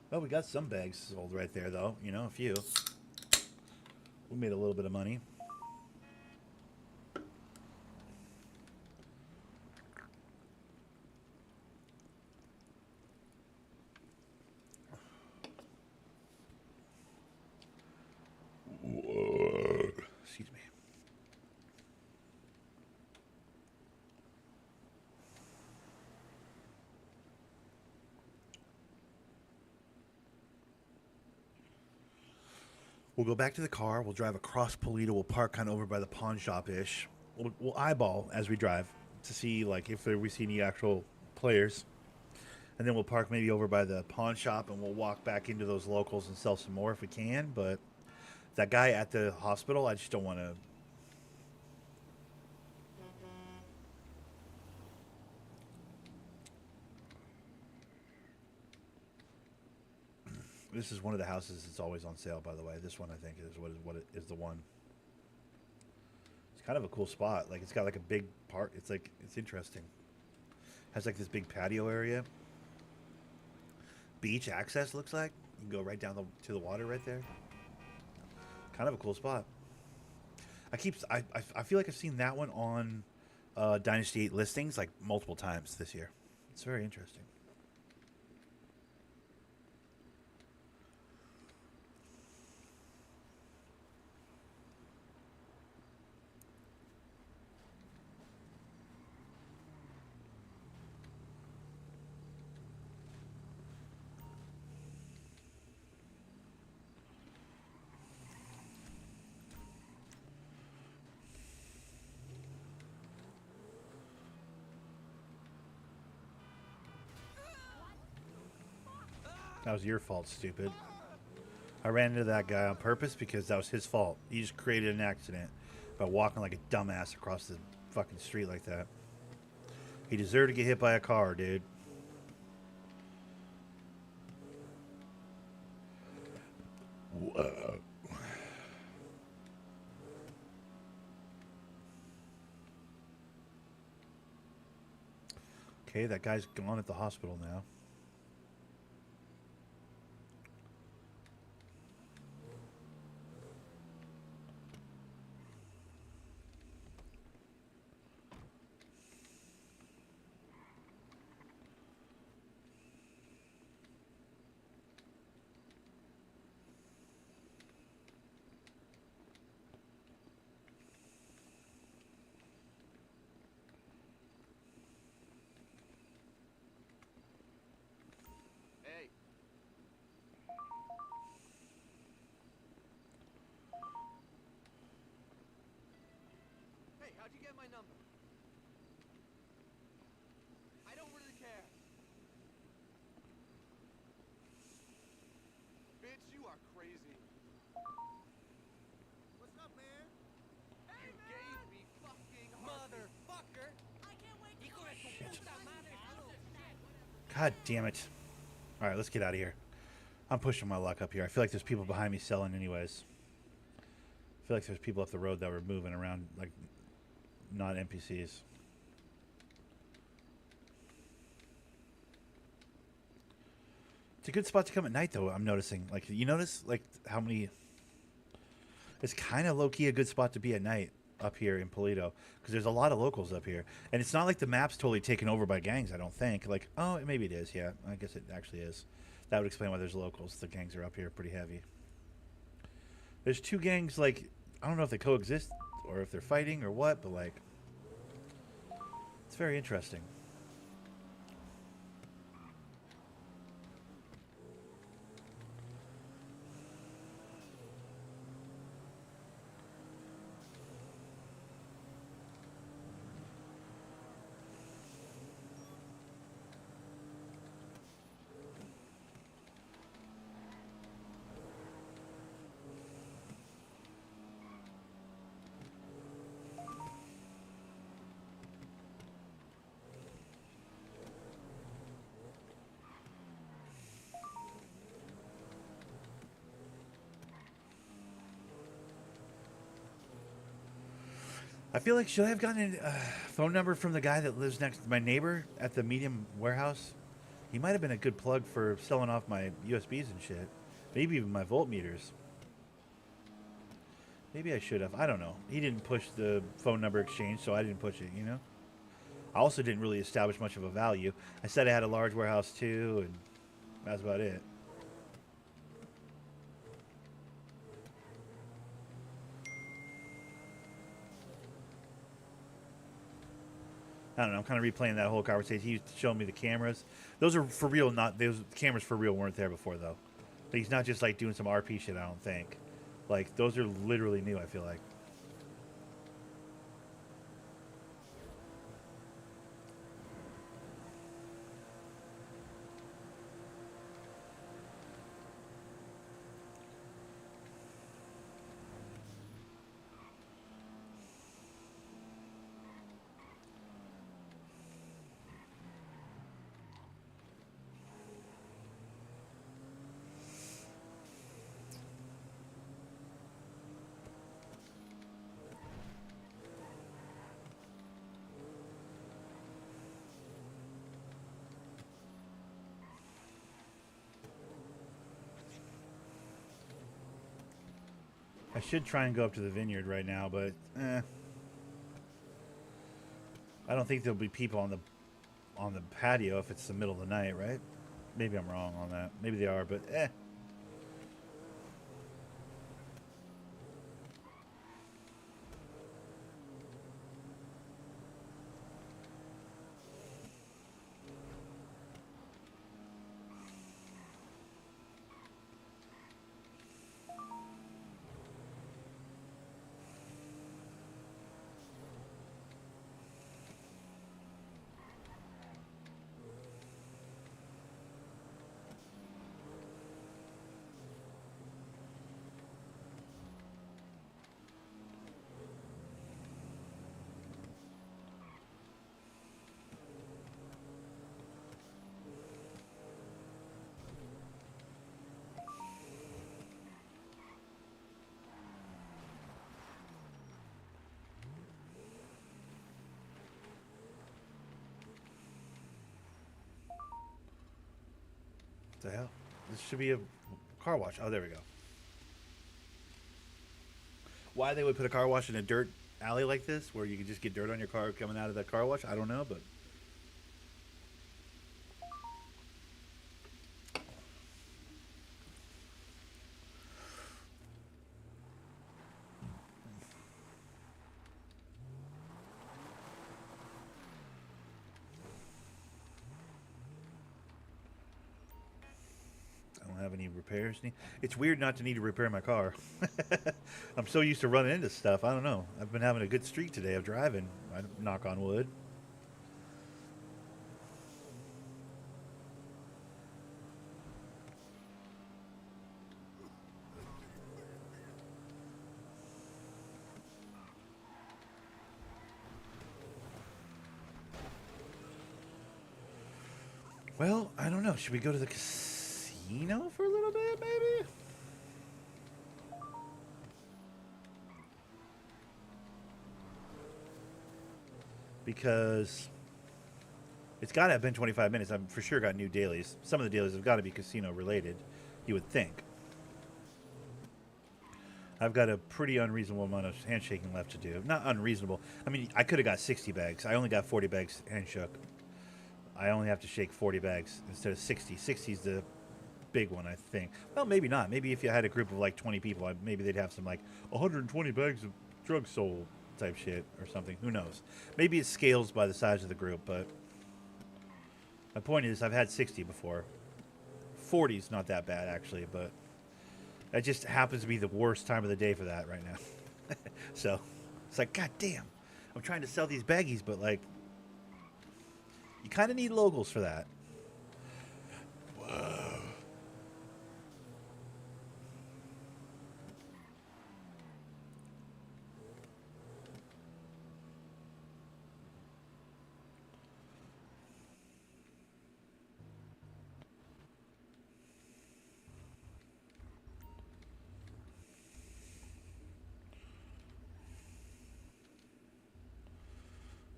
Speaker 1: Well, we got some bags sold right there, though. You know, a few. We made a little bit of money. Excuse me. We'll go back to the car. We'll drive across Polito. We'll park kind of over by the pawn shop-ish. We'll eyeball as we drive to see like if we see any actual players. And then we'll park maybe over by the pawn shop and we'll walk back into those locals and sell some more if we can. But that guy at the hospital, I just don't want to. This is one of the houses that's always on sale, by the way. This one, I think, is what it is the one. It's kind of a cool spot. Like, it's got like a big park. It's like, it's interesting. Has like this big patio area. Beach access, looks like. You can go right down to the water right there. Kind of a cool spot. I feel like I've seen that one on Dynasty 8 listings like multiple times this year. It's very interesting. That was your fault, stupid. I ran into that guy on purpose because that was his fault. He just created an accident by walking like a dumbass across the fucking street like that. He deserved to get hit by a car, dude. Whoa. Okay, that guy's gone at the hospital now.
Speaker 2: Hey. Hey, how'd you get my number? I don't really care. Bitch, you are crazy. What's up, man? Hey, you gave me fucking motherfucker.
Speaker 6: I can't wait to go
Speaker 1: God damn it. Alright, let's get out of here. I'm pushing my luck up here. I feel like there's people behind me selling anyways. I feel like there's people up the road that were moving around, like, not NPCs. It's a good spot to come at night, though, I'm noticing. Like, you notice, like, how many... It's kind of low-key a good spot to be at night up here in Polito. Because there's a lot of locals up here. And it's not like the map's totally taken over by gangs, I don't think. Like, oh, maybe it is, yeah. I guess it actually is. That would explain why there's locals. The gangs are up here pretty heavy. There's two gangs, like, I don't know if they coexist or if they're fighting or what, but, like, It's very interesting. I feel like, should I have gotten a phone number from the guy that lives next to my neighbor at the medium warehouse? He might have been a good plug for selling off my USBs and shit. Maybe even my voltmeters. Maybe I should have. I don't know. He didn't push the phone number exchange, so I didn't push it, you know? I also didn't really establish much of a value. I said I had a large warehouse too, and that's about it. I don't know. I'm kind of replaying that whole conversation. He showed me the cameras. Those are for real. Not those cameras for real weren't there before though. But he's not just like doing some RP shit. I don't think. Like those are literally new. I feel like. I should try and go up to the vineyard right now, but I don't think there'll be people on the patio if it's the middle of the night, right? Maybe I'm wrong on that. Maybe they are, but what the hell? This should be a car wash. Oh, there we go. Why they would put a car wash in a dirt alley like this, where you could just get dirt on your car coming out of that car wash, I don't know, but I don't have any repairs. It's weird not to need to repair my car. I'm so used to running into stuff. I don't know. I've been having a good streak today of driving. I knock on wood. Well, I don't know. Should we go to the casino for a little bit, maybe? Because it's got to have been 25 minutes. I'm for sure got new dailies. Some of the dailies have got to be casino related, you would think. I've got a pretty unreasonable amount of handshaking left to do. Not unreasonable. I mean, I could have got 60 bags. I only got 40 bags handshook. I only have to shake 40 bags instead of 60. 60 is the big one, I think. Well, maybe not. Maybe if you had a group of like 20 people, maybe they'd have some like 120 bags of drugs sold. type shit or something. Who knows? Maybe it scales by the size of the group, but my point is I've had 60 before. 40 is not that bad actually, but that just happens to be the worst time of the day for that right now. So it's like, god damn, I'm trying to sell these baggies, but like, you kind of need locals for that. Whoa.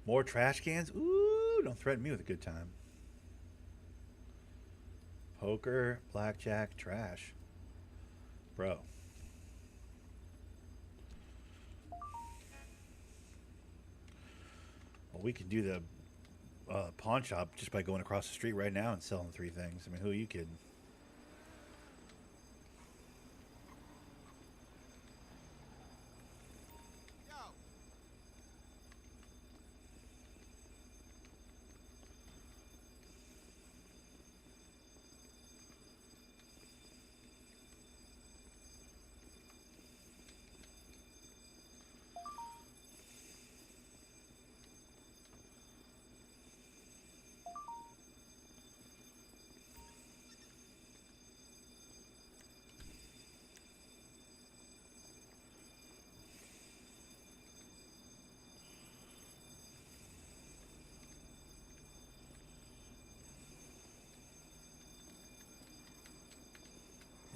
Speaker 1: More trash cans? Ooh, don't threaten me with a good time. Poker, blackjack, trash. Bro. Well, we can do the pawn shop just by going across the street right now and selling 3 things. I mean, who are you kidding?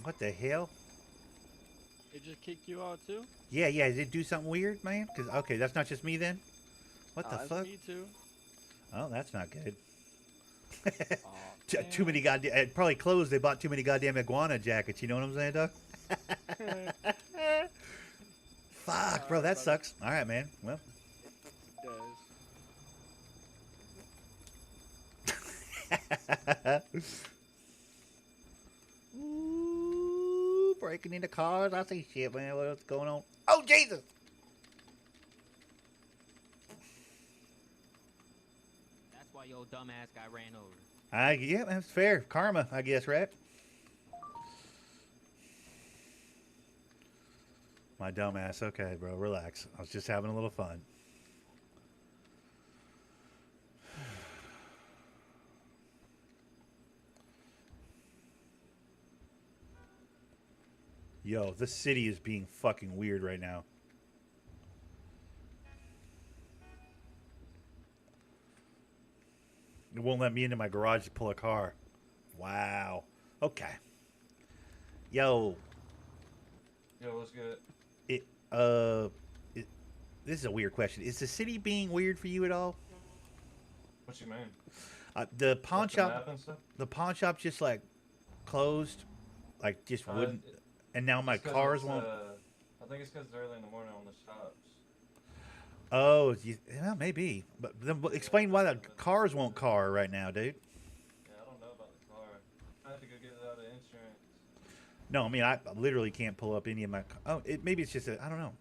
Speaker 1: What the hell?
Speaker 4: It just kicked you out too?
Speaker 1: Yeah, yeah. Did it do something weird, man? Because okay, that's not just me then. What the
Speaker 4: That's
Speaker 1: fuck?
Speaker 4: me too.
Speaker 1: Oh, that's not good.
Speaker 4: Aw,
Speaker 1: Too many goddamn. It probably closed. They bought too many goddamn iguana jackets. You know what I'm saying, Doug? Fuck, bro. That sucks. All right, man. Well.
Speaker 4: It does.
Speaker 1: Ooh, breaking into cars. I see shit, man. What's going on? Oh, Jesus!
Speaker 7: That's why your dumbass got ran over.
Speaker 1: Yeah, that's fair. Karma, I guess, right? My dumbass. Okay, bro. Relax. I was just having a little fun. Yo, this city is being fucking weird right now. It won't let me into my garage to pull a car. Wow. Okay. Yo.
Speaker 8: Yo, what's good?
Speaker 1: It, this is a weird question. Is the city being weird for you at all?
Speaker 8: What you mean?
Speaker 1: The pawn
Speaker 8: Like the
Speaker 1: shop,
Speaker 8: map and stuff?
Speaker 1: the pawn shop just like closed, like just wouldn't. And now my
Speaker 8: It's 'cause
Speaker 1: cars
Speaker 8: it's,
Speaker 1: won't.
Speaker 8: I think it's because it's early in the morning on the shops.
Speaker 1: Oh, well, maybe. But then explain why the cars won't car right now, dude.
Speaker 8: Yeah, I don't know about the car. I have to go get it out of insurance.
Speaker 1: No, I mean I literally can't pull up any of my. Oh, maybe it's just I don't know.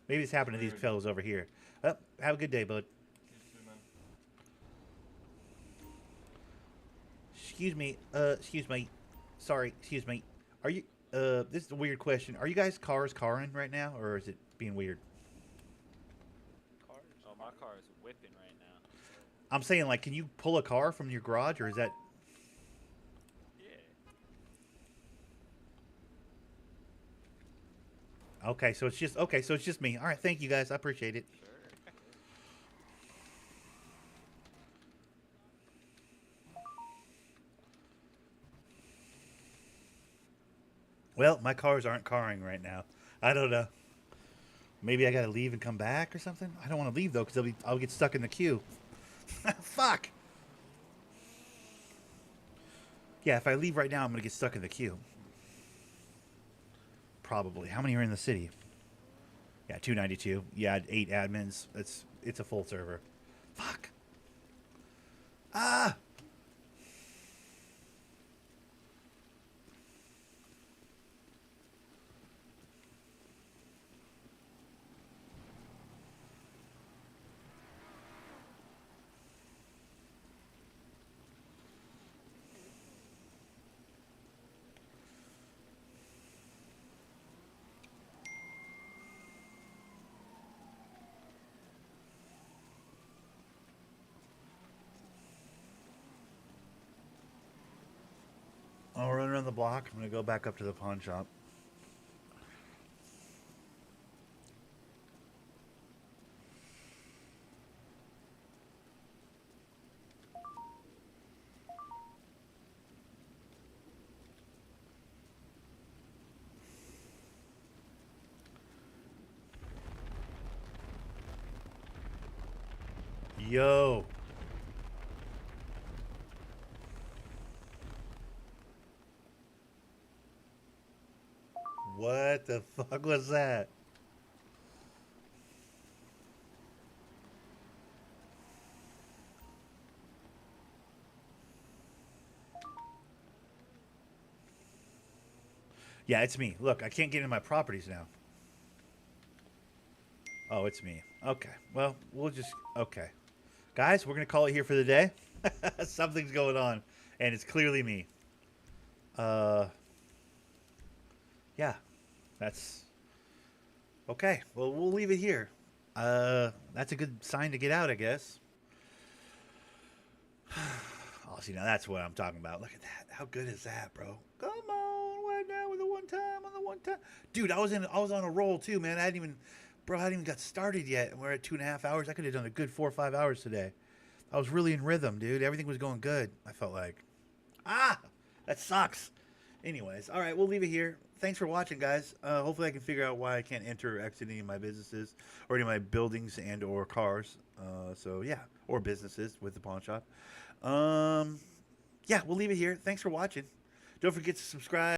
Speaker 1: Maybe it's happened to these
Speaker 8: Weird.
Speaker 1: fellas over here. Oh, have a good day, bud.
Speaker 8: You too, man.
Speaker 1: Excuse me. Excuse me. Sorry. Excuse me. Are you? This is a weird question. Are you guys carring right now, or is it being weird?
Speaker 9: Cars? Oh, my car is whipping right now.
Speaker 1: I'm saying, like, can you pull a car from your garage, or is that?
Speaker 9: Yeah.
Speaker 1: Okay, so it's just me. All right, thank you guys. I appreciate it.
Speaker 9: Sure.
Speaker 1: Well, my cars aren't carring right now. I don't know. Maybe I gotta leave and come back or something. I don't want to leave though, because I'll get stuck in the queue. Fuck. Yeah, if I leave right now, I'm gonna get stuck in the queue. Probably. How many are in the city? Yeah, 292. Yeah, 8 admins. It's a full server. Fuck. Ah. block. I'm gonna go back up to the pawn shop. Yo. What the fuck was that? Yeah, it's me. Look, I can't get into my properties now. Oh, it's me. Okay. Well, we'll just... Okay. Guys, we're going to call it here for the day. Something's going on, and it's clearly me. Yeah. That's... Okay. Well, we'll leave it here. That's a good sign to get out, I guess. Oh, see, now that's what I'm talking about. Look at that. How good is that, bro? Come on, right now with the one time. Dude, I was on a roll too, man. I hadn't even got started yet. We're at 2.5 hours. I could have done a good 4 or 5 hours today. I was really in rhythm, dude. Everything was going good. I felt like, that sucks. Anyways, all right, we'll leave it here. Thanks for watching, guys. Hopefully I can figure out why I can't enter or exit any of my businesses or any of my buildings and or cars. So yeah, or businesses with the pawn shop. Yeah, we'll leave it here. Thanks for watching. Don't forget to subscribe.